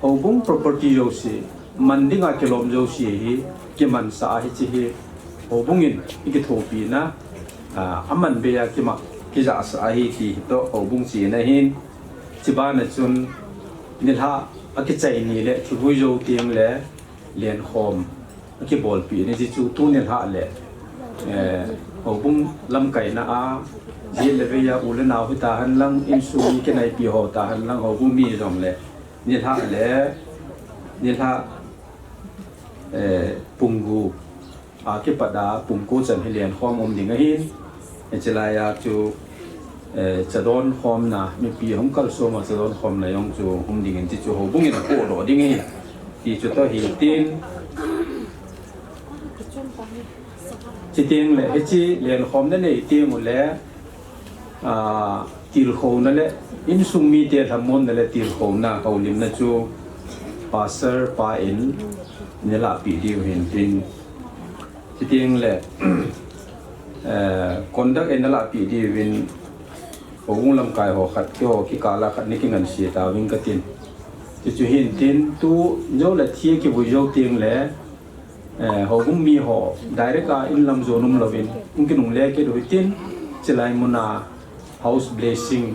ho bung property yo si man dinga kelom jo si hi ki man sa hi chi hi ho bung in ki thopi na aman beya kimak kiza sa ahi ti to obung si na hin chiba na chun nilha akichai ni le thubui jo tiang le len khom ki bol pi ni chu tu nilha le obung lam kai na a ji le beya ule na hu ta han lang in su ni ke nai pi ho ta han lang obung mi jong le nilha pungu ki pada pungku chan hilian khom ding a hin chelaya chu chadon khom na mi pi hom kal so ma chadon khom na yong chu ding ti chu ho bung in ko ro ding hi ti chu to hi tin chi ting le chi lian khom na nei ti mu le til kho na le in sung mi te thamon na le til kho na ko lim na chu passer pa in nela pi diu hin tin chi ting le conduct en la pi di win ong lam kai ho khat ki ho ki kala khat ni ki ngan si ta wing ka tin chu hin tin tu jo la thie ki bu jo ting le ho bum mi ho direct a in lam zo num lovin ung ki nung le ke do tin chelai muna house blessing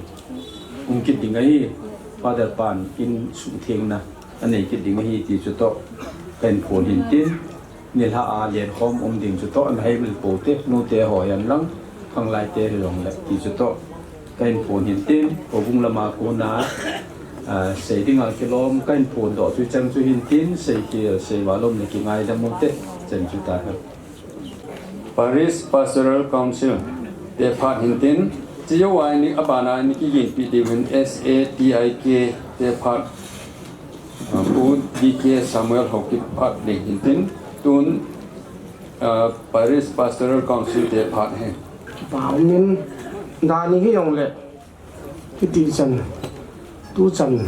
ung ki dingai father pan in su theng na anei ki dingai ti chu to pen phon hin tin nilha a lian khom ding chu to an haimel pote nu te ho yan lang phang lai te rong le ti chu to kain phon hin tin ko bung lama ko na sei ding al kilom kain phon do chu chang chu hin tin sei ki sei walom ne ki ngai da mo te chen chu ta ha Paris Pastoral Council te phat hin tin chiyo wai ni abana ni ki yin pi de win SATIK te phat DK Samuel Haokip phat le hin tin tun Paris Pastoral Council te phat hai bảo nên đa những cái dòng lệ cái tỷ trần tu trần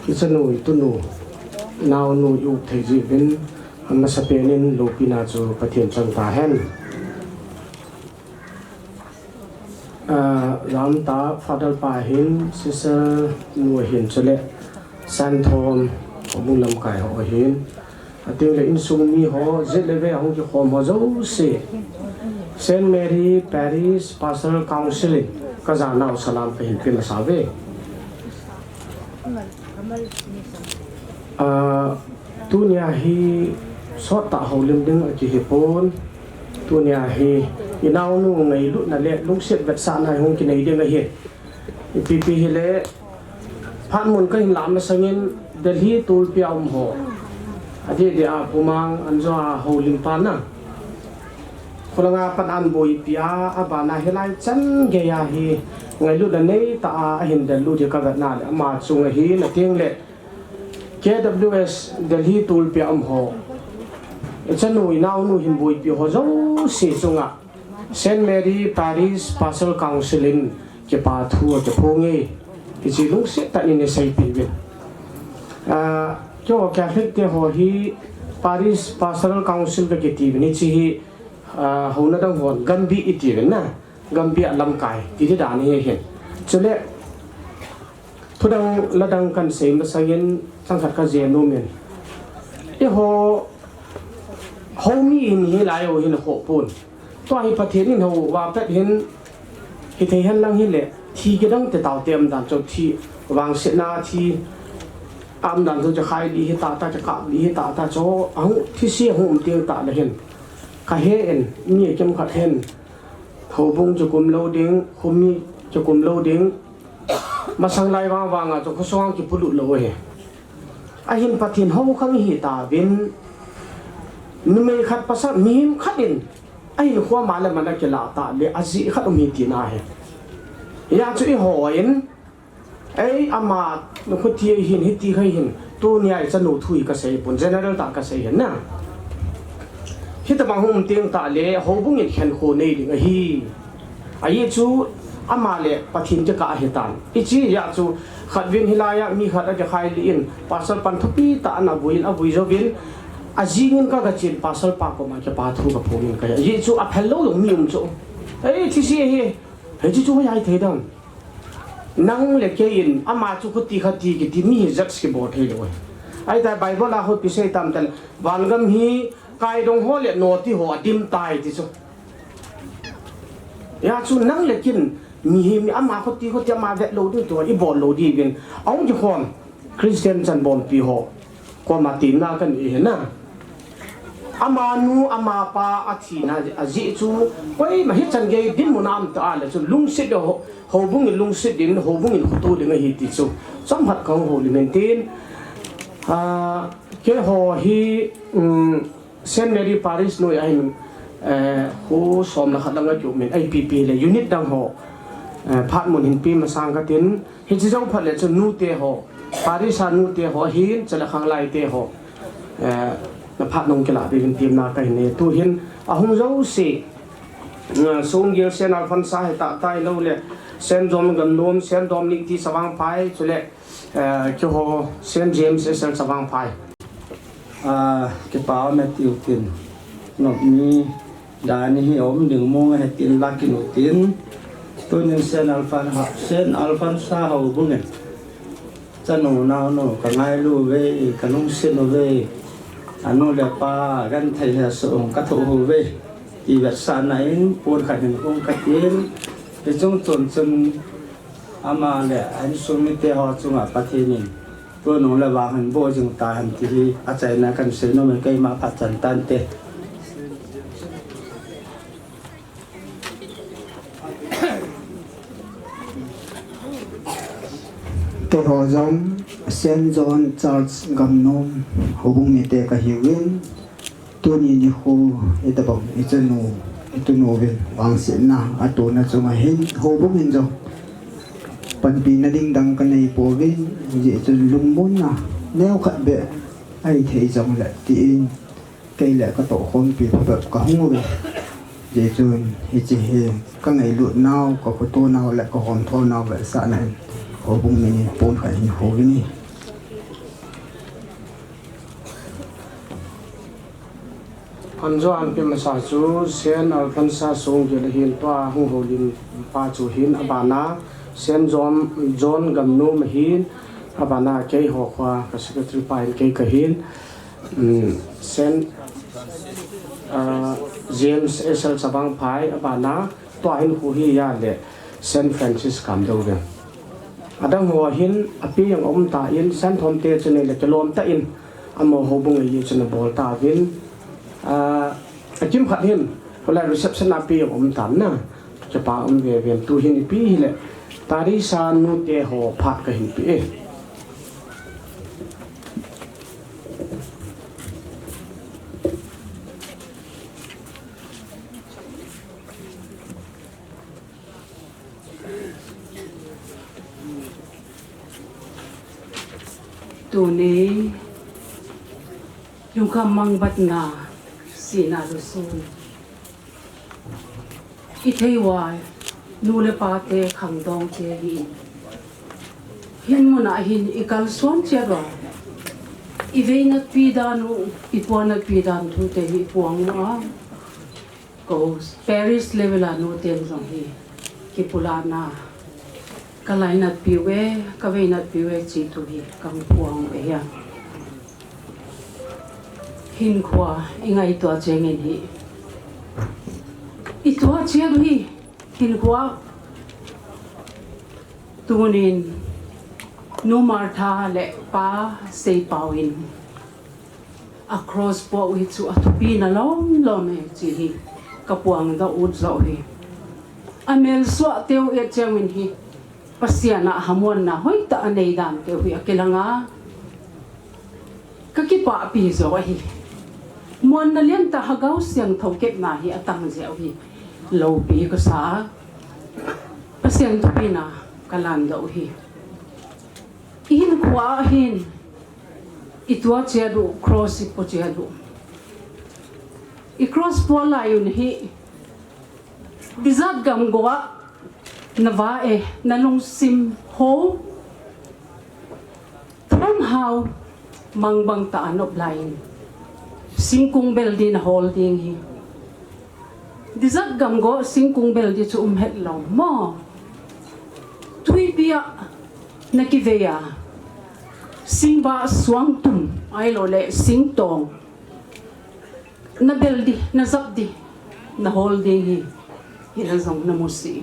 cái chân nổi tu nổ nào nổi ụ thấy gì bên mà sắp đến lô pina cho phát triển trần ta hen làm ta phát đal pa hen sẽ nuôi hiện cho lệ san thom ở vùng lâm cải họ hen tiêu lệ in sung mi họ dễ lệ về họ cho họ mà dấu xe Saint Mary Paris Pastoral Council ka zana salam pe hin pin save tunia hi so ta holim ding a ki hepon tunia hi inaw nu ngai lu na le lung set vet sa na hong ki nei ding a hi pp hi le phan mun ka hin lam sangin Delhi tul piam ho ade de a pumang anjo a holim pa na Kulanga pan an boy pia abana helai chan geya hi ngai lu da nei ta a hin da lu de ka na le ma chung hi na ting le KWS Delhi tul pia ho จะหนุ่ยน่าหนุ่ยหินบุยปีหัวเจ้าสีจงอ่ะเซนต์แมรี่ปารีสพาสเซลคาวน์ซิลินจะปาทัวจะพงเงี้ยที่จีลุงเสตันในใส่ปีเป็นเจ้าแคทอลิกเตหัวฮีปารีสพาสเซลคาวน์ซิลก็เกิดที่เป็นที่หัวนั่งหัวกัมบีอิติเป็นนะกัมบีอัลลัมไกที่ด่านนี้เห็นจะเล่ทุดังละดังกันเสียงภาษาเย็นสังกัดกันเจนโนเมนเขามีนี่หลายเอาเห็นเขาปูนตัวไอ้ประเทศนี้เขาว่าแต่เห็นเห็นลังเห็นเลยที่ก็ต้องแต่ดาวเต็มดันจนที่วางเสนาที่อันดันจะขายดีให้ตาจะกัดดีให้ตาโจเอาที่เสียหุ่มเตียงตาเลยเห็นข้าเห็นมีเข็มขัดเห็นเขาบุ้งจะกุมโลเด้งเขามีจะกุมโลเด้งมาสังไลวางอ่ะจะเขาสว่างกิปุลุเลยไอ้เห็นประเทศเขาข้างหิตาเป็นนุ่มขัดภาษามีมขัดอินไอ้หัวมาแล้วมันได้เกล้าตาเลยอาศัยขัดมีตีน่าเห็นอยากจะอีหัวเห็นไอ้อามานุขที่เห็นฮิตที่เคยเห็นตัวนี้จะหนูถุยกระเสยปนเจเนอเรลตากระเสยเห็นนะฮิตบางหุ่มเตียงตาเลยเขาบุ้งเห็นแขนโคนในดิ่งไอ้จูอามาเลยปะทินจะกะเหตันอีจีอยากจูขัดวินฮิลายมีขัดจะขายลินปัสสาวะปันทุปีตาอันบุยจวินอาจีเงินก็กระจินปัสสาวะปากก็มาจะปาทุกับพวกนี้ก็ยี่จูอัพเฮลโลลงมีจูเอ้ที่สิเฮ้ยจูไม่ใช่เท่ดังนั่งเล็กยินอามาจูขัดตีกิติมีจัดสกีบอร์ดให้ด้วยไอ้แต่ไบเบิลเราเขาพิเศษตามแต่วันกันฮีกายดงหัวเล็กโนที่หัวดิมตายที่สุดอยากจูนั่งเล็กยินมีอามาขัดตีมาเวทโลด้วยตัวอีบอลโลดีเป็นเอาจะคนคริสเตียนจันบอลปีหัวก็มาตีน่ากันเองนะอามานูอามาปาอาทินะอาจิจูก็ไอ้มาเห็นจันเกยดินมุนามตาเลยจูลุงสิเดหัวบุ้งลุงสิดินหัวบุ้งขุตูดิงฮิติจูสัมผัสของหัวลิเมนตินแค่หัวฮีเซนเมรี่ปารีสนู่นไอ้หัวสมนักดังก็อยู่เหมือนไอพีพีเลยยูนิตดังหัวพัดมุนหินปีมาสร้างกันตินเห็นจะพัดเลยจูนูเตหัวปารีสนูเตหัวหินจะละข้างไล่เตหัวพัดนงกลาเป็นทีมนาไก่เนี่ยตัวเห็นอาหงเจ้าสิส่งเยอะเซนอัลฟันซาให้ตาไตเราเลยเซนจอมกันนมเซนดอมนิกที่สว่างไฟสุดเลยเจ้าหัวเซนเจมส์เซนสว่างไฟกระเป๋าแมทธิวตินนกมีดานี่ให้อมหนึ่งโมงให้ตินลักกินตินตัวนึงเซนอัลฟันซาเขาบุ้งเงินจะหนูนาวหนูกันไงลูเวกันนุ่งเซนเวอันนู้นเลยป้ากันไทยเนี่ยส่งกระถูเวอีแบบสานไหนปวดขัดหนึ่งองค์ขัดเย็นไปจงจนอามาเลยอันส่งมิเตหอจงอ่ะประเทศนี้ตัวหนูเลยวางหันโบจงตายหันที่อาจารย์นักการเสนอมันใกล้มาพัฒจันตันเตแต่หัวจอมเซนจอนจาร์ลส์กัมนอมหัวบุ้งมีเตะกับฮิวินตัวนี้นี่หัวไอ้ตะบงไอ้เจ้าหนูไอ้ตัวหนูเป็นวางเสียนะอัตัวนั้นจะมาเห็นหัวบุ้งเห็นจ้ะปันปีนั้นดิ้งดังกันในโปวินเยจนลุงมุนนะแนวขัดเบะไอ้เทจงแหละตีนไกลแหละก็โตคนปีแบบก็หัวเบะเยจนไอ้เจเฮก็ไงหลุดเน่าก็ขตัวเน่าแหละก็หอมทอเน่าแบบสะนั่นหัวบุ้งนี่ปูนไข่หัวนี่พันจวนเป็นภาษาจูเซนอัลฟันซาส่งเกี่ยวกับหินตัวหุ่นโหลินปาจูหินอบานาเซนจอนกัมนูมหินอบานาเกยหัวขวากษัตริย์ปายเกยกหินเซนเจมส์เอเซลสบังพายอบานาตัวหินหูฮียาเลเซนฟรานซิสกัมดูเวอดังหัวหินอภิยังอมตาอินเซนทอมเตจเนเลจะลมตาอินอโมโฮบุงเยจเนบอลตาวินจิมขัดหินเวลารีเซพชันอภิยังอมตามนะจะปาอมเวียนตัวหินปีเลตาริสานุเตหัวพัดกับหินปีตัวนี้ลุงคำมังบัดนา sina rusun ithei wai nu le pa te khang dong che hi hin muna hin ikal son che ro iveina pidanu ipona pidan thu te hi puang ma ko Paris level anu te zong hi ki pulana kalaina piwe kaveina piwe chi tu hi kam puang e ya hin khwa ingai to chengin hi itwa chiang hi hin khwa tunin no martha le pa sei pawin across po wi chu atupi na lom lom e chi hi kapuang da ud zo hi amel swa teu e changin hi pasiana hamon na hoi ta anei dan teu hi akilanga kakipa pi zo hi mon na lian ta hagau siang thokep na hi atang zeu hi lo pi ko sa pasiang tupi na kalan do hi in kwa hin itwa chedu cross po chedu I cross po la yun hi bizat gam goa nawa e nalung sim ho somehow mangbang ta anop lain singkung bel din holding hi bizat gam go singkung bel di chu het long mo tui bia nakiveya singba swang tum ai lo le sing tong na beldi na zapdi na holding hi hinazong na musi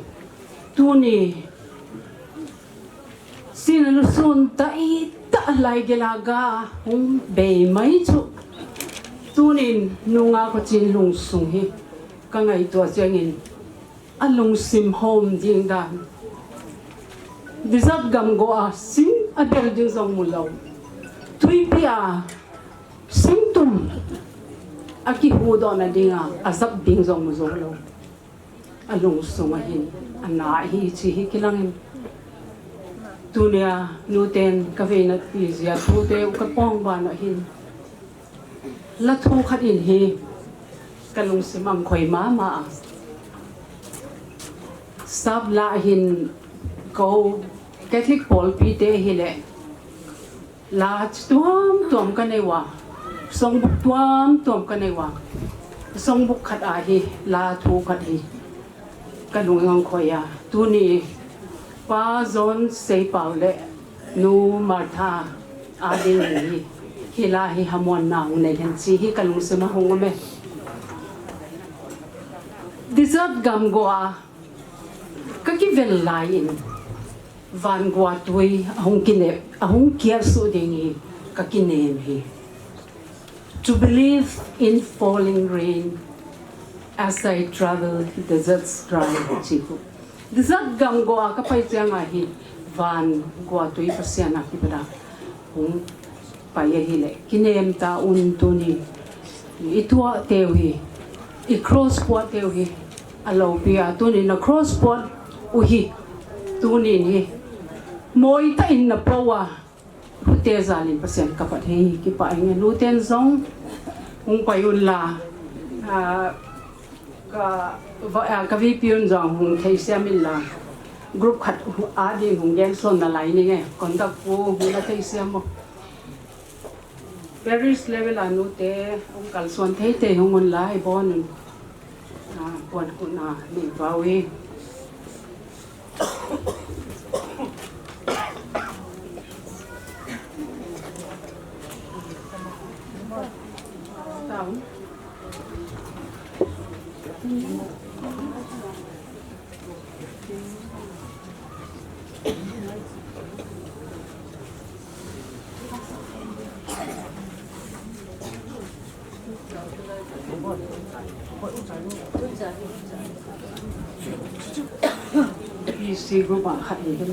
tuni sinalusun ta lay gelaga hung bay mai chu tunin nunga ko chin lung sung hi ka ngai to changin alung sim home ding dan dizat gam go a sim a building zong mulaw tui pia sim tum aki hudo na dinga azab ding zong mo zong lo alung sumahin ana hi chi hi kilangin tunia nuten kafe na pizia tute ka pong ba na hin la thu khat in hi kalung simam khoi ma sab la hin ko Catholic Paul pi te hi le la tuam ka nei wa song buk tuam ka nei wa song buk khat a hi la thu khat hi kalung ngong khoya tu ni pa zon sei pau le nu martha a ding hi hila hi hamon nang nei hen chi hi kalung se ma hong me dessert gam goa ka ki vel lain van gwa tui hong kine hong kia su ding hi ka kinem hi to believe in falling rain as I travel deserts dry chiku desert gam goa ka pai changa hi van gwa tui pasiana ki bada hong pai hi le kinem ta un tuni itwa tewi I cross pot tewi alo pia tuni na cross pot uhi tuni ni moi ta in na pawa te zalin pasien kapat hi ki pa nge luten zong ung payun la ka vi pion zong hung thei siamil la group khat a ding hung gen son na lai ni nge kontak pu hung la thei siam mo Paris level anu te ung kal son thei te hung on lai bon bon ku na ni bawi PC group ang khat ni kan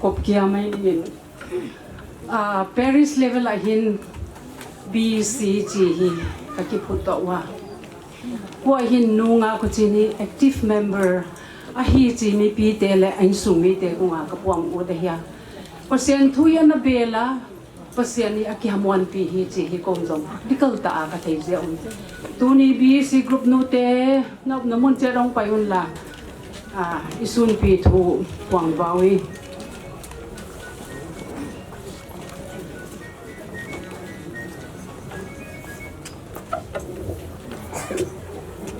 kop kia mai ni Paris level ahin BCG hi ka ki phuto wa wa hin nu nga ko chi ni active member a hi chi mi pi te le ain su mi te ko nga ka puang u de ya pasien thu ya na bela pasien ni aki hamwan pi hi chi hi kom jong practical ta ka thei je on tu ni bi si group nu te na mun che rong pai un la isun pi thu puang bawi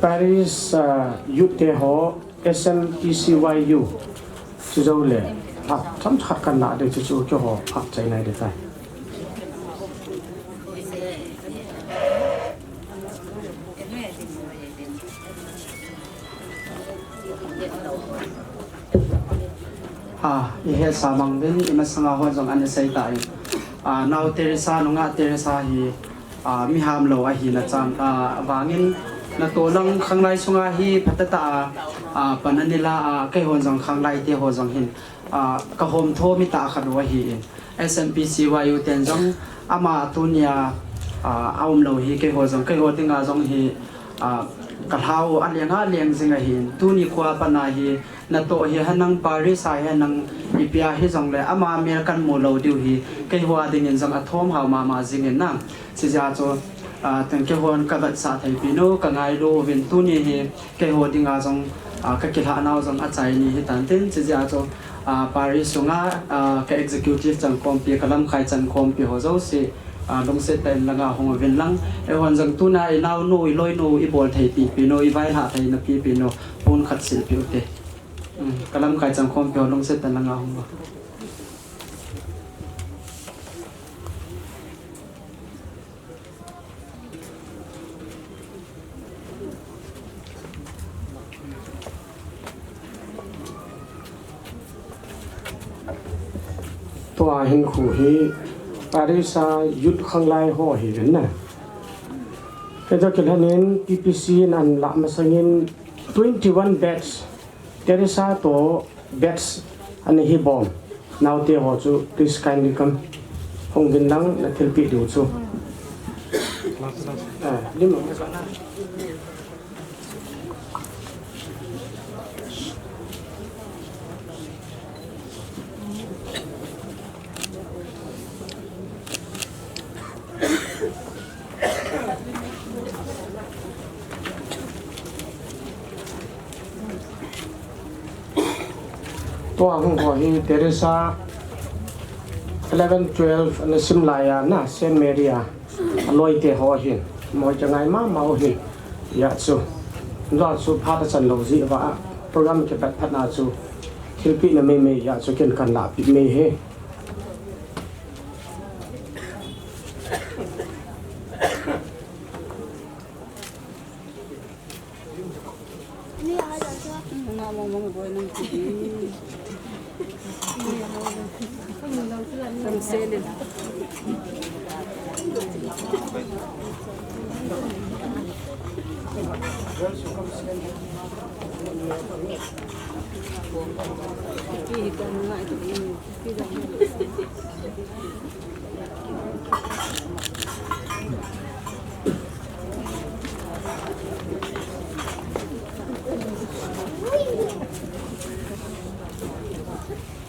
Paris youth te ho SMPCYU chu zo le ha cham khat kan na de chu chu ho phak chai nai de tai ihe samang den imasanga ho jong an sai tai now Teresa nunga Teresa hi mi ham lo a hi na chan wangin na to lang khanglai sunga hi phatata pananila kai hon jong khanglai te ho jong hin ka hom tho mi ta khan wa hi in SMPCYU ten jong ama tunia aum lo hi kai ho jong kai ho tinga jong hi ka thau alianga leng zinga hin tuni kwa pana hi na to hi hanang Paris ai hanang ipia hi jong le ama American mo lo diu hi kai ho ading in jong athom haw ma zingin na si ja cho thank you hon ka bat sa thai pino ka ngai lo vin tu ni hi ke ho dinga jong ka ki ha naw jong a chai ni hi tan tin chi ja cho Paris sunga ka executive chang kom pi kalam khai chan kom pi ho zo si long se ten langa hong vin lang e hon jong tu na i naw no i loi no i bol thai pi pino i vai ha thai na pi pino pon khat sil pi te kalam khai chan kom pi long se ten langa hongตัวเห็นขู่ฮีปาริสายุดข้างไล่ห่อเห็นนะแต่จะเกิดเห็น PPC นั่นละมาสังเกต21 bets เทเรซาตัว bets อันนี้ฮีบอมนาวเตะหัวจูคริสกันดิคัมคงวินดังนักเทลปีดูจูนี่มันก็น่าตัวของพ่อฮีเทเรซา11 12อันซิมลายานะเซนเมเรียลอยเตะหัวหินมอยจะไงมาเมาหินยาสูรอดสูพาทัศนโลจิว่าโปรแกรมจะพัฒนาสูทิลปีนไม่ยาสูเกินกันลาปิไม่เฮ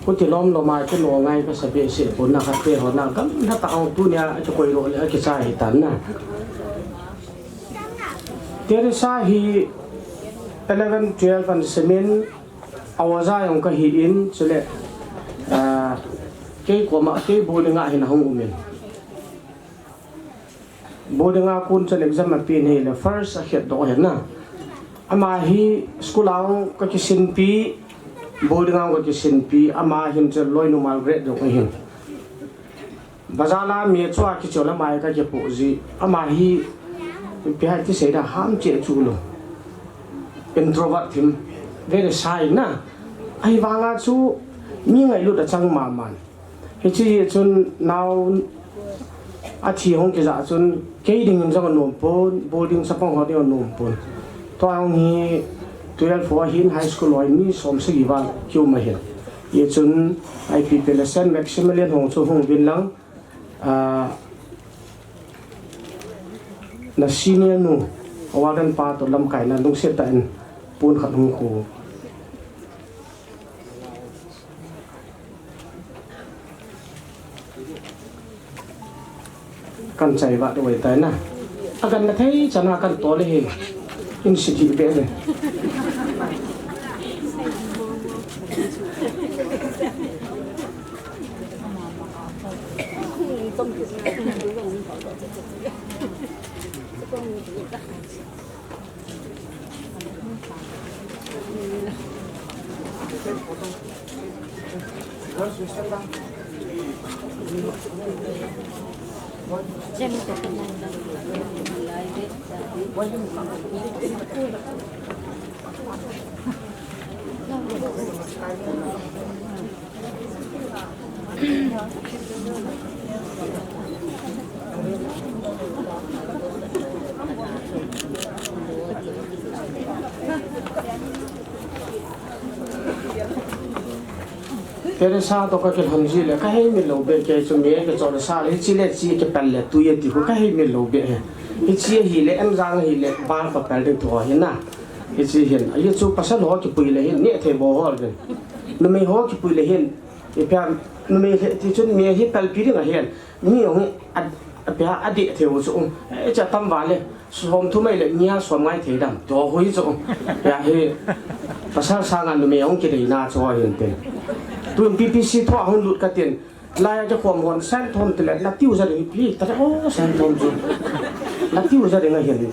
คุณที่ล้อมลงมาจะลงไงก็สเปเชียลผลนะครับเพื่อหัวหน้าก็ถ้าตาเอาตัวเนี้ยจะคุยโรเลยก็ใช่ตันนะเทเรซาฮี11 12วันเซมินอาวาซาอย่างก็ฮีอินเสร็จเกี่ยวกับมาเกี่ยวบูดึงอาหินห้องอุมินบูดึงอาคุณเสร็จจะมาปีนี้เลย first เขียนตัวเห็นนะอามาฮีสกุลเอาก็จะสินปีบูดึงเอาก็จะสินปีอามาหินจะลอยนุ่มอัลเกรดดอกหินบาซาลามีชัวกิจละมาก็จะปูจีอามาฮีพี่ให้ที่เสียดายห้ามเจ้าจูโล introvert him very shy นะไอ้วางอาจูมีไงลุดจังมามันเฮ้ยที่จนนาวอาชีพของกิจจนเกี่ยดิ่งจังนุ่มปนบูดิ่งสปองหัวเดียวนุ่มปนตัวอันนี้12 for hin high school ลอยมีสมศรีวันคิวมาเห็นยี่จนไอพีเป็นเซนแม็กซิมัลเลียนของชูหงบินลัง na senior nu awadan pa to lam kai na lung se ta in pun khat hung khu kan chai wa do wai ta na agan na thei chana kan to le he in city be le Teresa to ka kel hamji le ka hei mi lo be ke chu me ke chor sa le chi le chi ke pel le tu ye ti ko ka hei mi lo be he chi hi le em rang hi le ba pa pel de to hi na he chi hin a ye chu pasal ho ki pui le hin ne the bo ho le no me ho ki pui le hin e pa no me ti chun me hi pel pi ring a hen ni ong a pa a de the wo chu e cha tam wa le som thu mai le nya som ngai the dam to hui chu ya he pasal sa ngan no me ong ki de na cho hin te tuần PPC thoa hôn lụt cả tiền lai cho khoảng hòn san thom từ lại là tiêu ra được phi ta ô san thom rồi là tiêu ra được ngay hiện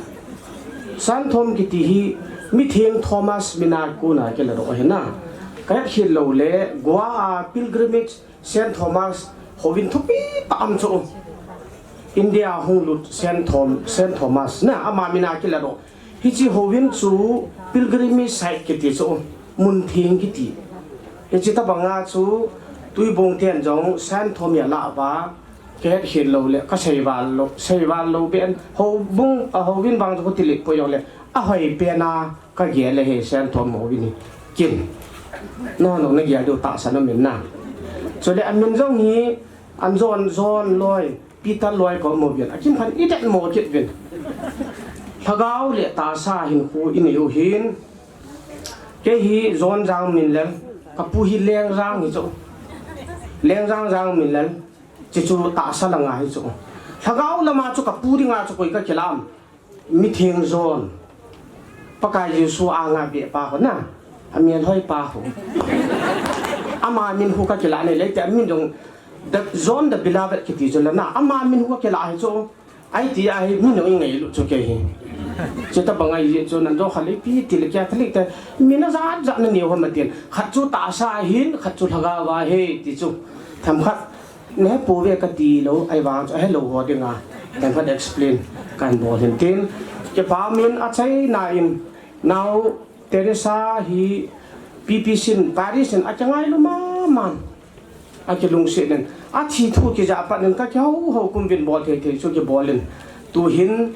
san thom cái tí mi thiêng Thomas Mina cô này cái là độ hiện na cái khi lâu lệ Goa pilgrimage Saint Thomas Hovin thupi tam chỗ India hôn lụt Saint Thomas na ama Mina cái là độ hi chi Hovin chú pilgrimage site cái tí chỗ mun thiêng cái tí chỉ ta bằng ngã chú tôi bông tiền giống san thom ya lạ và cái hiện lâu lệ các xây vào lâu bên hậu bung hậu viên bằng cho tỷ lệ bây giờ lệ hỏi bên cái ghế lệ hệ san thom hậu viên kín nó ghế đều tạo sản phẩm miền Nam cho nên anh mình giống như anh John lôi Peter lôi có một việc anh phải ít nhất một chuyện việc thằng áo lệ tạo sa hình khu in yêu hin cái hi John giang mình lên kapu hi leng rang hi chu leng rang min lan chi chu ta sa langa hi chu thagau lama chu kapu ri nga chu koi ka kelam mi theng zon pakai yesu anga be pa ho na amian hoi pa ho ama min hu ka kela ne le ta min dong the zone the beloved kiti chu lana ama min hu ka kela hi chu ai ti ai min no ngai lu chu ke hi chúng bằng ngày cho nên do khali pi til kya thlik ta mina za na niu hom tin khat chu ta sa hin khat chu thaga wa he ti chu tham khat ne pu ve ka ti lo ai wa hello ho dinga kan khat explain kan bo hin tin ke pa min a chai na in now Teresa hi PPC Paris and a changai lo man a ke lung se nen a thi thu ke ja pa nen ka ho kum vin bol the chu ke bolin tu hin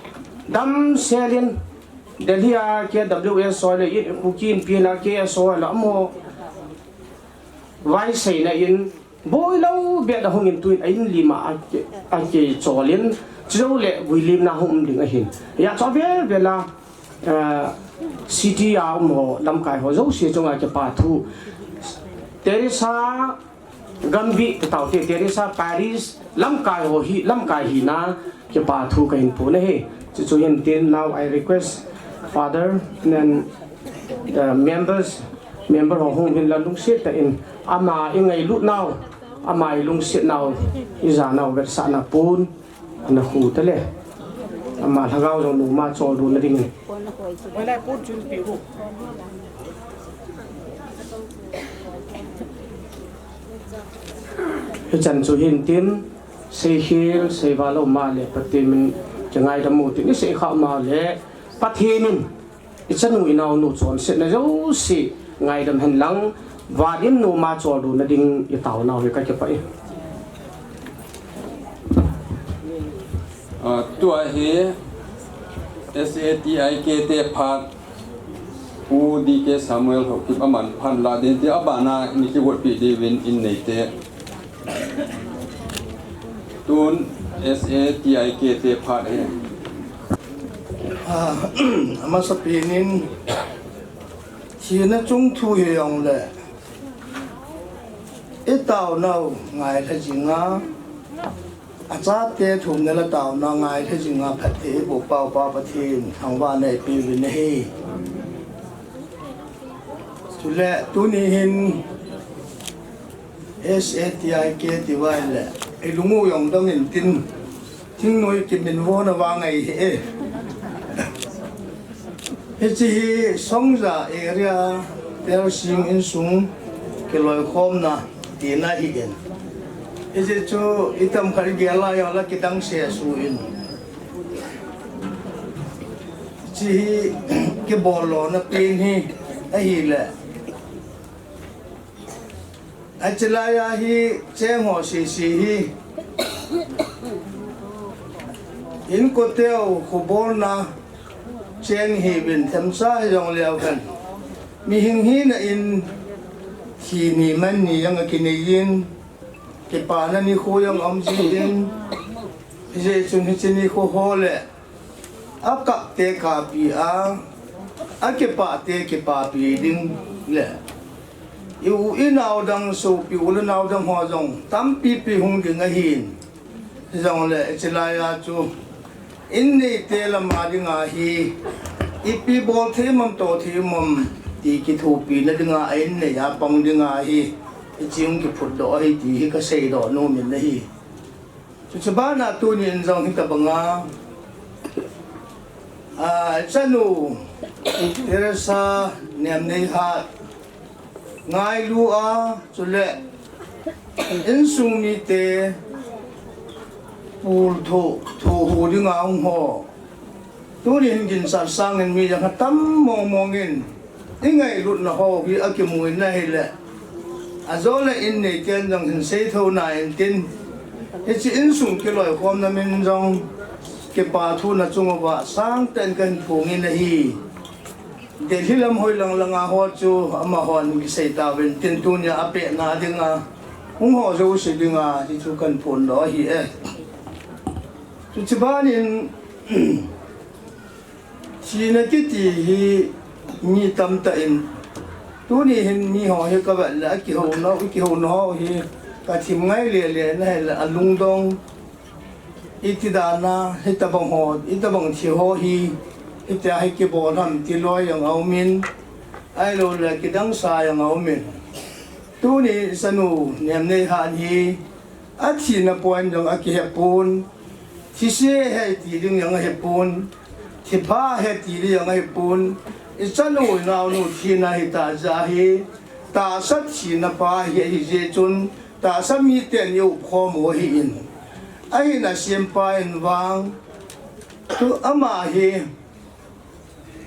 dam selin Delhi a ke WS soil in kukin pina ke soil amo vai sei na in boy lo be da hongin tuin ain lima a ke cholin chlo le wilim na hom ding a hin ya cho be la city a mo lam kai ho zo se chonga ke pa thu Teresa gambi tau te Teresa Paris lam kai hi na ke pa thu ka hin pu ne he so now I request Father and member of home in Landung sit in ama ingai lut now ama lung sit now iza now versa na pun na khu tele ama thagau jong nu ma chol du na ding wala pun chun pi hu chan chu hin tin sei hil sei valo ma le patin chẳng da mu ti se kha ma le pathenin ichanu inau nu chon se na zo si ngai dam han lang wa din nu ma chol du na ding I taw naw he ka ke pai tua he SATIK te phat u di ke Samuel Haokip aman phan la den te abana ni ki wot pi devin in nei te tun SATIK te phat he ama sapinin thina chung thu hi yong le tao nau ngai tha jinga acha te thum ne la tao na ngai tha jinga phat the bo pau pa pathin thangwa nei pi vi nei chule tu ni hin SATIK ti wai le lungu yong dong in tin thing noi ki min wo na wa ngai chi Songza area tel sing in sung ke loi khom na ti na hi gen chu itam khar gela ya la ki dang se su in chi ke bolo na pin hi a hi le a chila ya hi che ngo si hi in ko teo ko bol na chen hi bin tham sa yong leo kan mi hing hi na in khi ni man ni yang ki ni yin ke pa na ni kho yang am ji in je chun hi chen ni kho ho le a ka te ka pi a ke pa pi ding le yu inao dang so pi u nao dang ho jong tam pi hung ding a hin jong le chila ya chu in ni te la ma ding a hi ipi bol the mam to the mam ti ki thu pi na ding a in ne ya pang ding a hi chiung ki phut do hi ti hi ka sei do no min na hi chu chaba na tu ni in jong hi ka banga chanu Teresa Nemneihat ngai lu chule in sung ni te pul tho hu ding a ho tu ni hin sa sang en mi yang tam mong in ingai lut na ho hi akimu na hi le azole in ne ken jong hin sei tho na en tin chi in sung ke loi khom na min jong ke pa thu na chung ba sang ten kan phung in hi de hilam hoi lang a ho chu ama hon ki sei ta ben tin tu nya ape na ding a hung ho zo si ding a chi chu kan phun do hi chu chi ban in chi na ki ti hi ni tam ta in tu ni hin ni ho he ka ba la ki ho no hi ka thim ngai le na la alung dong itidana hitabang ho itabang thi ho hi ita hi ki bol ham ti loi yang au min ai lo la ki dang sa yang au min tu ni sanu Nemneihat hi a thi na point dong a ki he pun thi se he ti ding yang he pun thi pha he ti ri yang he pun i sanu nau nu thi na hi ta za hi ta sat thi na pa hi je chun ta sa mi ten yu kho mo hi in ai na sim pa in wang tu ama hi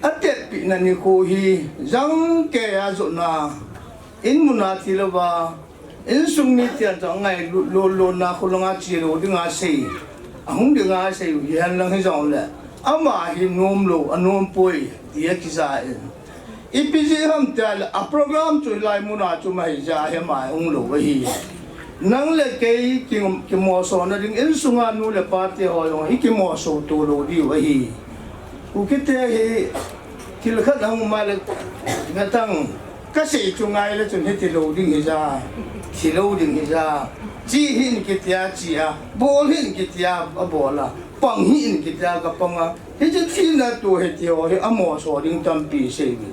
atet pi na ni ko hi jang ke a zo na in muna ti lo ba in sung ni tian chang ngai lo na khulanga chi lo dinga sei ahung dinga sei yan lang hi jong le ama hi nom lo anom poi ti ki za ipj ham tal a program chu lai muna chu mai ja he mai ung lo hi nang le ke ki mo so na ding in sunga nu le pa te ho yo ki mo so to lo di wa hi u ki te hi til khat hang ma le ngatang ka sei chu ngai le chun he ti lo ding hi ja ti lo ding hi ja ji hin ki tia chi a bol hin ki tia a bola pang hin ki tia ka panga he ji thi na to he ti ho he a mo so ding tam pi sei ni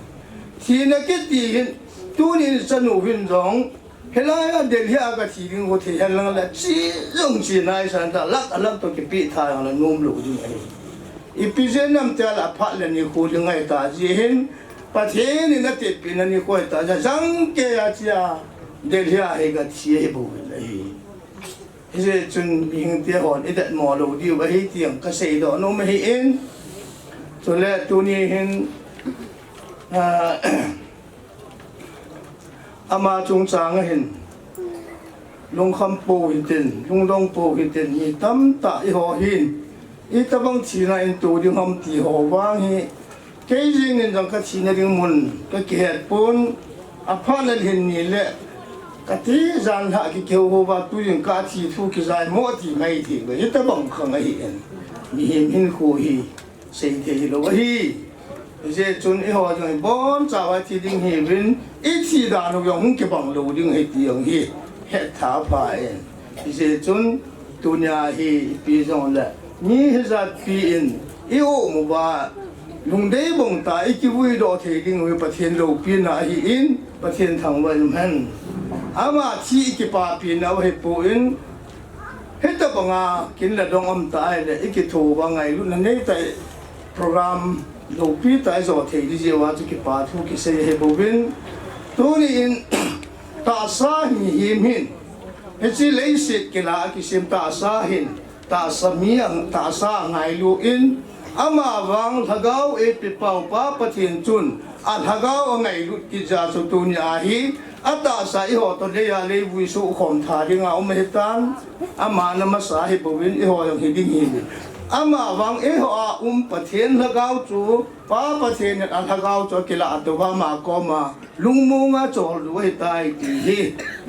thi na ki ti hin tu ni sanu hin jong helaya delhia ka thiring ho the helang la chi rong chi nai san da lak to ki pi tha yang la nom lu ding ai ipizen nam ta la pha le ni khu ding ai ta ji hin pa the ni na te pi na ni ko ta ja jang ke ya chia delhia he ga chi he bu le hi je chun bing te hon i dat mo lu di ba hi tiang ka sei do no me hi in so le tu ni hin ama chung chang hin long kham po hin tin long dong po hin tin ni tam ta i ho hin i ta bang chi na in tu ding ham ti ho wang hi ke jing in jang ka chi na ding mun ka ki het pun a pha na hin ni le ka ti zan ha ki ke ho ba tu ding ka chi thu ki zai mo ti mai ti le i ta bang khang ai hin mi hin hin khu hi sei the lo hi je chun I ho jong bon cha wa ti ding hi win I thi da no yong ke bang lo ding he ti yong hi he tha pa en je chun dunya hi pi jong la ni he za pi in I o mo ba lung dei bong ta I ki vui do the ding we pa thien lo pi na hi in pa thien thang wa man ama thi ki pa pi na he po in hết tập bằng kiến là đông âm tại là ít cái thổ bằng ngày lúc này tại program đầu pi tại rồi thì đi chơi vào cái bà thu cái xe hệ bộ viên tôi in ta sa hiểm hin hết chỉ lấy xịt cái lá cái xem ta sa hin ta sa miếng ta sa ngày lu in ama vang thagao e pi pau pa pathin chun a thagao ngày lu cái giá số tu nhà hi ata sa I ho to le ya le wi su khom tha ri nga om he tan ama na ma sa hi bo win I ho yang hi ding hi ama wang e ho pathen lagao chu pa pathen a lagao cho kila to ba ma ko ma lung mu nga cho lu he tai ti hi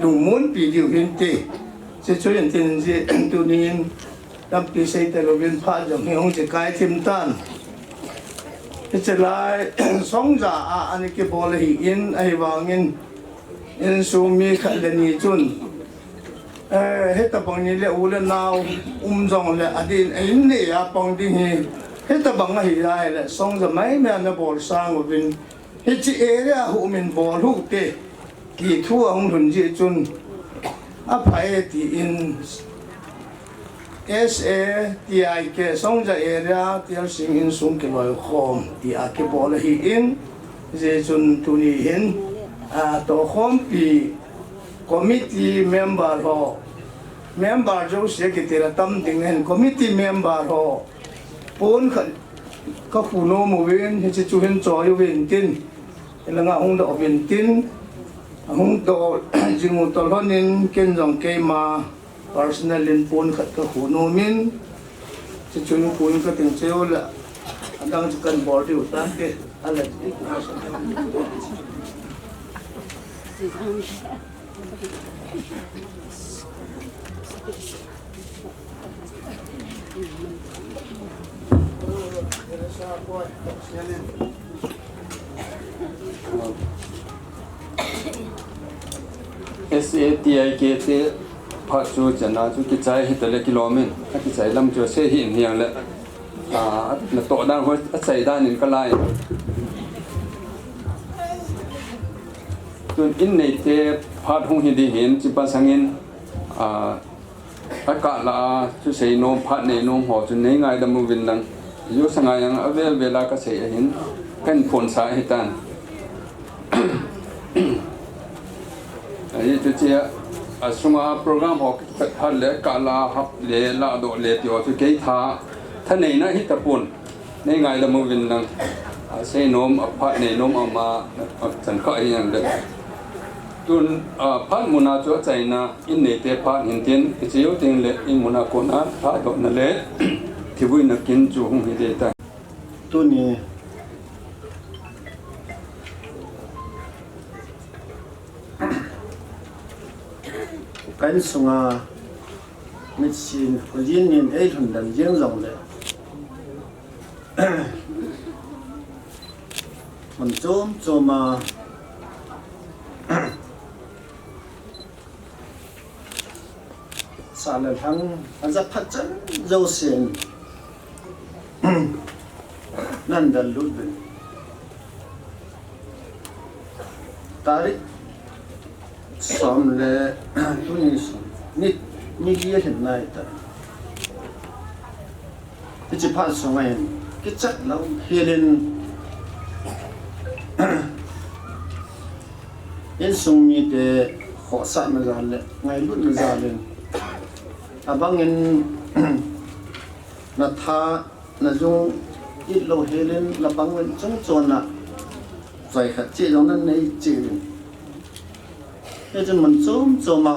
lung mun pi diu hin te se cho yen tin je tu nin tam pi sei te lo win pha jong hi hong je kai thim tan che lai Songza ani ke bol hi in ai wangin in su mi kha le ni chun hết tập bằng như lệ u lên nào dòng lệ adin in này à bằng đi hết tập bằng này lại lệ xong rồi mấy mẹ nó bỏ sang một bên hết chị ấy là hộ mình bỏ lúc tê kỳ thua ông thuần gì chun áp phải thì in SA thì ai cái xong rồi area thì anh sinh in xuống cái loại khom thì ai cái bỏ là in gì chun tu ni in tổ Khopi committee member ho member jo se ke tera tam ding hen committee member ho pon khan ka phuno mo wen he chu hen cho yo wen tin elanga hong do wen tin hong do jingu tol honin ken jong ke ma personal in pon khat ka phuno min chu nu pon ka ting cheo la adang chu kan bor di utan ke ala SATIK te pha chu chana chu ki chai hitale kilomin a ki chai lam chu se hi hiang le na to dan ho a chai dan in kalai tun in nei te phat hung hi di hin chi pa sangin ka la chu sei no phat nei no ho chu nei ngai da mu win nang yu sangai yang avel vela ka sei hin kan phon sa hitan ai chu chia sunga program ho ha le ka la hap le la do le ti o chu ke tha nei na hi ta pun nei ngai da mu win nang sei nom phat nei nom ama chan kha yang de tun phat muna cho chaina in nei te phat hin tin chiu ting le in muna ko na tha do na le thibui na kin chu hung hi de ta tu ni kan sunga mit sin khojin nin ei thun dan jeng jong le man chom choma sa le thang an za phat chan zo sen nan dal lu ben tarik som le tunis ni ye hin nai ta ti phat so ngai ki chat lo helin in sung mi te ho sa na za le ngai lu na za le abang in na tha na jung ít lâu helin là bang wen chung chon na zai khat che jong nan nei che he chen man chom ma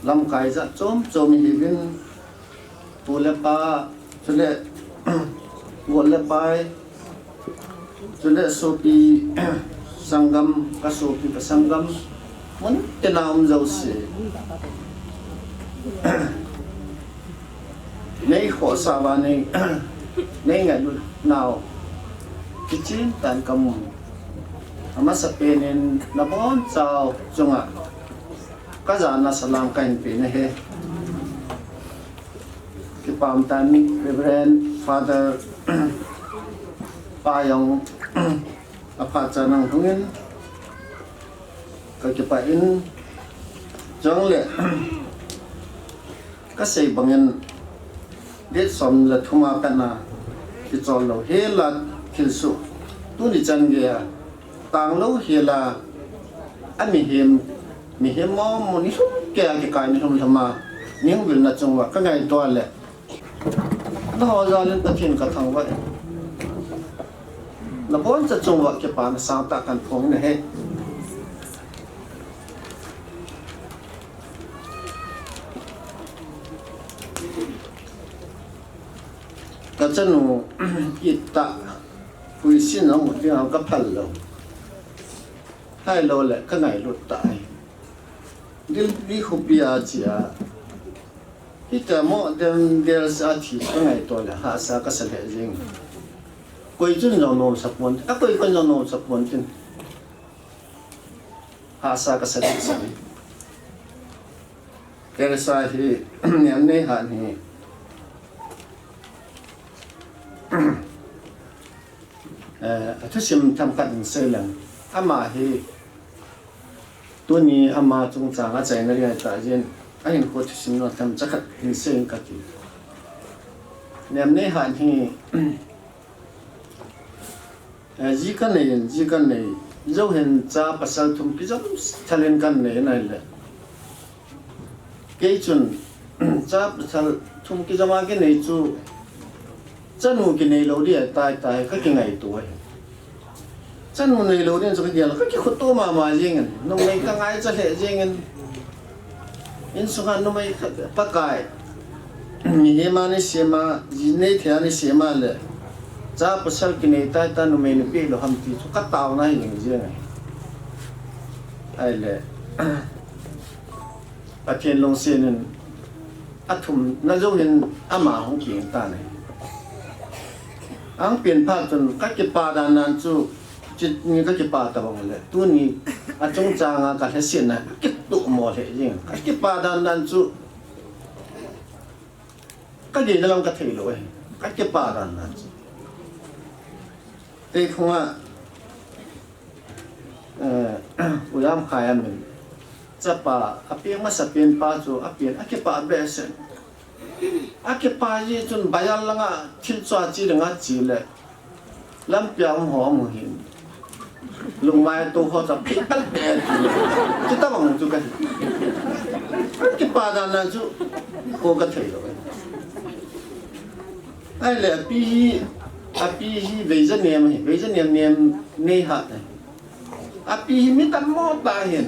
lam kai za chom hi vin tu le pa chule wo le pai chule so pi sangam ka so pi ka sangam mon te na zo se nei kho sa ba nei nên ngày lúc nào cái chín tàn cầm mà sắp bên là bốn sao chung à cái giờ là salam cảnh bên này cái palm tan Reverend Father pa yang apa janang hungin cái in chẳng lẽ cái gì bằng nhân biết xong là thua mà cái nào thì cho lâu hết là thiếu số tôi đi chân kia tăng lâu hết là anh mình hiểm mà muốn đi xuống cái này không thầm mà những việc là trong cái ngày đó là nó họ ra lên tất nhiên cả thằng vậy là bốn giờ trong cái bàn sáng tạo căn phòng này hết cái chân nó ít ta vui xin nó một tiếng họ cấp phần lâu hai lâu lại cái ngày lụt tại đi Khopi gì à cái cái mỏ đem đem ra thì cái ngày đó là hạ sa cái sự lệ riêng quay chân nó nổ sập bốn quay con nó nổ sập bốn chân hạ sa cái sự lệ riêng Teresa thì Nemneihat thìทุกสิ่งทำกันเสร็จแล้วอามาที่ตัวนี้อามาจงจางอาใจนั่นเองแต่ยังไอ้คนทุกสิ่งเราทำจักรหินเส้นกันที่เนี่ยในหันที่จีกันเลยเราเห็นจ้าภาษาทุ่มพิจารณาเล่นกันเลยนั่นแหละเกี่ยจนจ้าภาษาทุ่มพิจารณากันเลยจู่chân hồn cái này lâu đi tai các cái ngày tuổi chân hồn này lâu đi rồi cái gì là các cái khốt to mà riêng anh nó mấy cái ngày cho hệ riêng anh in số hàng nó mấy bắt cái như mà này xem mà gì này thì anh xem mà là giá bớt sao cái này tai nó mấy nó biết là ham tí số cắt tàu này những gì này ai là ở trên long sơn nên thùng nó giống như mà không kiện ta này ang pen pha chun ka ke pa da nan chu chit ni ka ke pa ta bang le tu ni a chung cha nga ka hesin na ke tu mo le jing ka ke pa da nan chu ka ge na lam ka thei lo ka ke pa da nan chu te khwa uyam khai amin cha pa a pi ma sa pen pa chu a pen a ke pa be sen cái pa gì chun bayal langa thil chwa chi langa chi le lam piang ho mu hin lung mai to ho cha phit al be chi ta bang chu cái pa da na chu ko ka thei lo ai le pi hi ve za nem nei hat a pi hi mi tam mo ta hin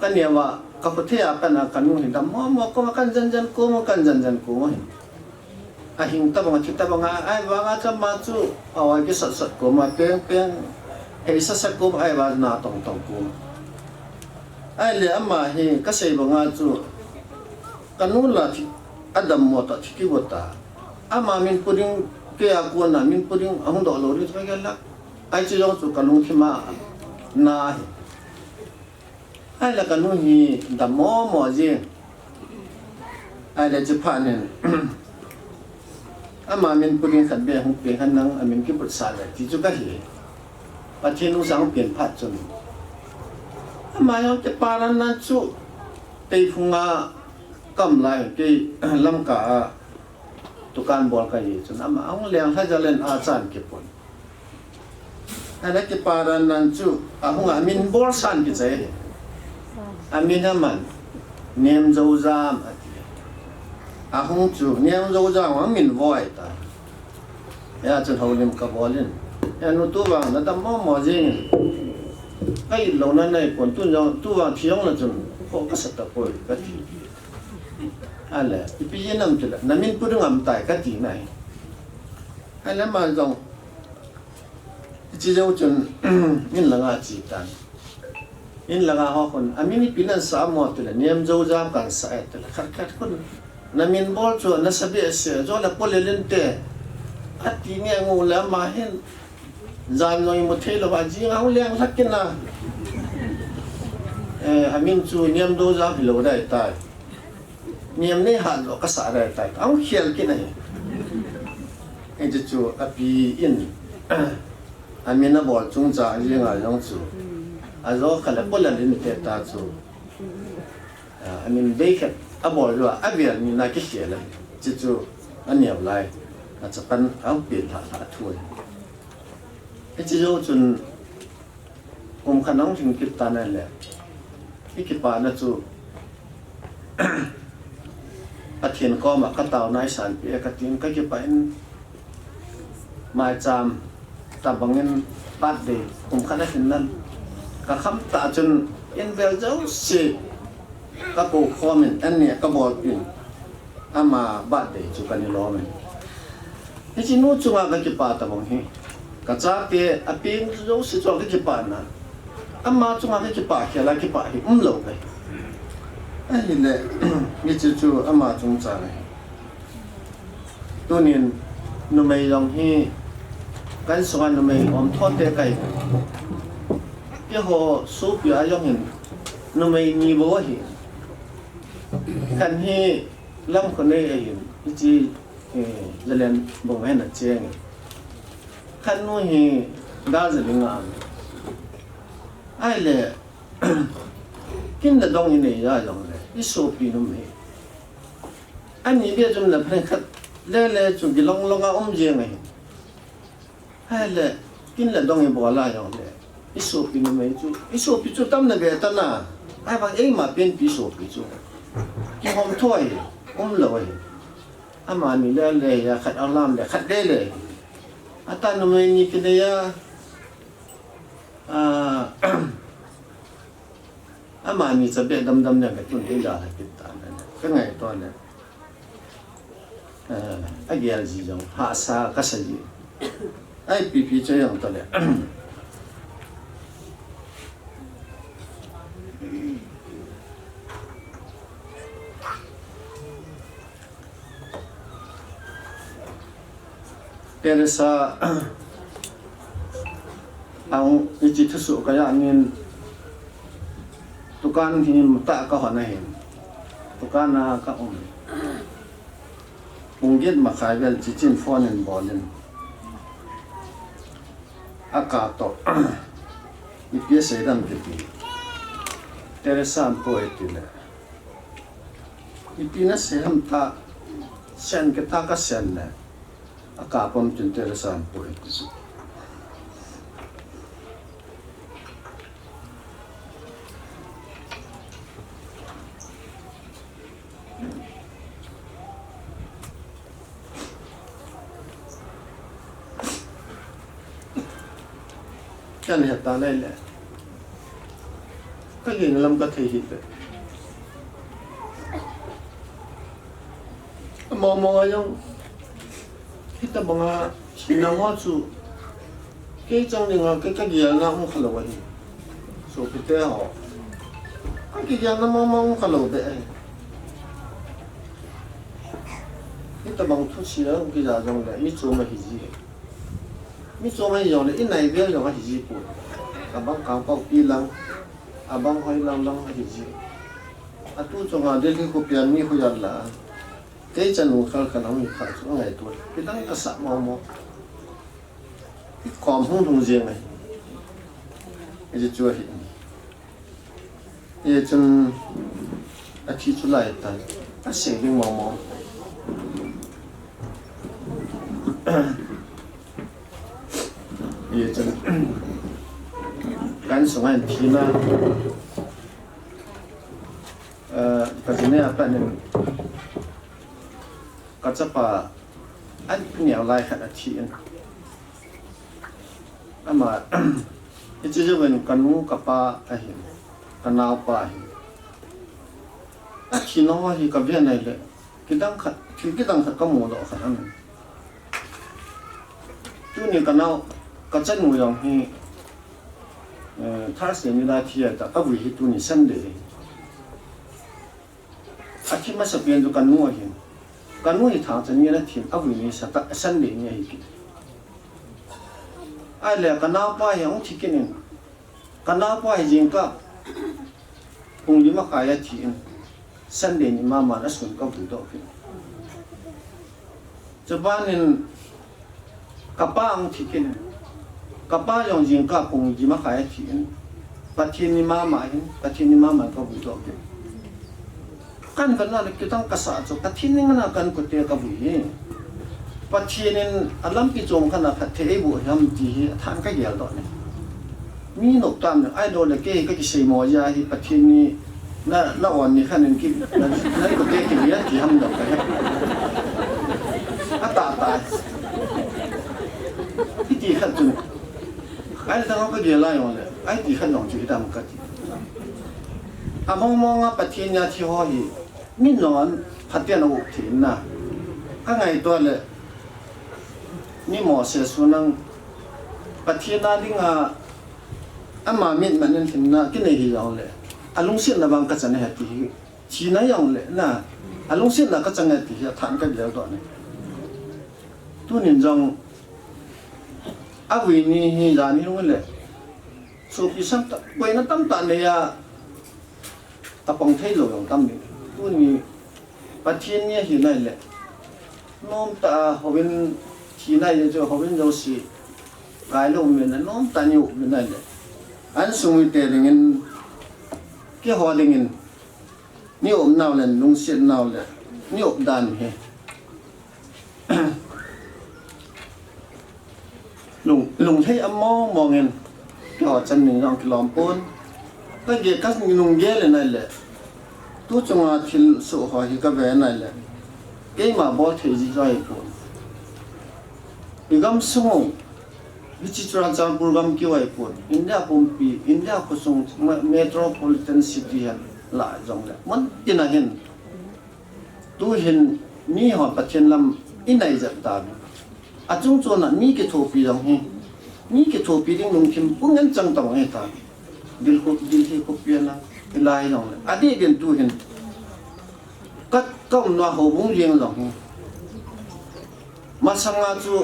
ka ne wa ka puthe apan kanu hin dam mo ko kan jan ko mo kan jan ko mo a hing ta bang kita bang ai wa cha ma chu awai ke sat ko ma peng he sa ko ai wa na tong ko ai le amma he ka sei bang chu kanu la thi adam mo ta thi ki bota ama min puding ke a ko na min puding ahung do lo ri ka la ai chu jong chu kanu thi ma na ai là cái nuôi gì đầm mò gì ai là chụp ảnh nên mà mình bưng cái khăn bè không bè khăn nắng mình cái bột sả lại thì chú cái gì và trên nó sáng biển phát chun mà nó cái pa nó chú tây phung cầm lại cái lâm cả tụ can bò cái gì chun mà ông liền thay cho lên chan cái bột ai là cái pa nó chú ông mình bò san cái gì amin naman nem dâu zam ahong chu nem dâu zam ang min voi ta ya chu holim ka bolin ya no tu bang na tam mo jing kai lo na nei kon tu bang thiong la chun ko ka sat ta poi ka ti ala ipi nam chu la na min pu ngam tai ka ti nai ala ma jong chi dâu chun min la nga chi tan in laga ho kon amini pinan sa mo tu la niam zo jam kan sa et la khat kon na min bol chu na sabi se zo la polelen te อัดที่เนี่ยงูแล้วมาเห็นจานลอยหมดเทลว่าจริงเอาเลี้ยงสักกินนะอามินจูเนียมดูจ้าพิโลได้ตายเนียมนี่หันหลอกกษาได้ตายเอาเขียนกินไงไอ้จูอภิอินอามินน่ะบอกจงจ่าเรื่องอะไรน้องจูอาโจขลับคนละลิ้นเตตาจูอามินเบคอาบอกว่าอาเบียนมีนักเขียนเลยจูอันเนี้ยอะไรอาจจะเป็นเอาเปลี่ยนหาถ้วยไอ้จูจนผมขนมถึงกิบตานั่นแหละที่กิบปานะจูอาเทียนก็มากระต่ายนายสันเปียกตินก็กิบไปมาจามตาบังเงินปัดเดย์ผมขนาดนั้นก็คำตาจนเอ็นเวลเจ้าเสียก็ปูคอมเมนต์อันเนี้ยก็บอกอยู่อามาบัดเดย์จุกันนี่ล้อมันไอ้ที่นู้นจุงอาก็กิบปาตาบังเฮก็จากเตะอภิงเจ้าสิจอกกิบปานะอามาจุงอากิบปาเขียนกิบปาหิลงไปไอ้นี่แหละนี่จู่ๆอามาจุงจ่ายตัวนี้นุ่มไม่ลงให้กันสวนนุ่มไม่อมทอดเตะไก่ที่เขาสูบยาอย่างเห็นนุ่มไม่มีบัวเห็นกันให้ล้ำคนนี้เห็นจีจะเล่นบ่งให้หนักเจียงขันนู้นให้ดาจะลิงอ่ะไอ้เล่กินแต่ดองยังไงยาอย่างเลยอีสูบปีนุ่มให้อันนี้เบี้ยจนเลยเพื่อนขัดเล่ๆจุดที่ลงอ่ะเจียงไงไอ้เล่กินแต่ดองยังบัวลายอย่างเลยอีสูบปีนุ่มให้จุอีสูบปีจุตั้มเนี่ยเบี้ยตั้งน่ะไอ้บางเอ็งมาเป็นปีสูบปีจุกินหอมถ้วยเลยอามานี่เลยyaขัดเอาล่ามเลยขัดได้เลยอาตานุ่มนี่กินได้ยาอามานี่จะเบ็ดดำๆเนี่ยก็ตุนได้ยากินตานั่นก็ไงตอนนั้นไอ้เกี่ยจีจงหาซาก็สิไอ้ปีๆจะยังตัวเลยTeresa ang ijitusu kaya nin tukan hin mata ka honahin tukan na ka punggit makaivel chichin fonen bolen akato ipie sedan tipi Teresa ang poetile ipina seham ta sen kita ka sen ne akapon jun Teresa ang poetile kan heta lele kaging lam ka thei hit mo ayong hita mga sinawa chu ke chang ni nga ke kagiya na mo khalawan so pite ho kagiya na mo khalaw be hita bang thu siya ki ja jong le mi chu ma hi ji mi cho mai yong le in nai bia yong hi ji pu abang ka pau pi lang abang hoi lang lang hi ji atu chonga de ko pian mi hu yan la ke chan nu khal khal mi kha chu ngai tu ki dang ka sa mo mo kom hung thung je mai e ji chu hi e chun a thi chu lai ta a se ding mo mo也真感受很提呢，可是那样办的，ก็จะ把อันเหนียวลายขนาดที่อันมาอีจะจะเป็นกันงูกับปลาอะไรกันนาวปลาอันที่น้องว่าที่กับเวียนไหนเลยกินตั้งขัดกินตั้งขัดก็หมูดอกขนาดนั้นจุนี่กันนาวก็จะหนูอย่างที่ถ้าเสียไม่ได้ที่จะก็วิธีตัวนี้สั้นเลยอาทิตย์มาสักเดือนจะกันนู่นเห็น kan mu hi thang chan ni na thim awi ni sa ta san le ni hi ki ai le kana pa yang thikin kana pa hi jing ka ung lima kaya thin san le ni ma na sun ka bu do ki chabanin kapang thikin kapa yang jing ka ung lima kaya thin pathin ni ma hin pathin ni ma ka bu do ki kan na kitang kasa so pathin ni na kan ko te ka bu hi pathin alam pi chom kana phathe bu ham ti than ka yel do ne mi no tam ai do le ke ka ki sei mo ja hi pathin ni na on ni khanin ki na ko te ki ya ki ham do ka ta ti khat tu ai ta ko ge la yo le ai ti khat nong chi tam ka ti among nga pathin ya thi ho hi min non phatya na uk thin na ka ngai to le ni mo se sunang pathin na dinga ama min manin thin na ki nei hi yaw le alung sin na bang ka chan ha ti chi na yaw le na alung sin na ka chang ha ti ya than ka le do ne tu nin jong awi ni hi ja ni lu le so pi sam ta koi na tam ta ne ya tapong thei lo yong tam ni tu ni pathin ni hi nai le nom ta hobin chi nai je jo hobin jo si gai lo men na nom ta ni u men nai le an sung te ringin ke ho ringin ni naw le lung sin naw le ni dan he lung thei amo mongin ho chan ni yong kilom pon ta ge kas ni nung ge le nai le tu chunga thil su ho hi ka ve nai le ke ma bo thei ji jai ko igam sung vichitra chan program ki wai ko india pompi india ko sung metropolitan city la jong le mon tina hin tu hin ni ho pathen lam inai ja ta a chung chona ni ke thopi jong hi ni ke thopi ding nung thim pungan chang tong he ta dil he ko piana lai long adi den tu hin kat kom na ho bung yeng long ma sanga chu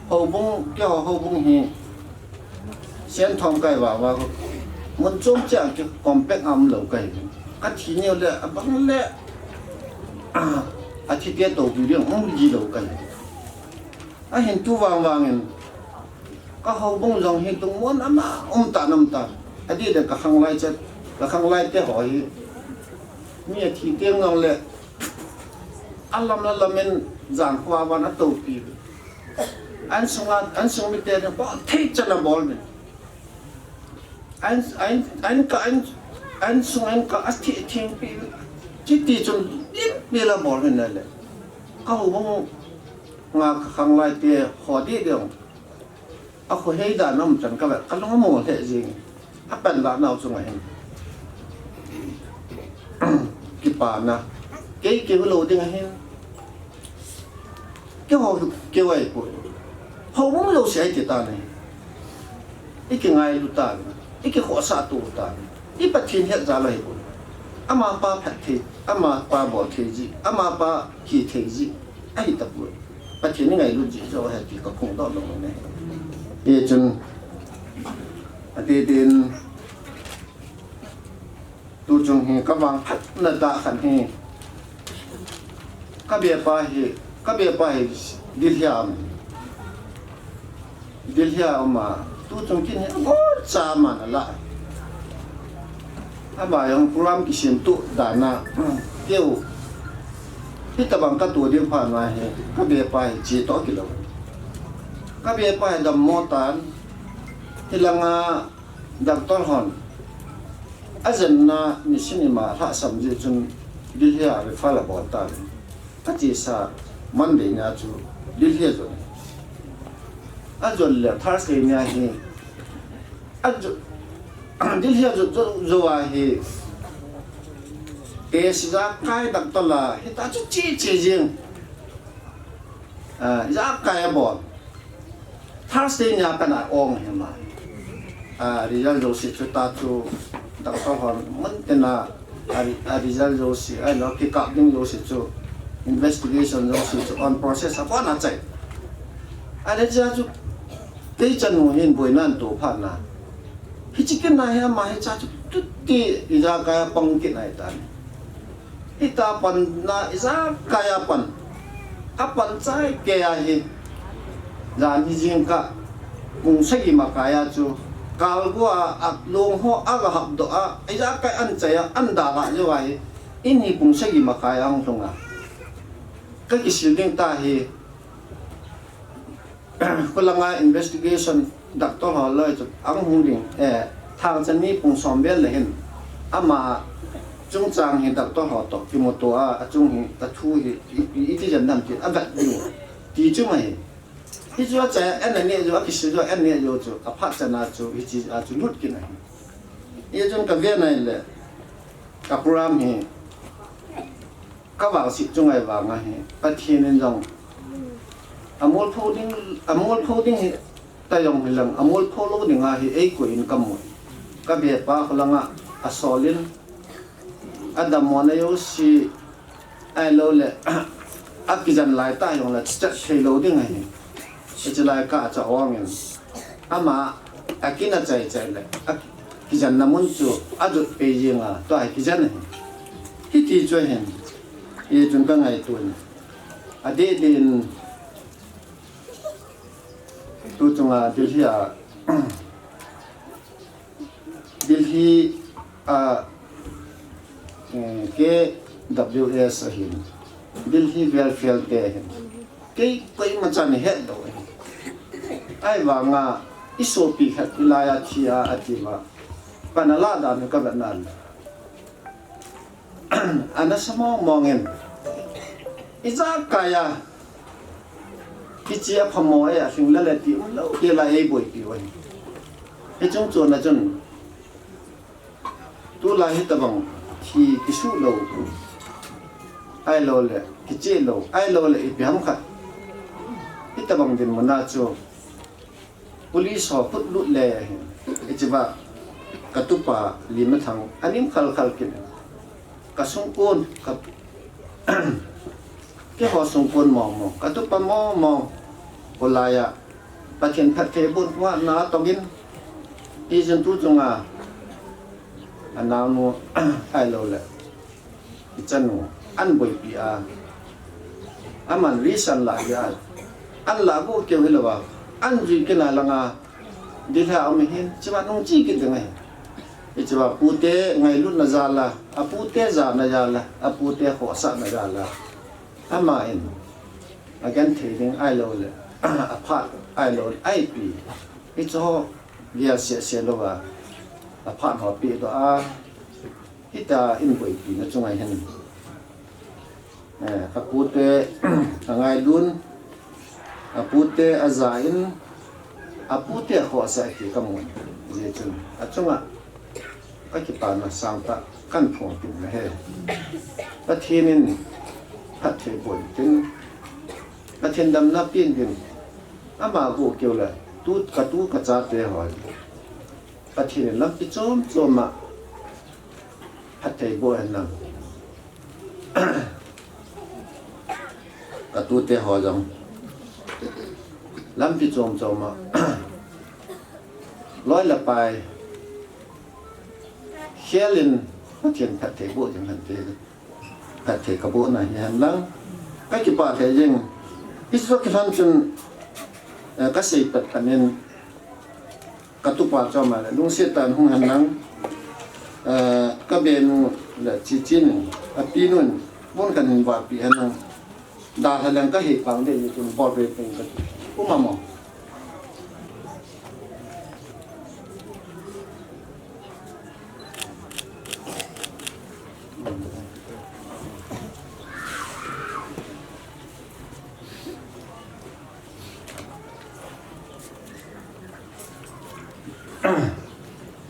ho bung ke ho bung hi sen thong kai wa mon chom cha ke compact am lo kai ka thi ne le bang le a thi te to bi riang ji lo kai a hin tu wang en ka ho bung jong hi tung mon ama ta nam ta adi de ka khang lai chat ka khang lai te ho hi mi thi teng ngong le alam la lamen jang kwa wa na to pi an sung mi te ba thei chana bol ne an sung ka athi thing pi chi ti chun ni la bol ne le ka ho bung nga khang lai te ho di de a ko hei da nam chan ka ka long mo he jing a pan la naw chung ai ki pa na ke lo ding a hen ke ho ke wai ko ho mo lo sai ti ta ne ik ngai lu ta ik kho sa tu ta i pa thin he za lai ko ama pa phat thi ama pa bo thi ji ama pa ki thi ji ai ta bu pa thin ngai lu ji zo he ti ko khong do lo ne ye chun ati din tu chung he ka wang phat na da khan he ka be pa he dil hiam ma tu chung kin he o cha ma na la aba yang program ki sim tu da na keu hi ta bang ka tu din pha na he ka be pa he chi to ki lo ka be pa he dam mo tan hilanga doctor hon azen na mission ma ha sam je chun dil hia re fa la bo ta ka chi sa monday na chu dil hia zo ajol le thursday nya hi ajo dil hia zo wa hi e si za kai doctor la hi ta chu chi jing za kai bo Thursday nya kana ong he ma result jo si chu ta chu doctor hon man tena result jo si ai lo ki kap ding jo si chu investigation zo su on process apa na chai ale ja chu cái chân ngồi hiện buổi nan tổ phạt là khi chỉ cái này ha mà cha chút chút ti ra cái băng cái này ta ita pan na isa kaya pan apan chai ke a hi ran hi jing ka kung sai ma kaya chu kal bua at long ho aga hap do a isa kai an chaya an da la jo ai in hi kung sai ma kaya hong thong a cái sự ding ta hi ko langa investigation doctor ho loi chu ang hung ding thang chan ni pung som bel le hen ama chung chang hi doctor ho to ki mo to a chung hi ta thu hi i ti jan nam ti a vat ding ti chu mai hi chu cha en ne jo a ki su jo en ne jo chu a pha chana chu hi chi a chu lut ki nai ye chung ka ve nai le ka program hi ka wa si chung ai wa nga hi pa thi nen jong amol folding ta yong hilang amol pholo dinga hi ei ko income mo ka be pa kholanga asolin adam mona yo si ai lo le akizan lai ta yong la chat thelo ding hi ejlai ka cha ongin ama akina chai chai le akizan namun chu adu pejinga to akizan hi ti choi hen ye jun ka ngai tun ade din tu chunga Delhi ke WS hin Delhi welfare te hin ke koi machan he do ai wa nga isopi khat ilaya thia atima panala dan ka banan ana samo mongen iza kaya kichia phamo ya singla le ti lo ke la ei boi pi wai he chung chon na chun tu la hi tabang thi kisu lo ai lo le kiche lo ai lo le pi ham khat hi tabang din mana chu police ho put lut le he chiba katupa lima thang anim khal khal kin ka sungkon ka cái họ sung quân mò cái tụi pa mò polaya patien phat ke bun wa na tongin ti jin tu chunga anau no ai lo le chanu an boi pi a aman reason la ya an la go ke hilo wa an ji ke na langa dilha am hin chiba nong chi ke ngai chiba pute ngai lut na zala apute za na zala apute ho sa na zala ama in again trading ai lo le apart ai lo ai pi it's all via se lo wa apart ho pi to a ita in boi pi na chungai hen kapute angai lun apute azain apute ho sa ki kamun je chun achunga ka ki pa na sang ta kan phong tin na he pathinin phát thể bổn tin phát thiên đam na pin tin ama go kêu là tu cả cha te hỏi phát thiên lắm bị chôm mà phát thể bổn lắm cả tu te hỏi rằng lắm bị chôm mà nói là bài khéo phát thiên phát thể bổn chẳng hạn thế phát thể các bộ này hiện lắm cái bà thể riêng ít số cái thân chân các sĩ bật anh em các tu bà cho mà luôn sẽ tàn hung hành lắm các bên là chỉ chín pi luôn muốn cần hình vào bị hành lắm đa hành lắm các hệ bằng để chúng bảo vệ mình cũng mà mỏng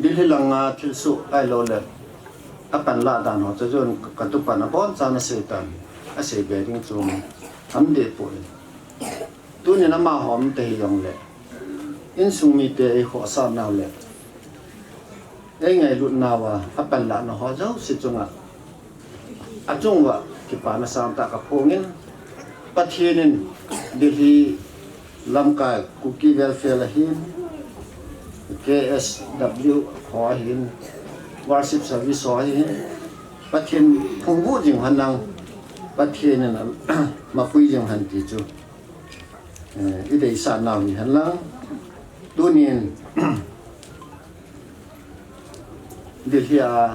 Dili lang tilsu ay lole apan la dan ho chajon katupan apon chana setan ase bering chung amde po tu ni nama hom te yong le in sumi te ho sa na le ei ngai lut na wa apan la no ho jo si chunga achung wa ki pa na sang ta ka phongin pathinin Delhi lamkai cookie welfare la hin KSW ho hin worship service ho hin pathin phungbu jing hanang pathinin ma pui jing han ti chu i dei sa naw ni hanlang tunin Delhi a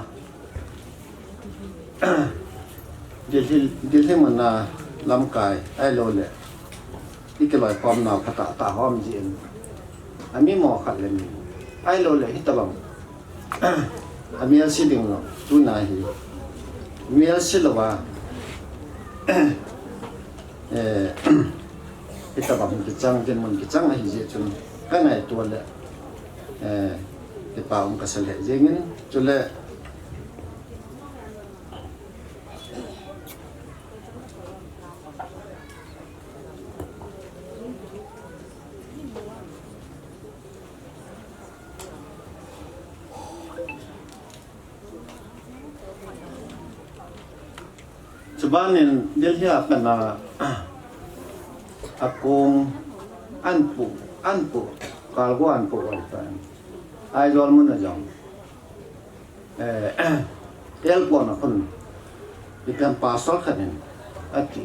Delhi mana lamkai ai lo le ikeloi pom naw khata ta hom jin ami mo khat le ni ai lo le hitabang ami siling no tu na hi mi silwa hitabang ki chang den mon ki chang hi je chun ka nai to le ki pa ka sale jengin chule Sebanin Delhi apa na akong anpu kalgo anpu kan ai jol mun jong el pon apun ikan pasal khanin ati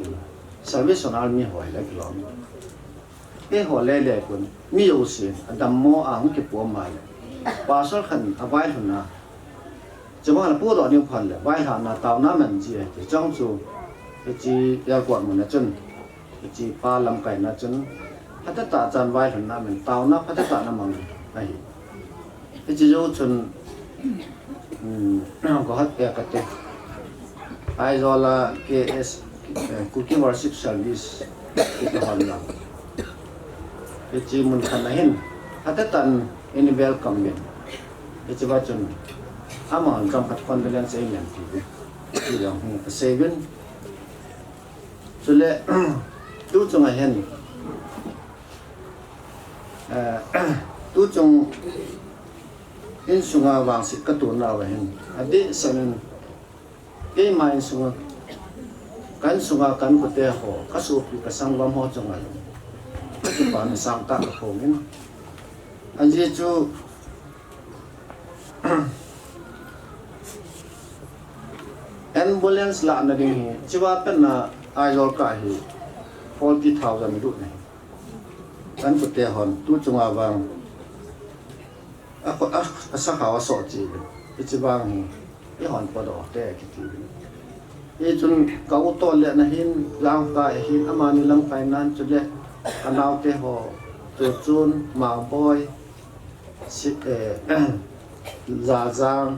service on army hoi la kilom hole le kun mi yo sin adam mo ang ki po ma le pasal khan awai huna jama la pu do ni phan le wai ha na taw na man ji jong chu ji ya kwat mun na chun ji pa lam kai na chun hata ta chan wai hun na men taw na hata ta na mang ai ji jo chun ko hat ya ka te ai zo la KS cooking worship service ki hon na ji mun khan na hin hata tan in welcome me ji ba chun amon jam pat condolence amen ti yang seven Sule tu chung hen tu chung in sunga wang sit ka tu na wa hen ade sanen ke mai sunga kan pute ho ka su pi ka sang lam ho chung ai ki pa na sang ta ko ngin anje chu ambulance la na ding hi chiwa pen na ai rồi cả hi 40,000 đút này anh có tiền hòn tu chung à vàng sao hào sọ gì cái chỉ vàng hi cái hòn có đỏ tè cái gì cái chung cậu to lệ na hin lang kai hin amani lang kai nan chu le anau te ho chu chun ma boy si za zang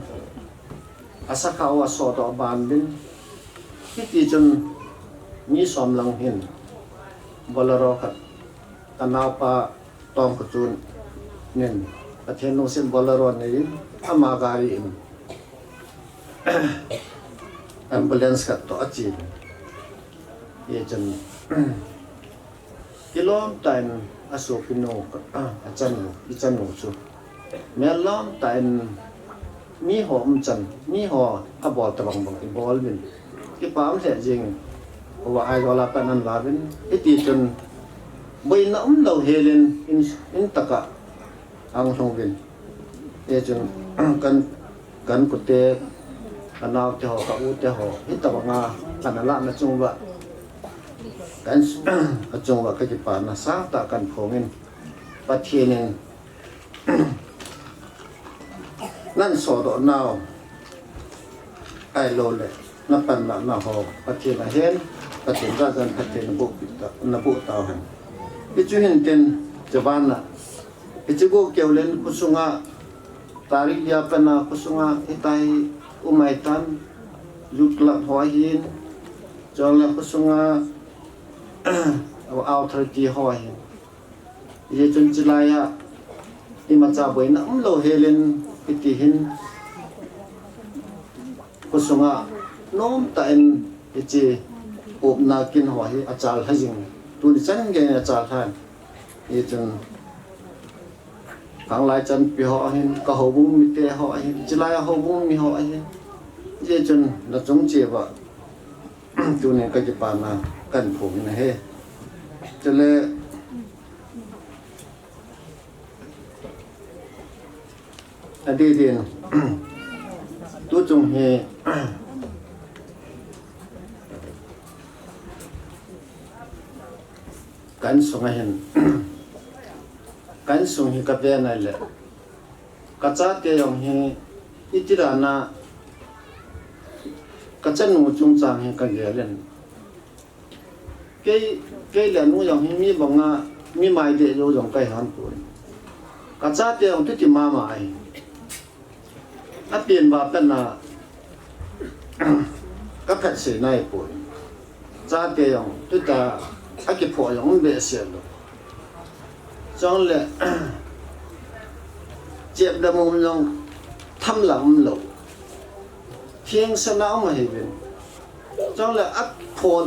asa hào sọ đỏ bàn bên cái gì chung ni som lang hin bolero khat tanaw pa tong ko chun nen athen no sim bolero nei ama gari in ambulance khat to achi ye chan kilom time asopino achan no chu melom time mi ho chan mi ho abol tabang bang bol min ki pam se jing wa ai gola panan labin iti chun boy na lo helen in taka ang songvin e chun kan kutte anaw te ho ka u te ho itabanga kanala na chungwa kan achungwa ka ki pa na sa ta kan phongin pathienin nan so do naw ai lo le na pan na ho pathien a hen pathien ra jan pathien na bu ta han ichu hin ten jaban na ichu go keulen kusunga tarik ya pana kusunga itai umaitan yukla hoin jongla kusunga authority hoin ye chun chilaya imacha boina lo helen itihin kusunga nom ta en ichi opna kin ho hi achal hajing tu ni chan ge achal han ye chun khang lai chan pi ho hin ka ho bung mi te ho hin chilaya ho bung mi ho hin ye chun na chung che ba tu ne ka ji pa na kan phu na he chale adi din tu chung he kan sunga hen kan sung hi ka pe na le ka cha te yong hi itirana ka chan nu chung chang hi ka ge len ke le nu yong hi mi bonga mi mai de yo yong kai han pu ka cha te yong tu ti ma ma ai a pien ba pen na ka phat se nai pu cha te yong tu ta a ki pho yong be se lo chong le chep da mum long tham lam lo thieng sa na ma he ben chong le a pho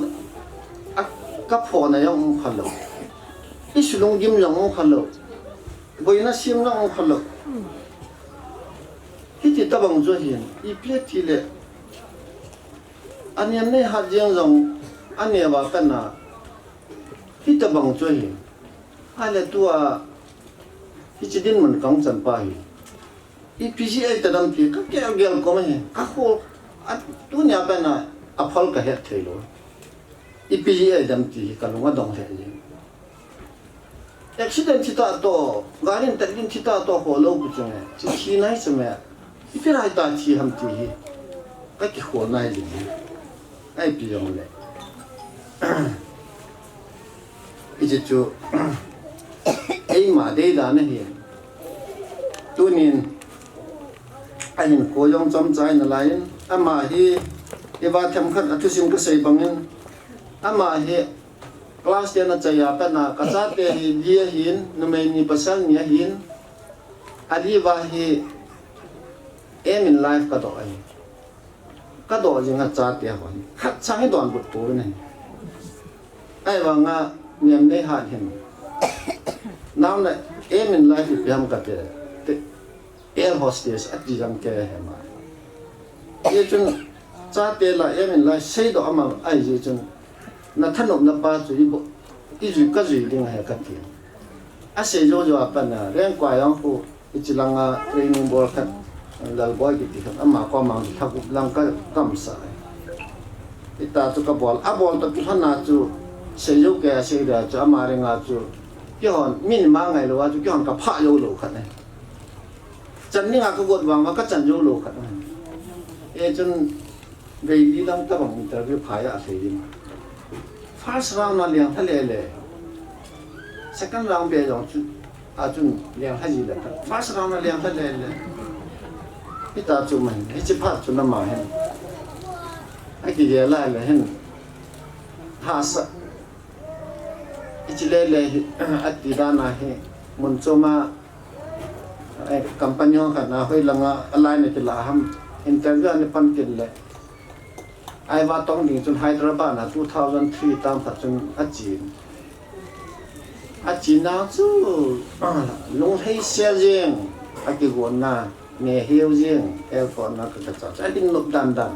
a ka pho na yong khalo i su long gim long khalo boi na sim long khalo hi ti ta bang zo hin i ple ti le an yam ne ha jeng zong an ne ba kan na hi ta bang zo hin ale tua hi chi din man kang chan pa hi i pci ta dam ti ka ke gel ko me ka ho a tu nya pa na a phal ka he thei lo i pci dam ti ka lu nga dong he ji accident ti ta to garin ta din ti ta to ho lo bu chung chi chi nai se me i pe rai ta chi ham ti hi ka ki ho nai ji ai pi yong le i ji chu ai mà đây là này hiện tu niên anh cố gắng chăm trái nó lại mà hi và thêm khát tu sinh cái xây bằng anh mà hi class dia nak caya apa na kasat dia hin namanya pasal ni hin adi wahi aim in life ka do jeng chat dia hon khat sang don but tu này ai wanga Nemneihat hin now na aim in life is become ka air hostess at jam ke hema ye chun cha te la aim in life sei do ama ai je chun na thanop na pa chu i ju ka ju ding ha ka ti a sei jo jo apa na ren kwa yang pu ichilanga training ball khat lal boy ki ti ama ko ma thak lang ka kam sa ita chu ka ball a ball to ki hana chu sei jo ke sei da cha ma re nga chu ki hon min ma ngai lo wa chu ki hon ka pha yo lo khat ne chan ni nga ka god wang ma ka chan yo lo khat ne e chun vei li lang ta bang interview phai a sei din first round na liang thale le second round be jong chu a chun liang haji le first round na liang thale le ita chu man e chi phat chu na ma hen ai ki ye la le hen ha sa ichilele ati dana he munchoma company ka na hoi langa align ke la ham interview ne pan ke le ai wa tong ding chun Hyderabad na 2003 tam pha chun achi na chu long hei sia jeng aki gon na ne heu jeng el ko na ka cha ai din lop dan dan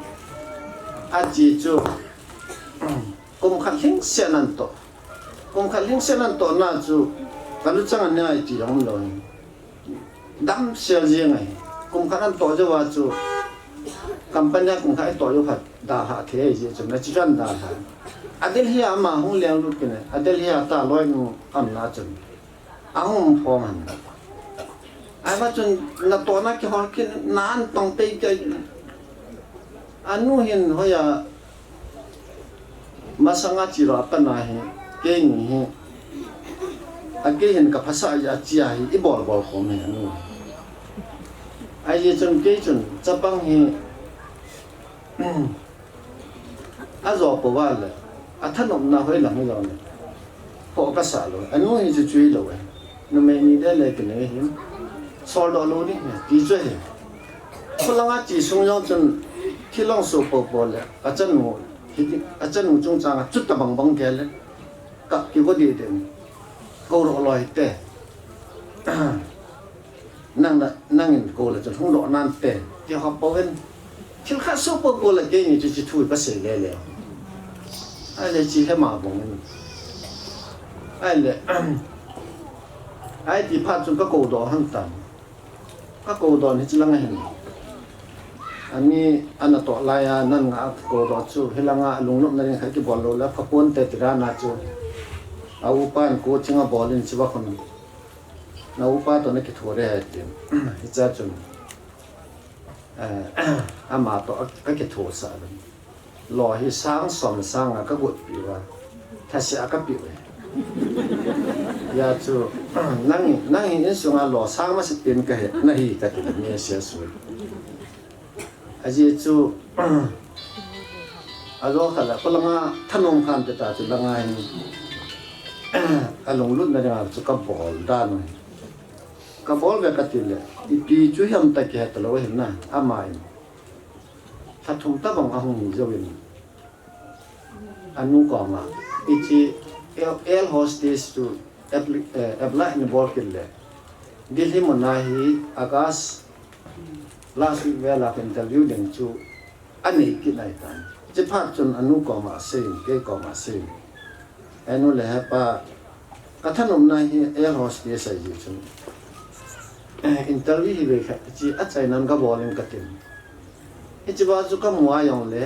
achi chu kum khat hing sia nan to kum khat hing sia nan to na chu kalu chang ne ai ti yong lo dam sia jeng ai kum khat an to je wa chu company kum khat to yo khat da ha the ai je chu na chi jan da ha adel hi ama hung liang lut ke ne adel hi ta loi nu am na chun ahum pho man ai ba chun na to na ki hor ki nan tong pe ke anu hin hoya masanga chi ro pa na he ke ni he age hin ka phasa ya chi ya hi i bol bol ko me anu ai ye chun ke chun chapang hi a zo po wa le a thanom na hoi lang lo ne ko ka sa lo anu hi chu chui lo e no me ni de le ke ne him so lo lo ni ti zhe he ko lang a chi sung yo chun ki long so po po le a chan mu hi a chan mu chung chang a chut ta bang bang ke le ka ki ko di de ko ro lo te nang in ko le chun hung lo nan te ki ha po wen til kha so po ko le ke ni chi thu pa se le le ai le chi he ma bong ai le ai ti pha chung ka ko do han tan ka ko do ni chilang hen ani ana to la ya nan nga ko do chu hilanga lungnop na rin khaki bol lo la kapon te tira na chu au pan ko chinga bolin chiwa khon na upa to ne ki thore ha tin cha chun ama to ka ki tho sa lo hi sang som sang ka gut pi wa tha sia ka pi ya chu nang in sunga lo sang ma se pin ka he na hi ka tin ne sia su aji chu alo khala kolanga thanom khan te ta chu langa hin along lut na ra chu ka bol da no ka bol ga ka til ti pi chu hiam ta ke ta lo hin na amai tha thum ta bang a hung ni zo win anu ko ma ichi el hostess to apply in bol kille dilhi monahi agas last week vela interview den chu ani ki nai tan che phat chun anu ko ma se ke ko ma se anu le ha pa ka thanom na hi el hostess ai ji chun interview hi ve kha chi a chai nan ga bolin ka tin ichi ba chu ka muwa yong le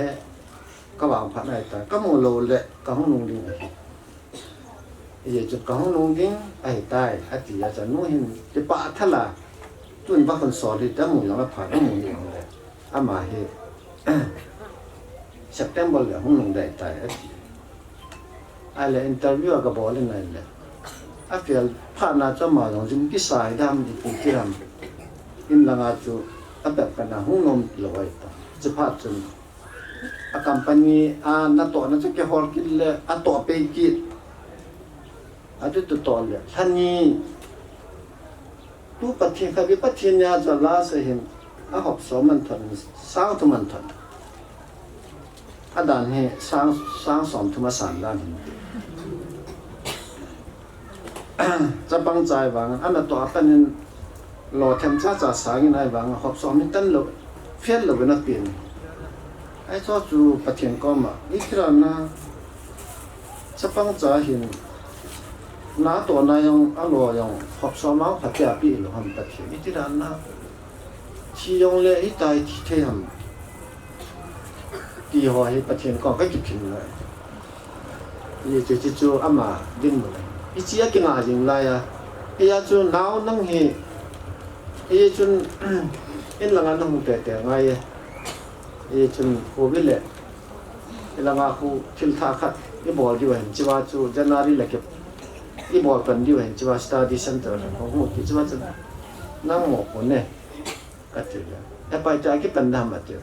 ka ba phat nai ta ka mu lo le ka hung nung ding ye chu ka hung nung ding ai tai a ti ya cha nu hin te pa thala tuần bắc phần sò thì ta mùi nó là phải nó mùi nhiều đấy, mà he September là không nồng đại tại ấy, ai là interview cái bộ lên này là, ai phải phát na cho mà giống như cái sai đam thì cũng cái đam, in là ngã chú, aiแบบกันนะkhông nồng lỗi ta, chỉ phát chun, company na to na cho cái hall kia là to pay kia, tụi to là, thanh ni tuปัจจัยครับปัจจัยเนี่ยจะลาเสียงหอบสองมันทันสร้างทุมันทันด่านนี้สร้างสองทุมาสานด้านจะบังใจวังอันนั้นตัวเป็นหล่อเทมจ้าจะสร้างยังไงวังหอบสองมันตั้งหลบเฟี้ยนหลบนักเปลี่ยนไอ้ชอบจูปัจจัยก็มาอีกครั้งนะจะบังใจเห็นน้าตัวนายองอร่อยยองหอบสมาผัดยาปีหรือทำตัดเขียนที่ร้านนะชียองเล่ที่ตายที่เทียมกี่หัวให้ประเทศก่อนก็กินกินเลยยี่จู่อามาดิ้นหมดเลยอีเจี๊ยกินอาหารไรอ่ะอียาจู่หนาวนั่งเฮอีจู่อินหลังนั่งแต่ไงอีจู่โควิดเลยอีหลังคู่ทิลท่าขัดอีบอลอยู่เห็นจีว่าจู่จันนารีเลยเก็บอีบอลเป็นอยู่เห็นจีว่า study center ของหัวจีว่าจะนั่งหมกคนเนี่ยก็เจอแล้วไปจากที่เป็นธรรมะเจอ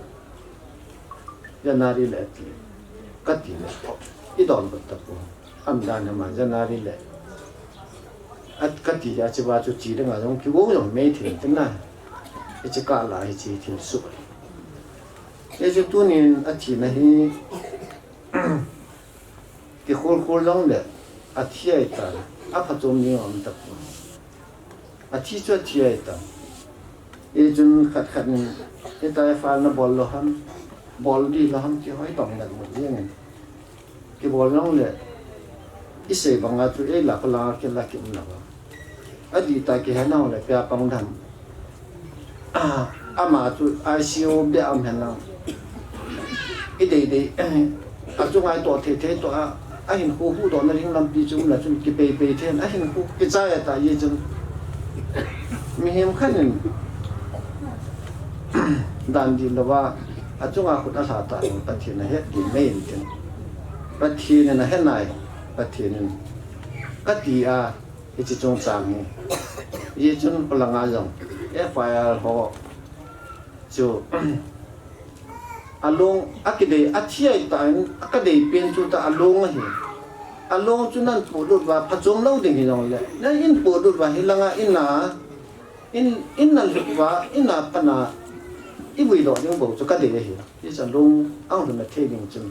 จันนารีเลยก็ตีเลยอีดอนก็ตะปูอันดานมาจันนารีเลยก็ตีอาจีว่าจะจีเรื่องอะไรของพี่โว้ยไม่ถึงที่นั่นอีจะกาลาอีจีถึงสุดอีจะตัวนี้อาทิตย์นี้ที่คนร้องเลยอาทิตย์ตาอาพัดจมนี่มันตะปูอาทิตย์ชั่วอาทิตย์ตาอีจนขัดนี่อีตายฟ้าน่ะบอลละหันบอลดีละหันที่ห้อยต่องกันหมดยังไงที่บอลน้องเลยอีเสบังอาจุเอหลักลาเกลักกินหลักอดีตาเกหันเอาเลยเปียปังดำมาจุ ICU เบี้ยอันเห็นแล้วอีเดย์อาจุไงตัวเทตัวเห็นคู่ตัวนั่นยังลำปีจุ่มละจุ่มกิเปเทนเห็นคู่กิจายตายจนมีเห็นขั้นหนึ่งดันดีแล้วว่าอาจุงอาคุณอาสาตาปฏิเนเหตุดีไม่เห็นกันปฏิเนนะเห็นไหนปฏิเนก็ดีอีจิจงจางนี่ยี่จุนพลังงานจงFIR เขาจูอารมณ์อักเดย์อัที่ไอ้ตาอักเดย์เป็นจุดอารมณ์เหรออารมณ์จุนั้นปูดุว่าพัดจมเล่าดิ่งที่น้องเลยนั่นอินปูดุว่าฮิลังอินนาอินนั่นว่าอินนาปนาอีวิโดยังบอกจุกเดย์เหรอที่จะลงเอาถึงมาเทดิ่งจุน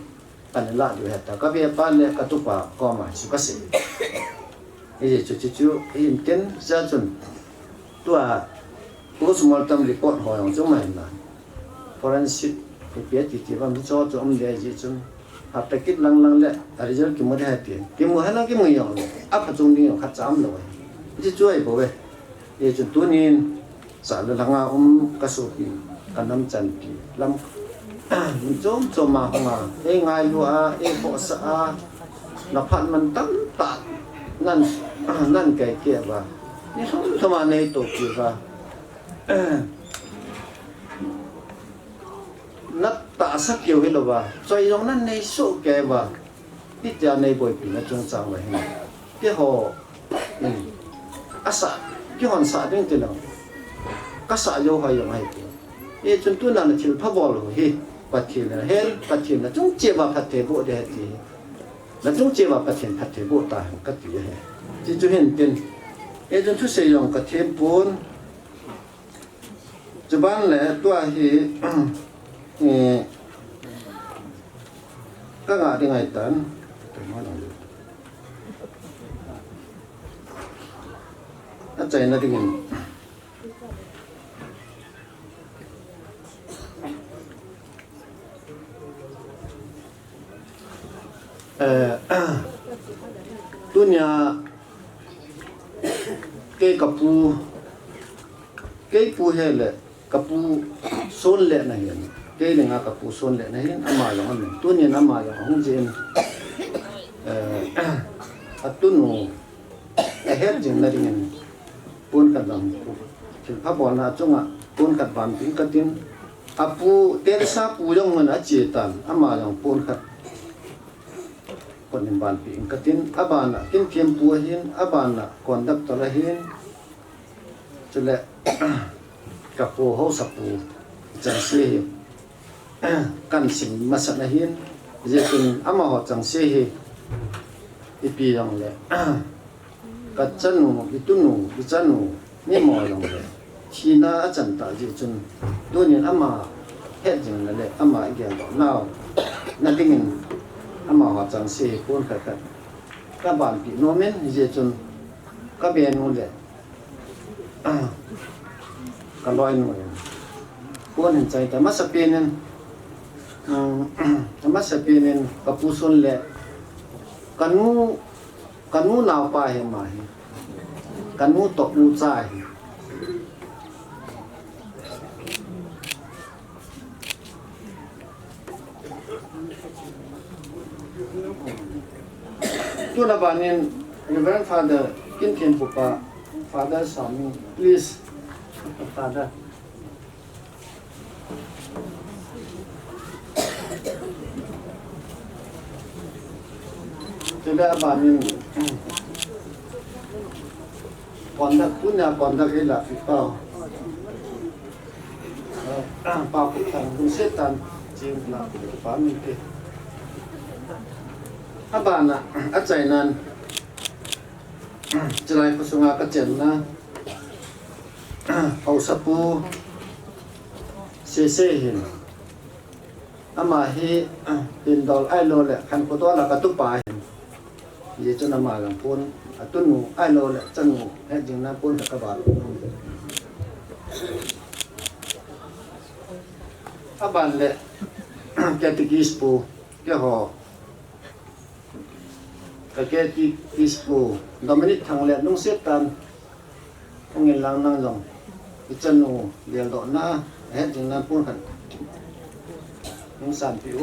ปันละอยู่เหตุแต่ก็เบี้ยปันเนี่ยกระตุกว่าก็มาสุกเสียอีจู่อินเต็นจะจุนตัวผู้สมัครตำรวจหอยองจุ่มไม่นาน forensic เปียติที่ว่ามีจอจุ่มเดียจีจุ่ม หัดตะกิดลังเลยอะไรจะกินไม่ได้เตียนกินไม่ให้เรากินไม่ยอมเลยอัพจงนี้ขัดจำเลยจะช่วยผมเว้ยจนตัวนี้สารหลังกระสุนกันน้ำจันทร์ลำมันจมมาของมาง่ายลัวพอสะอาดนับพันมันตั้งตัดนั่นแก่เกี่ยว่านี่เขาทำมาในตัวกี่ว่านัดตาสักเกี่ยวให้เราว่าใจตรงนั้นในโซ่แกว่าที่จะในบ่อยปีนั้นจงจำไว้ให้ที่ห่ออาสาที่ห่อนสาเรื่องที่เราก็สาโยหายยังไงจนตัวนั้นที่พระบอลเฮ้ปัจเจนะเห็นปัจเจนะจงเจ็บว่าปัจเจโบเดียดีแล้วจงเจ็บว่าปัจเจปัจเจโบตายก็ตีให้ที่จะเห็นเป็นจนทุกสิ่งอย่างก็เทียบปูนจะบ้านแหละตัวเฮ้ก็งาได้ไงตันอาจารย์นั่นเองตัวเนี้ยเกี่ยกับปูเกี่ยปูเฮเลยกับปูโซนเละนะเห็นเกี่ยเลยงากับปูโซนเละนะเห็นอามาอย่างนั้นตัวเนี้ยอามาอย่างห้องเจนตัวหนูเฮ็ดจริงนะเองปูนกันดังถึงพระบอลนะจงอ่ะปูนกันบานถึงกันทิ้งปูเตระซาปูยังมันอาเจตันอามาอย่างปูนกันคนในบ้านปีนกระตินอาบานน่ะกินเทียมปัวเห็นอาบานน่ะก่อนดับตะละเห็นจุละกับปูเฮาสับปูจังเสียกันสิ่งมาสักนะเห็นจะเป็นอามาหอจังเสียอีปีอย่างเลยกัจจันนูอีตุนูอีจันนูนี่มออย่างเลยชีน่าอาจารย์ตาจิจุนตัวนี้อามาเฮ็ดจังเลยอามาอีกอย่างน่าวนั่นเองอามาหาจังเสียคนขัดก็บ้านปีโนเมนเจจนก็เบียนนู่นเลยก็ลอยนู่นคนเห็นใจแต่มาสเปียนมาสเปียนกับผู้ส่วนเละกันงูหนาวไปเห็นไหมกันงูตกงูใจตัวละบานนี้ Reverend Father กินเทียนปุปปะ Father สามี please Father ตัวละบานนี้ก่อนดักตุนยาก่อนดักเอล่ะฟิเป้าป้าพุทธังคุณเสตันจีนละฟ้ามีเตอาบานน่ะอาใจนั้นจะไล่กุศลกระเจนนะเอาสัปูเสเห็นอามาเฮเป็นดอลไอโลแหละคันโคตัวละกระตุปายเยจนามาหลังพูนตุนูไอโลแหละจันูแห่จริงนะพูนตะกบาลอาบานแหละแกติกิสปูแกหอก็ที่อิสปูดอมินิกทางเลี้ยงนุ่งเสียตันคงเงินล้างนั่งลงอิจนูเลี้ยงดอกหน้าเฮ็ดจึงนั้นพูดกันนุ่งสามผิว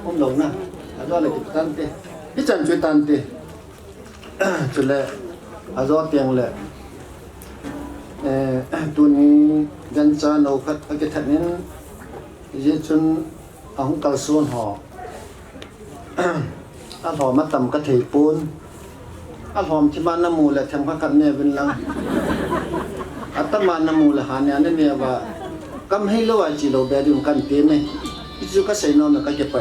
ผมหลงนะอาจจะอะไรติดตันเตะที่จันช่วยตันเตะจุดเละอาจจะเตียงเละตัวนี้ยันจานเอาคัดเอาเกทัดนี้ยิ่งจนเอาหุ่นกระสุนห่ออาหอมมาตำกระเทียปูนอาหอมที่บ้านน้ำมูลแหละทำข้าวกันเนี่ยเป็นลังอัตมาน้ำมูลหาเนี่ยนั่นเนี่ยว่ากำให้เราไอ้จีเราแบบยุ่งกันเตี้ยไหมจุกก็ใส่นอนแล้วก็เก็บไป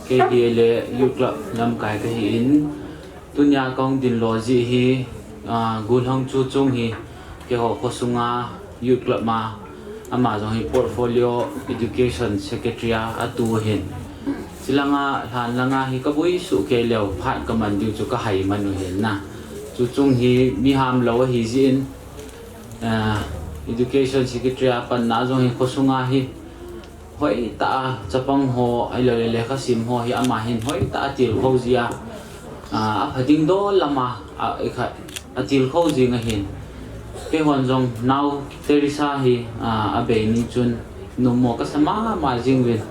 เคดีเลยยุคละนำกายก็เห็นตุนยากองดินโลจีฮีกูลองจูจงฮีเกี่ยวกับสุงายุคละมาอามาจงฮี portfolio education secretary อาตูเห็นสิลังอาทานลังอาฮีก็บุยสุเกลียวผ่านกับมันดิวจุก็ให้มันเห็นนะจูจงฮีมีหามเราฮีจิน education secretary pan na jong hi khosunga hi hoi ta chapang ho ai le kha sim ho hi ama hin hoi ta til khozia a phading do lama a kha atil khozi nga hin ke hon jong now Teresa hi a be ni chun numo ka sama ma jing win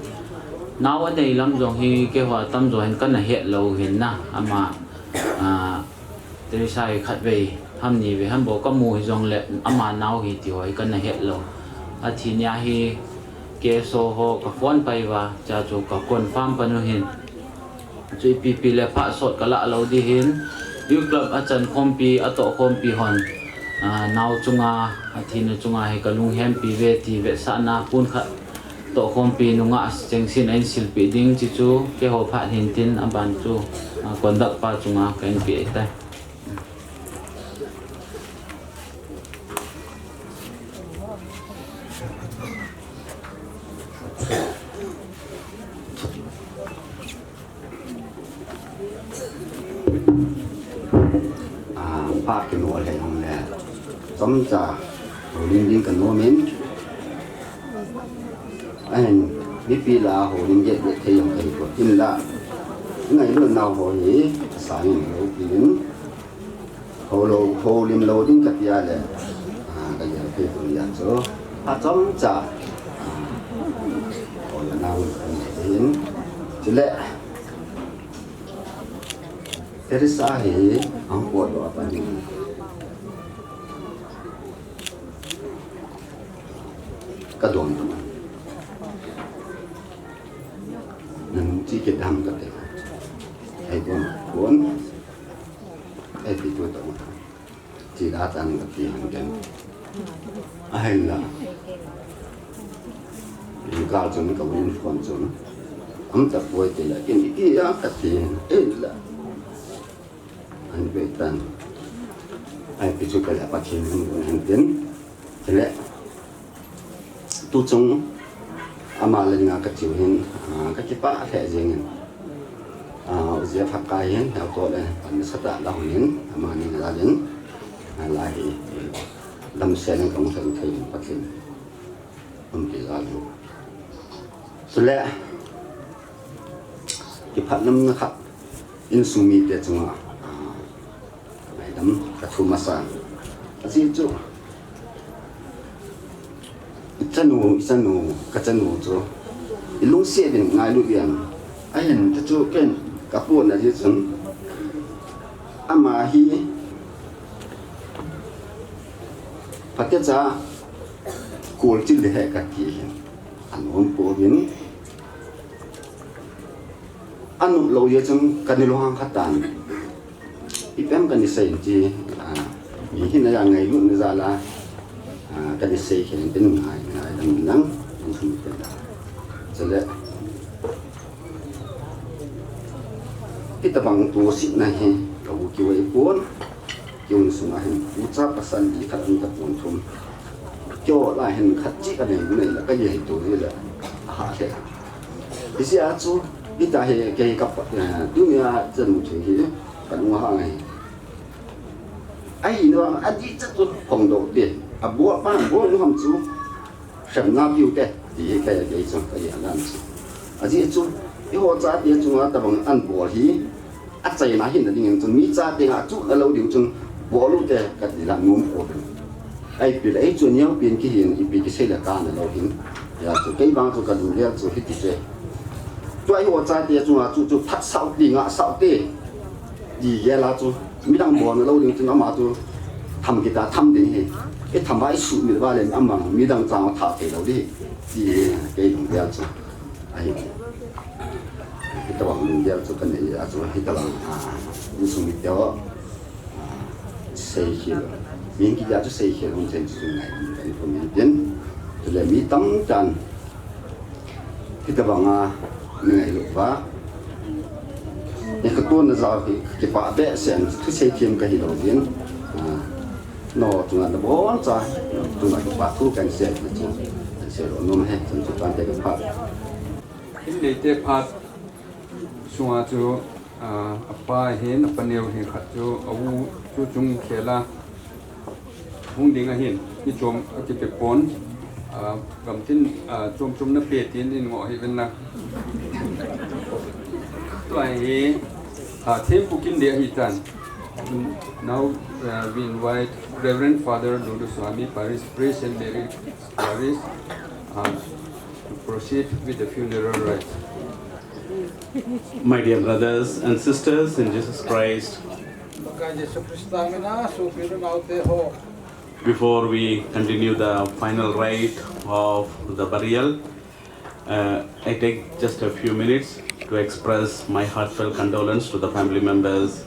now a dei lam jong hi ke wa tam jo hin kan na het lo hin na ama Teresa hi khat ve ham ni ve ham bo ka mu jong le ama now hi ti hoi kan na het lo a thi nya hi ke so ho ka phone pai wa cha chu ka confirm panu hin chui pp le pha sot kala lo di hin yu club a chan khompi a to khompi hon naw chunga athina chunga he kalung hem pi ve ti ve sa na pun kha to khompi nunga chengsin ein silpi ding chi chu ke ho pha hin tin aban chu kondak pa chunga kain pi tai phát cái nồi này không nè Songza hồ linh linh cái nồi mình anh biết vì là hồ linh dịch để thấy ông thầy của tin là ngày luôn nào hồ ấy sáng lâu kín hồ linh lâu đến cái gì là cái gì phải tự nhiên chứ Songza hồ là nào đến chứ lẽ Teresa hi ang po do apa ni kadon nang chi ke dam ka te ai bon ai ti tu to chi da tan ka ti han gen ai la ni ka chun ka win fon chun am ta poi te la ken ki ya ka ti ai la anh về tận ai bị chụp cái là bắt chuyện của anh tiến thế lẽ tu chung ama lên ngã cái chiều hin cái chế bạ thẻ gì nghe giờ phát cái hin theo tôi đây anh sẽ tạo ra hin ama nên là đến lại làm xe nên không thể thấy bắt chuyện không chỉ là luôn thế lẽ cái phát năm khát in sumi để chung đâm cả thu masa, gì chứ? Chân nụ, cái chân nụ chứ, lúc xe bên ngay lúc biển, ai hiện cho chú cái cặp buồn là gì chứ? Ama hi, phát tiết ra, cố chỉ để hệ cái gì, anh muốn cố biến, anh nụ lâu giờ chung cái này lo hàng khát tàn. Ipem kan disay ji hin na yang ngai lu na za la kan disay khen tin ngai dam nang an sum te da chale kita bang tu sit na he ka bu ki wei pon kyun sum a hin u cha pasan di khat an ta pon thum kyo la hin khat chi ka nei la ka ye tu ri la ha he isi a chu ita he ke ka dunia chen chu hi kan wa ngai ai nó anh đi rất là phòng đầu tiên bố nó không chú sẵn ngáp yêu thế thì cái trong cái gì làm chứ gì chú cái họ trả tiền chúng ta bằng ăn bò thì ăn chay mà hiện là những chúng mi trả tiền chú là lâu điều chúng bò lúc thế cái gì làm nôm bò ai bị lấy chú nhiều biến cái hiện bị cái xe là can là lâu hiện ya chú cái bang chú cái đường chú hết cái tôi họ trả tiền chú phát sáu tiền sáu tiền gì vậy là chú mi đang bò nó lâu điều chúng nó mà chú thầm kita thầm đến hết cái thầm bãi sụt mi ba lên âm bằng mi đang trao thả cái đầu đi gì cái đồng tiền chú ai kita bằng đồng tiền chú cái này chú kita bằng như sung mi tiêu xây hiểu miếng kia chú xây hiểu không trên chú này cái phần miếng tiền cho nên mi tắm tràn kita bằng ngày lúc vả cái tuần là sao cái bạ bé sen cứ xây thêm cái gì đầu tiên nó chúng ta bỏ ra chúng ta cái bạ thu cái sen rồi nó hết chúng ta cái bạ cái này để phát xung cho apa hen apa nêu hen khát cho au cho chung khela hung ding a hin ni chom ki pe pon gam tin chom na pe tin in ngo hi ben na to ai thêm pukin de hi tan now we invite Reverend Father Lulu Swami Paris Priest and Mary Paris to proceed with the funeral rites. My dear brothers and sisters in Jesus Christ, before we continue the final rite of the burial, I take just a few minutes to express my heartfelt condolence to the family members.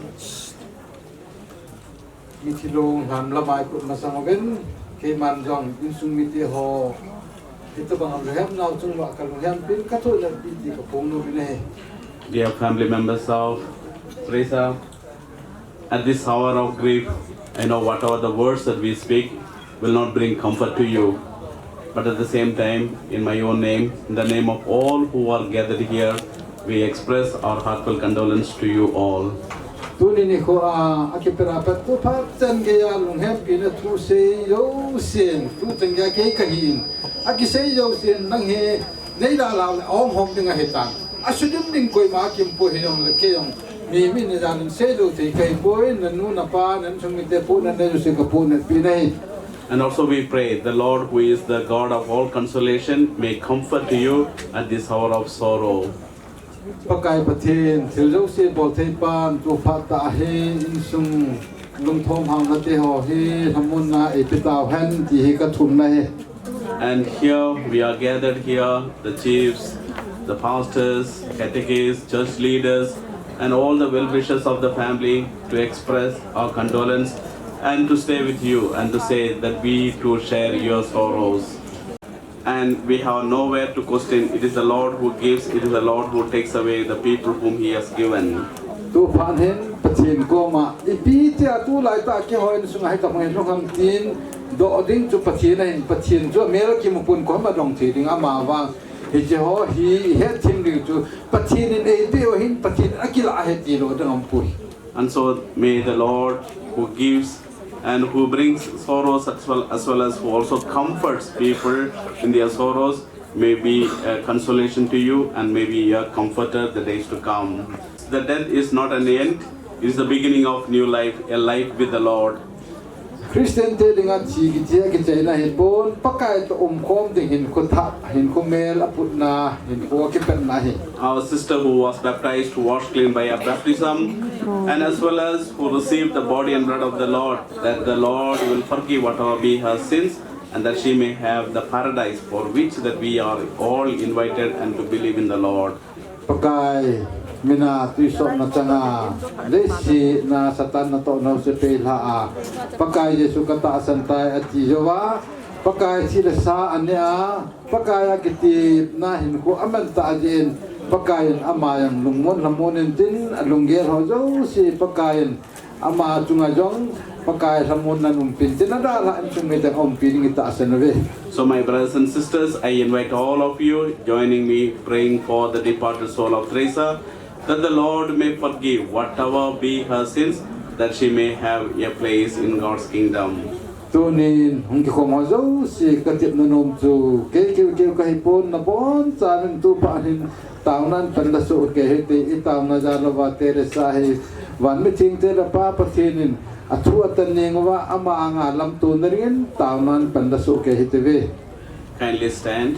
Mitilong ham lamai put masangogen ke manjong insung miti ho ito bang ham now chung wa kalung ham pin kato na biti ko pong no bine. Dear family members of Teresa, at this hour of grief, I know whatever the words that we speak will not bring comfort to you. But at the same time, in my own name, in the name of all who are gathered here, we express our heartfelt condolence to you all. Tuni ni ko akiperapat to pa tan ge ya lung hem pin tu se yo sen tu tan ga ke kahin aki se yo sen nang he nei la la ong hom ding a hetan asudum ding koi ma kim po hinong le ke yong mi ne dan se do te kai poi na nu na pa nan chung mi te po na ne se ka po na pi nei. And also we pray, the Lord who is the God of all consolation may comfort you at this hour of sorrow. Pakai pathin thil se bol thei pan tu phat ta he insung lung thom hang na te ho he hamun na e pitaw han ti he ka thum na he. And here we are gathered here, the chiefs, the pastors, catechists, church leaders, and all the well-wishers of the family to express our condolence and to stay with you and to say that we too share your sorrows. And we have nowhere to question. It is the Lord who gives, it is the Lord who takes away the people whom He has given. Tu phan hen pathin ko ma ipi tia tu lai ta ke hoin sung hai ta mai rong tin do ding chu pathin chu mel ki mu pun ko ma dong thi ding ama wa hi je ho hi he thim ri chu pathin in e bi o hin pathin akila he ti lo dang pui. And so may the Lord who gives and who brings sorrows as well as who also comforts people in their sorrows may be a consolation to you and may be a comforter the days to come. The death is not an end, it is the beginning of new life, a life with the Lord. Christian telling at chi ki ki chai na hin bon pakai to khom ding hin ko tha hin ko mel aput na hin ko ki pen na hi. Our sister who was baptized, washed clean by our baptism, and as well as who received the body and blood of the Lord, that the Lord will forgive whatever be her sins, and that she may have the paradise for which that we are all invited and to believe in the Lord. Pakai mina tu so na changa lesi na satan na to no se pe la pakai Yesu kata santai ati jowa pakai sila sa ania pakai akiti na hin ko aman ta ajin pakai amayang lungmon lamonin tin alungger hojo si pakai ama chunga jong pakai samon na numpin tin ada la chunga ta ompin ngita asanwe. So my brothers and sisters, I invite all of you joining me praying for the departed soul of Teresa, that the Lord may forgive whatever be her sins, that she may have a place in God's kingdom. Tunin hong ki khom hozo si katip na nom chu ke kahipon na bon sa min tu pa hin taunan panda su ke hete itaw na jalo Teresa hi wan mi ting te la pa pathinin athu atan nengwa ama anga lam tu narin taunan panda su ke hete ve. Kindly stand.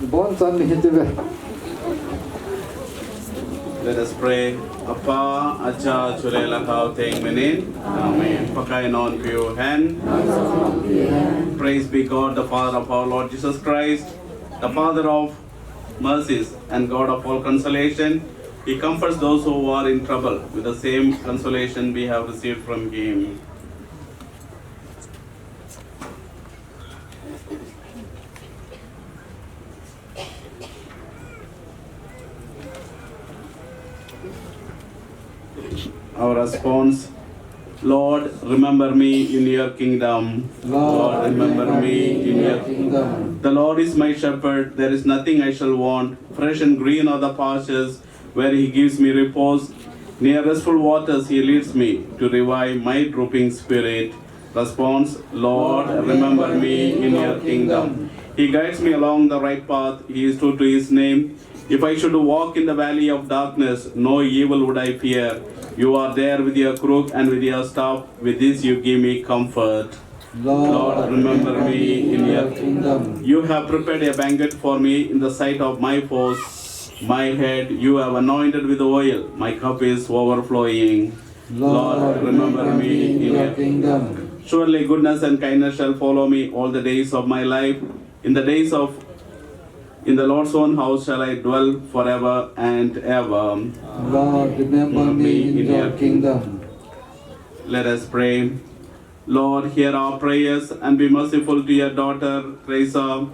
Bon san mi hete ve. Let us pray. Apa acha churela kau teng menin. Amen. Pakai non pure hand. Praise be God, the Father of our Lord Jesus Christ, the Father of mercies and God of all consolation. He comforts those who are in trouble with the same consolation we have received from Him. Our response, Lord, remember me in your kingdom. Lord, remember me in your kingdom. The Lord is my shepherd, there is nothing I shall want. Fresh and green are the pastures, where He gives me repose. Near restful waters He leads me to revive my drooping spirit. Response, Lord, remember me in your kingdom. He guides me along the right path. He is true to his name. If I should walk in the valley of darkness, no evil would I fear. You are there with your crook and with your staff. With this you give me comfort. Lord, remember me in your kingdom. You have prepared a banquet for me in the sight of my foes. My head you have anointed with oil. My cup is overflowing. Lord, remember me in your kingdom. Surely goodness and kindness shall follow me all the days of my life. In the Lord's own house shall I dwell forever and ever. Lord, remember me in your kingdom. Let us pray. Lord, hear our prayers and be merciful to your daughter, Teresa,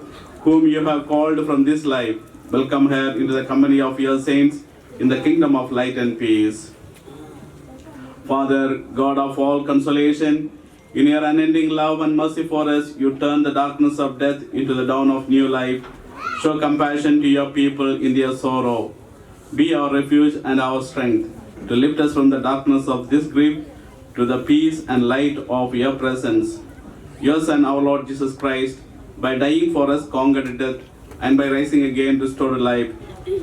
whom you have called from this life. Welcome her into the company of your saints in the kingdom of light and peace. Father, God of all consolation, in your unending love and mercy for us, you turn the darkness of death into the dawn of new life. Show compassion to your people in their sorrow. Be our refuge and our strength to lift us from the darkness of this grief to the peace and light of your presence. Your Son, our Lord Jesus Christ, by dying for us, conquered death, and by rising again, restored life.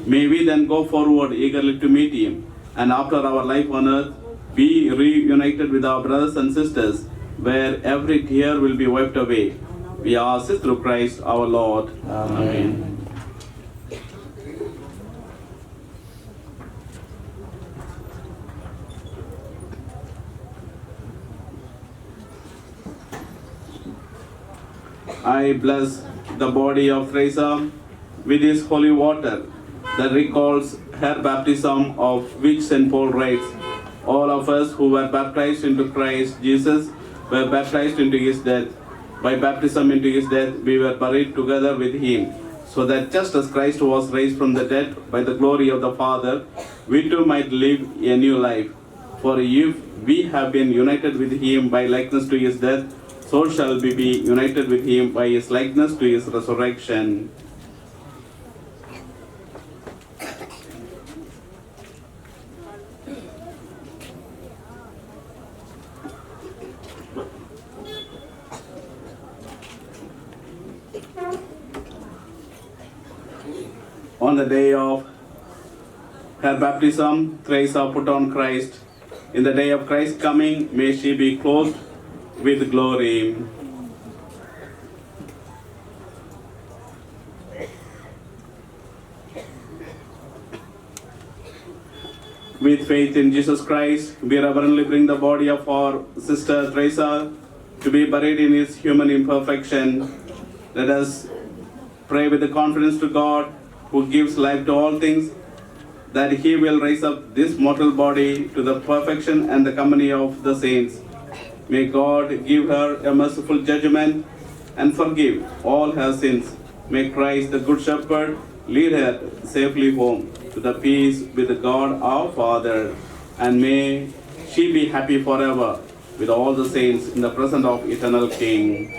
May we then go forward eagerly to meet him, and after our life on earth, be reunited with our brothers and sisters, where every tear will be wiped away. We ask this through Christ our Lord. Amen. I bless the body of Teresa with this holy water that recalls her baptism, of which St. Paul writes, all of us who were baptized into Christ Jesus were baptized into his death. By baptism into his death, we were buried together with him, so that just as Christ was raised from the dead by the glory of the Father, we too might live a new life. For if we have been united with him by likeness to his death, so shall we be united with him by his likeness to his resurrection. On the day of her baptism, Teresa put on Christ. In the day of Christ's coming, may she be clothed with glory. With faith in Jesus Christ, we reverently bring the body of our sister Teresa to be buried in his human imperfection. Let us pray with the confidence to God, who gives life to all things, that he will raise up this mortal body to the perfection and the company of the saints. May God give her a merciful judgment and forgive all her sins. May Christ, the Good Shepherd, lead her safely home to the peace with God our Father. And may she be happy forever with all the saints in the presence of eternal King.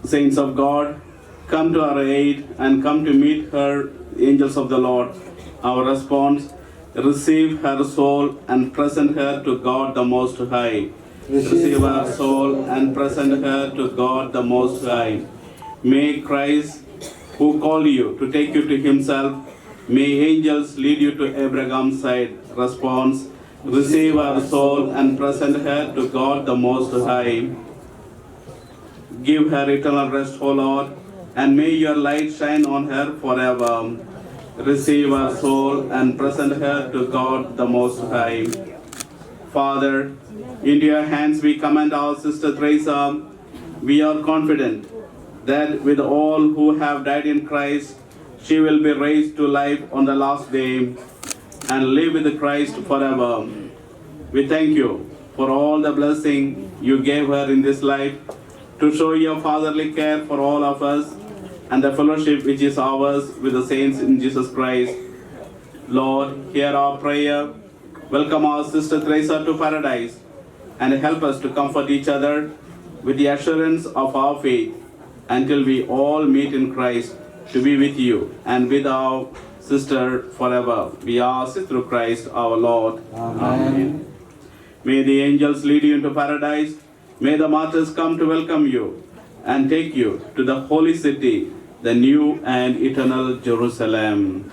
Saints of God, come to our aid and come to meet her, angels of the Lord. Our response, receive her soul and present her to God the Most High. Receive her soul and present her to God the Most High. May Christ, who called you to take you to himself, may angels lead you to Abraham's side. Response, receive her soul and present her to God the Most High. Give her eternal rest, O Lord, and may your light shine on her forever. Receive her soul and present her to God the Most High. Father, into your hands we commend our sister Teresa. We are confident that with all who have died in Christ, she will be raised to life on the last day and live with Christ forever. We thank you for all the blessing you gave her in this life, to show your fatherly care for all of us and the fellowship which is ours with the saints in Jesus Christ. Lord, hear our prayer. Welcome our sister Teresa to paradise and help us to comfort each other with the assurance of our faith, until we all meet in Christ to be with you and with our sister forever. We ask it through Christ our Lord. Amen. May the angels lead you into paradise. May the martyrs come to welcome you and take you to the holy city, the new and eternal Jerusalem.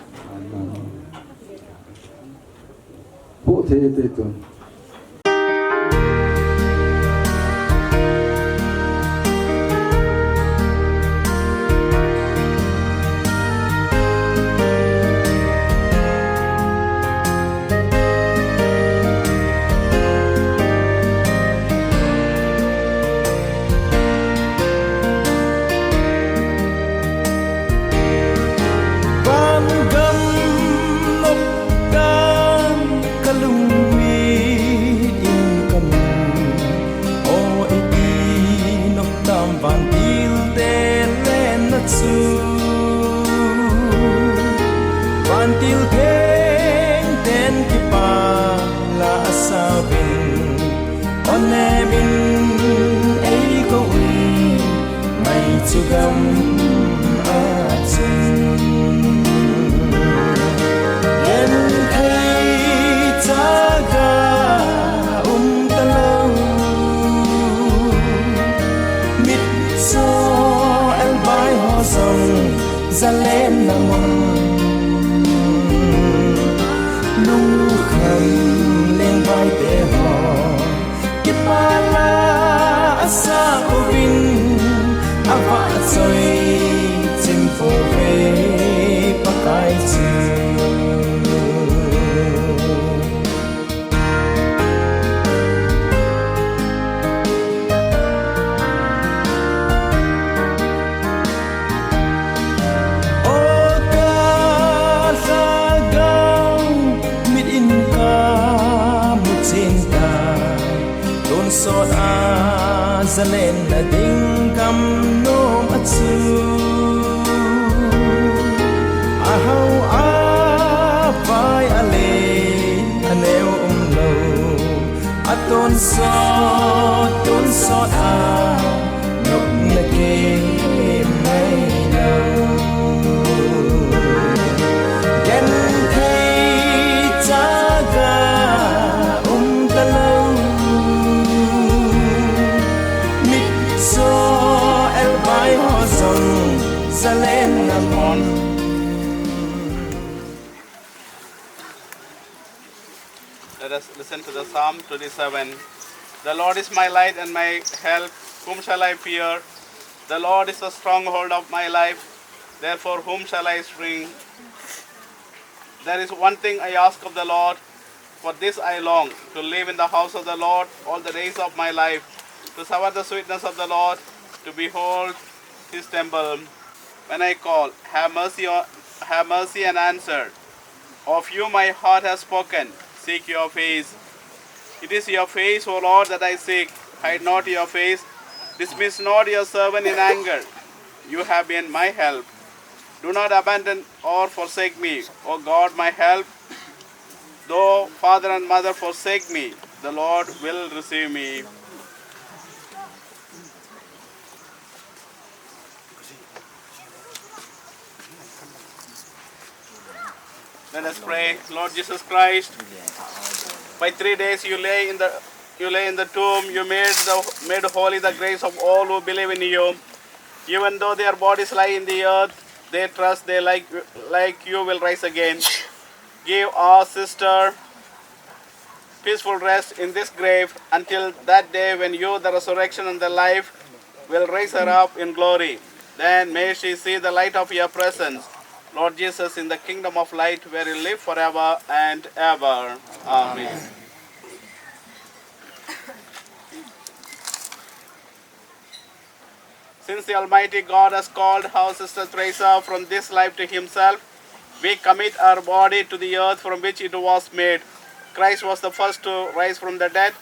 Let us listen to the Psalm 27. The Lord is my light and my help. Whom shall I fear? The Lord is the stronghold of my life. Therefore, whom shall I shrink? There is one thing I ask of the Lord. For this I long, to live in the house of the Lord all the days of my life, to savour the sweetness of the Lord, to behold his temple. When I call, have mercy and answer. Of you my heart has spoken. Seek your face. It is your face, O Lord, that I seek. Hide not your face. Dismiss not your servant in anger. You have been my help. Do not abandon or forsake me, O God, my help. Though father and mother forsake me, the Lord will receive me. Let us pray. Lord Jesus Christ, by 3 days you lay in the tomb. You made holy the grace of all who believe in you. Even though their bodies lie in the earth, they trust they like you will rise again. Give our sister peaceful rest in this grave until that day when you, the resurrection and the life, will raise her up in glory. Then may she see the light of your presence, Lord Jesus, in the kingdom of light where you live forever and ever. Amen. Since the Almighty God has called our sister Teresa from this life to himself, we commit our body to the earth from which it was made. Christ was the first to rise from the dead,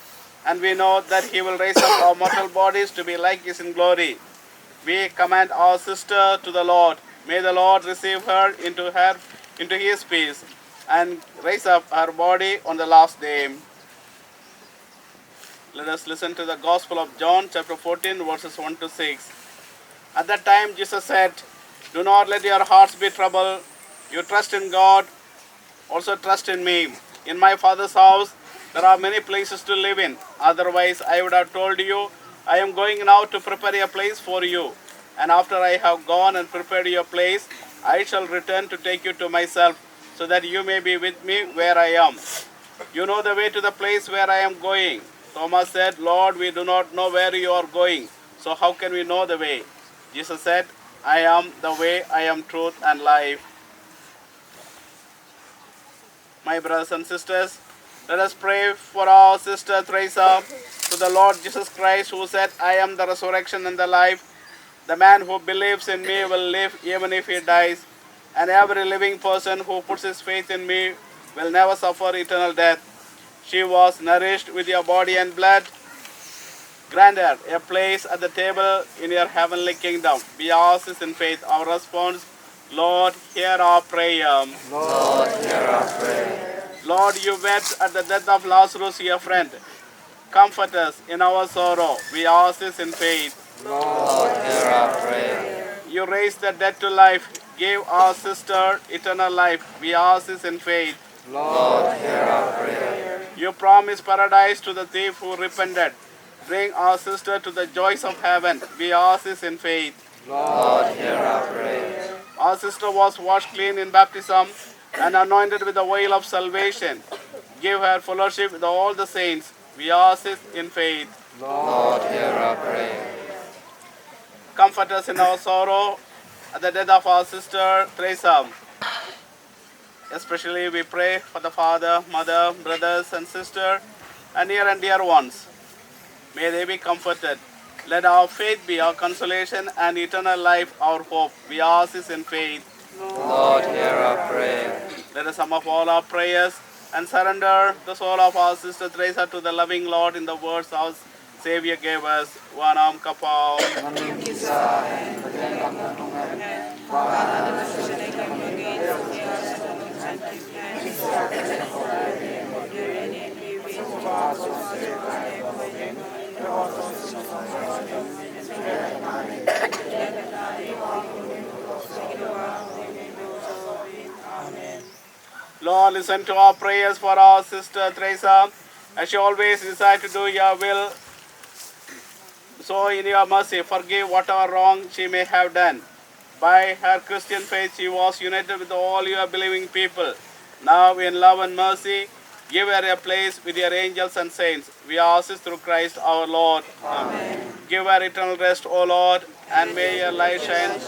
and we know that he will raise up our mortal bodies to be like his in glory. We commend our sister to the Lord. May the Lord receive her into his peace and raise up her body on the last day. Let us listen to the Gospel of John, chapter 14, verses 1 to 6. At that time, Jesus said, "Do not let your hearts be troubled. You trust in God, also trust in me. In my Father's house, there are many places to live in. Otherwise, I would have told you, I am going now to prepare a place for you. And after I have gone and prepared your place, I shall return to take you to myself, so that you may be with me where I am. You know the way to the place where I am going." Thomas said, "Lord, we do not know where you are going, so how can we know the way?" Jesus said, "I am the way, I am truth and life." My brothers and sisters, let us pray for our sister Teresa, to the Lord Jesus Christ, who said, "I am the resurrection and the life. The man who believes in me will live even if he dies, and every living person who puts his faith in me will never suffer eternal death." She was nourished with your body and blood. Grant her a place at the table in your heavenly kingdom. We ask this in faith. Our response, Lord, hear our prayer. Lord, hear our prayer. Lord, you wept at the death of Lazarus, your friend. Comfort us in our sorrow. We ask this in faith. Lord, hear our prayer. You raised the dead to life. Give our sister eternal life. We ask this in faith. Lord, hear our prayer. You promised paradise to the thief who repented. Bring our sister to the joys of heaven. We ask this in faith. Lord, hear our prayer. Our sister was washed clean in baptism and anointed with the oil of salvation. Give her fellowship with all the saints. We ask this in faith. Lord, hear our prayer. Comfort us in our sorrow at the death of our sister Teresa. Especially we pray for the father, mother, brothers and sister, and near and dear ones. May they be comforted. Let our faith be our consolation and eternal life our hope. We ask this in faith. Lord, hear our prayer. Let us sum up all our prayers and surrender the soul of our sister Teresa to the loving Lord in the words our Savior gave us. Vanam kapao. Lord, listen to our prayers for our sister Teresa, as she always desires to do your will. So in your mercy, forgive whatever wrong she may have done. By her Christian faith, she was united with all your believing people. Now in love and mercy, give her a place with your angels and saints. We ask this through Christ our Lord. Amen. Give her eternal rest, O Lord, and may your light shine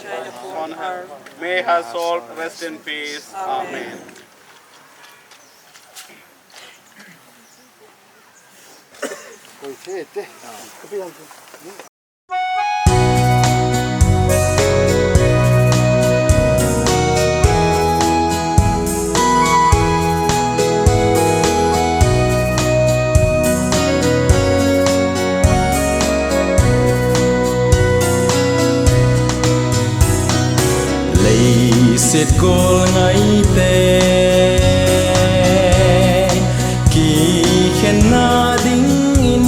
on her. May her soul rest in peace. Amen. Siết cô ngay tê kỳ khen na đinh in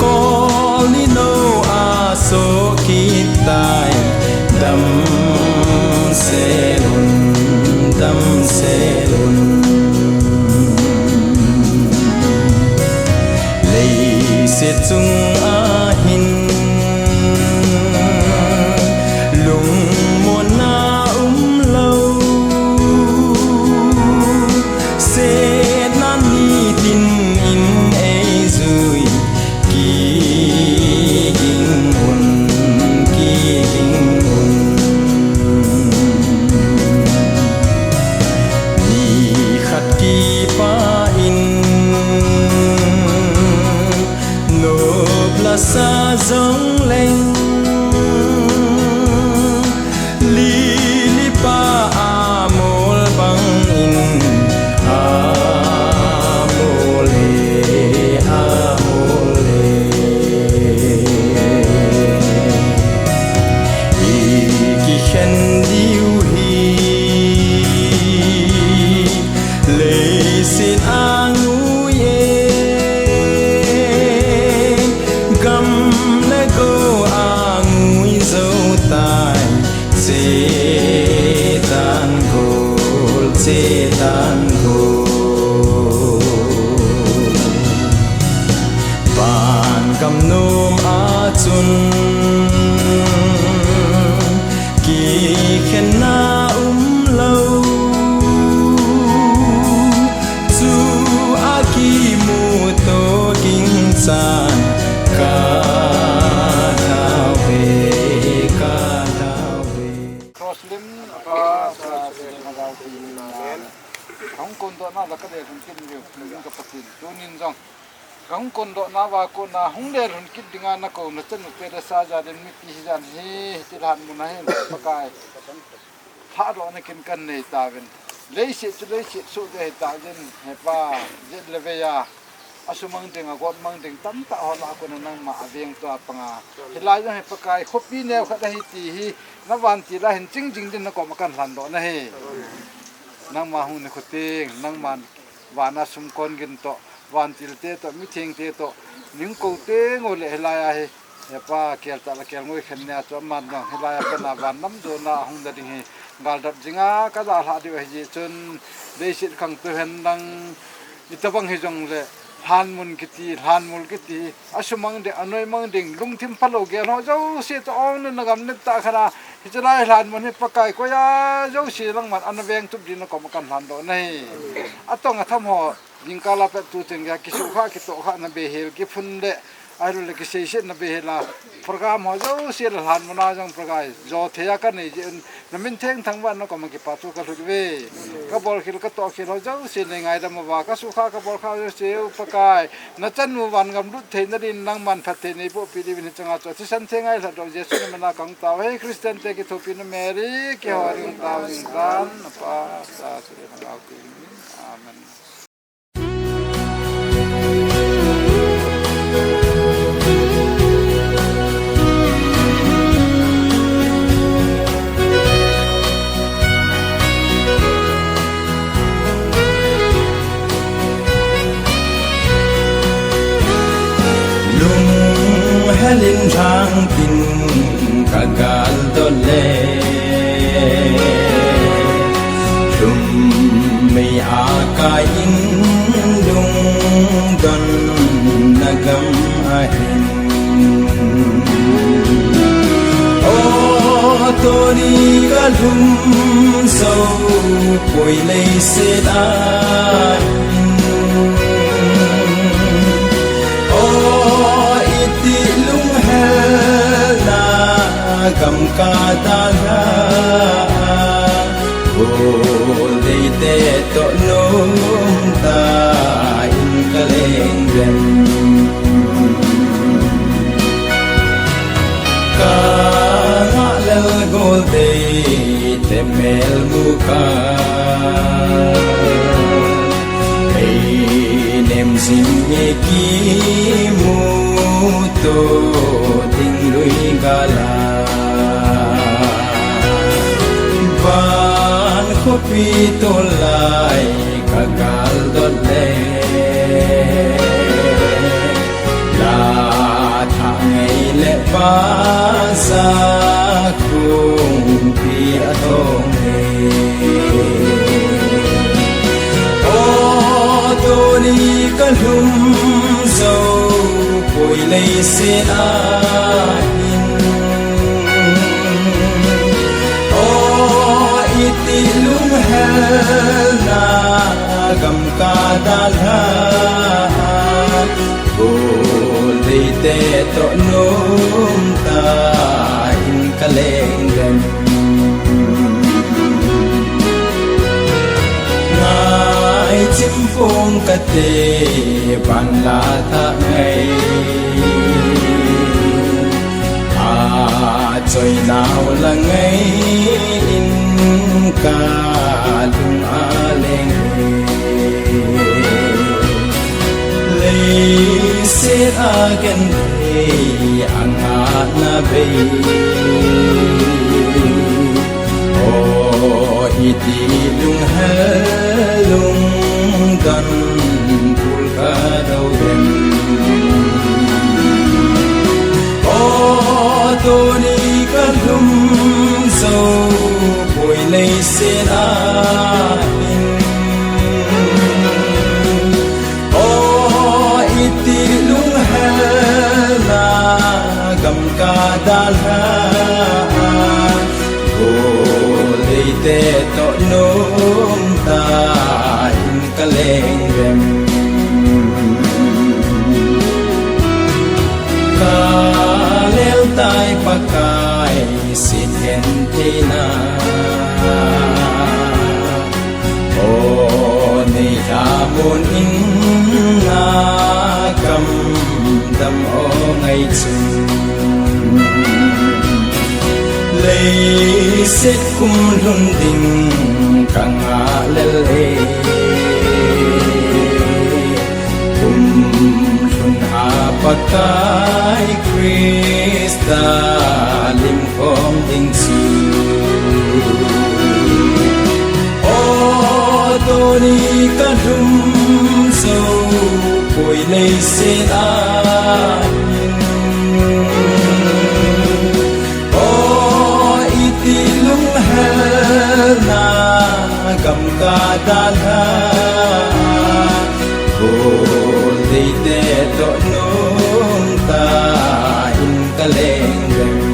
có lý nô a số kỳ tài đâm xe lùn lấy siết chung a hin sa giống lên li li pa amol bang in amole ki khen diu hi le sin angu ye tai setan gol ban kam nom a chun ki khen na lâu chu a ki mu to king san ka thao về Crosslim apa sa Hong Kong do na la ka de hun kin ri ka patin tunin jong Hong Kong do na wa ko na hung de hun kin dinga na ko na chen te da sa ja den mi pi jan hi ti han mu na hen pakai tha do na kin kan nei ta ven le se su de ta den he pa je le ve ya asumang ding a got mang ding tam ta ho la ko na nang ma aveng to apanga hilai jo he pakai khopi ne kha da hi ti hi na wan ti la hen ching jing din na ko ma kan hlan do na he nang ma hu ne khoting nang man wana sum kon gin to wan til te to mi theng te to ning ko te ngol hilai a he ya pa kel ta la kel ngoi khen ne cho man no hilai ka na wan nam jo na hung da ding he gal dap jinga ka da ha di he chun de sit khang tu hen nang itabang he jong le han mun kiti han mul kiti asumang de anoi mang ding lung thim phalo ge no jo se to on na gam net ta khara hichalai han mun he pakai ko ya jo si lang man an veng tup din ko makan han do nei atong atham ho jingkala pe tu teng ya kisu kha ki to kha na be hel ki phun de ai le ki se na be hela program ho jo se han mona jang pragai jo theya ka nei na min theng thang wa no ko ma ki pa tu ka lu ve ka bol khil ka to khil ho jo se nei ngai da ma wa ka su kha ka bol kha jo se pakai na chan mu wan gam lu the na din nang man phat the nei bo pi di bin changa cho ti san thengai la do jesu na na kang ta he christian te ki thopi na mary ki ho ring ta ring tan pa sa se na ki amen halin thang tin kagal dole lum me akain dung don nagam ahin o tori kalum so koi lei se dai gam ka ta la o de te to num ta in kaleng gem ka la gol de te mel muka ei nem sin ye ki mu to ting lui gala ban khopi to lai kagal dot le la tha ngai le pa sa kung pi atong he o to ni kalum so koi lei se a lung hel na gam ka dal ha bol de te to num ta in kaleng gam ngai chim phong ka te ban la tha ngai a choi nào là ngai in ka lung a leng le se again anga na be o iti lung halung dan pul ka dau den o to ni ka lung dum zo bồi lấy sen in o iti lung hela gam ka dal ha o lấy te to nôm ta in kaleng rem kalel tai pakai sin hen tina o nei ta mun in na kam dam o ngai chu lấy set kum lun ding kanga lel e pakai Krista lim khom ding su o doni ka dum so koi nei se a o iti lung hel na gam ka dal ha o dei te to nôm ta in kaleng rem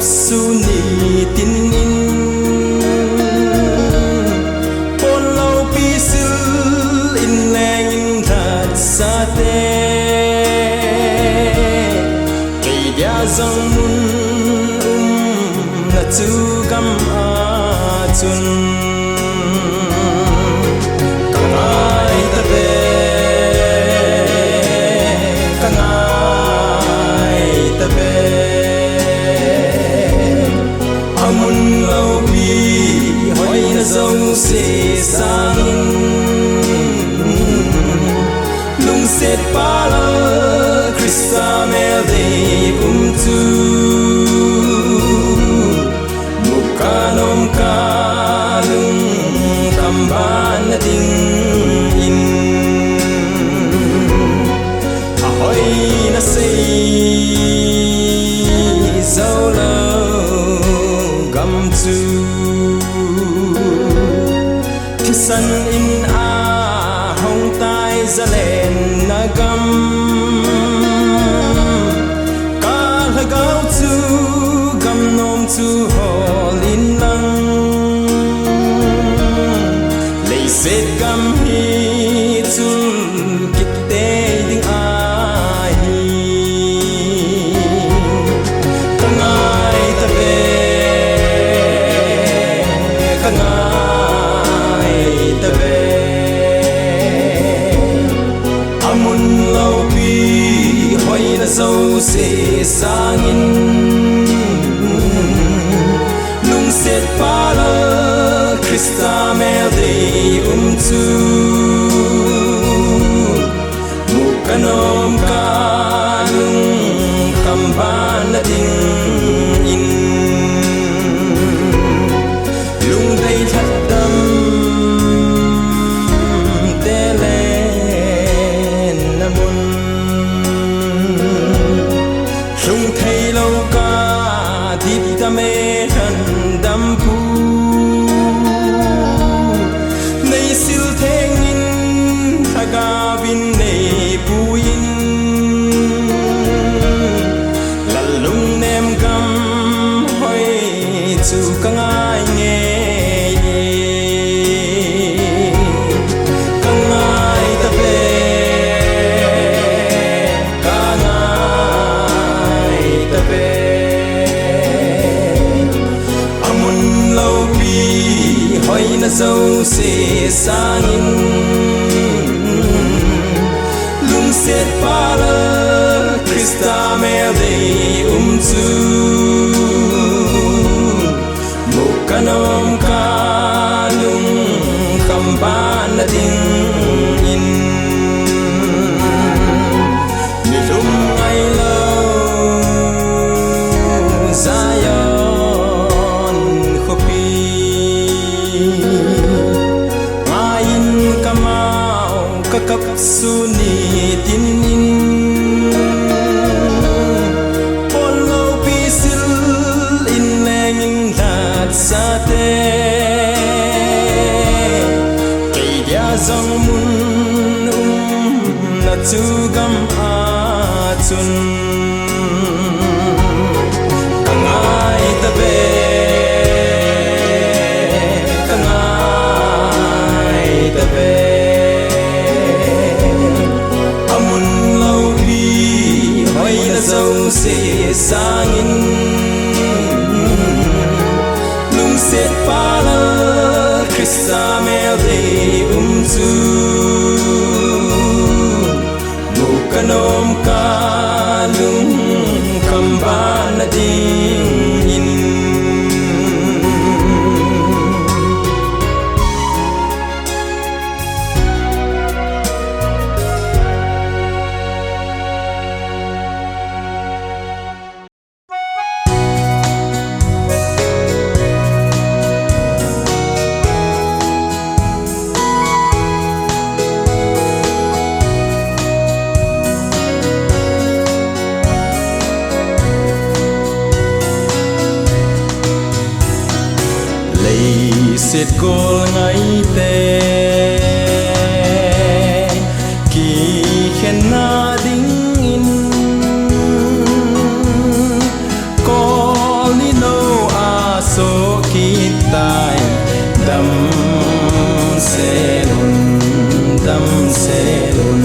suni tin in pon lau pi sil in leng in that sa te ki dia zong mun na tu gam a chun kangai ta be kangai ta be dấu sẽ sang lung set pala Krista mel de tu mukanom kalung kamban ding in ahoy na say solo gam tu san in a hong tai za len na gam ka la gao tu gam nom tu hol in lang lei se gam hi tu kit te ding a hi kangai ta be kangai amun lau pi hoi na dấu sẽ sang in nung set pala Krista mel de tu mukanom kalung kamban ding in lung dei that dam lung thei lâu ca thịt ta mê thần đâm pu nay siêu thế nghìn thaga vin nay puin là lung nem gam hoi chu căng ai nghe hoi na dâu se sangin lung set para Krista mel dei chu mukanom kanung kamban na ding in nilum ai lâu Zion Khopi ngain kamau kakap suni tin in polo pisil in nengin lat sate kay dia zong mun na tugam atun kangai tabe amun lau bi hoi na dâu se sangin lung set pala Krista mel dei chu mukanom kalung kamban na ding in set gol ngai te ki khen na ding in call ni no a so ki tai dam se lun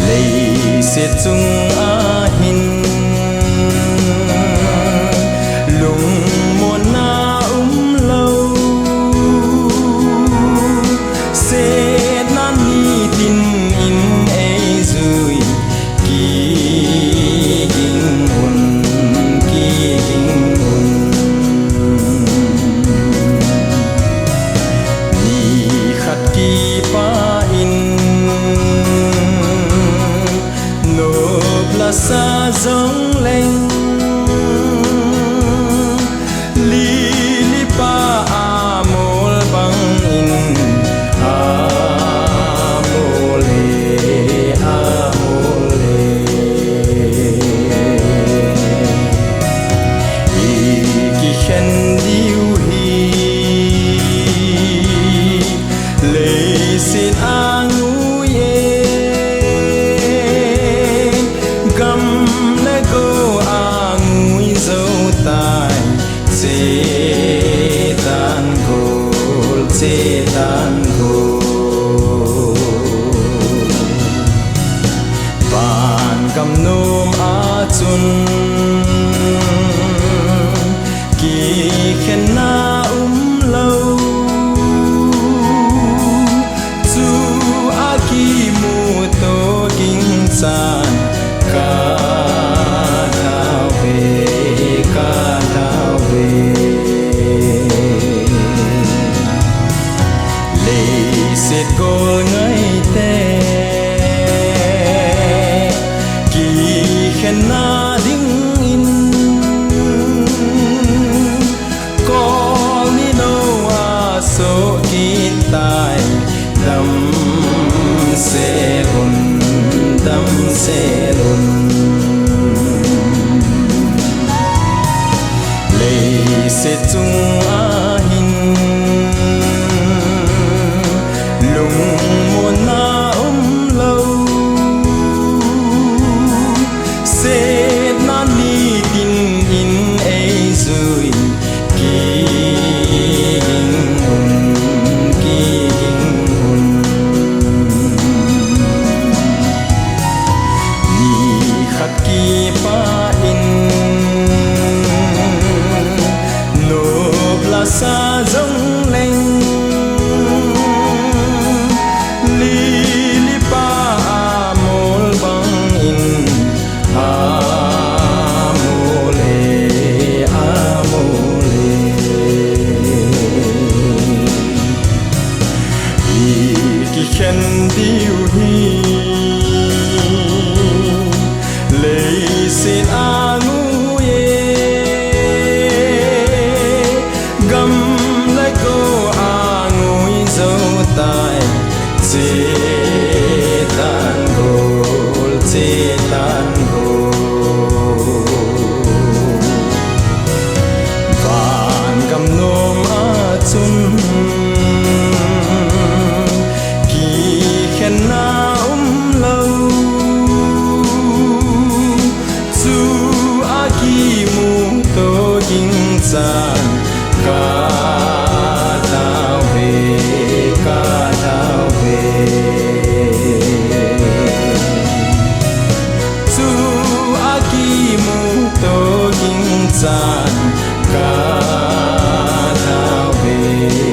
lei set chung a hin sa giống lên li pa amol bang in amole iki khen diu hi le sin angu ye gam na go angui dâu tai chê tan gol ban kam nom a chun ki khen na lâu chu a ki mu to king san ka thao về lệ set gol ngai te ki khen na ding in call ni no a so ki tai dam se lun lệ set chung a hin lung muôn na lâu set na ni tin in ei zui ki ni khát ki pa in san ka tao về su aki mu to king san ka tao về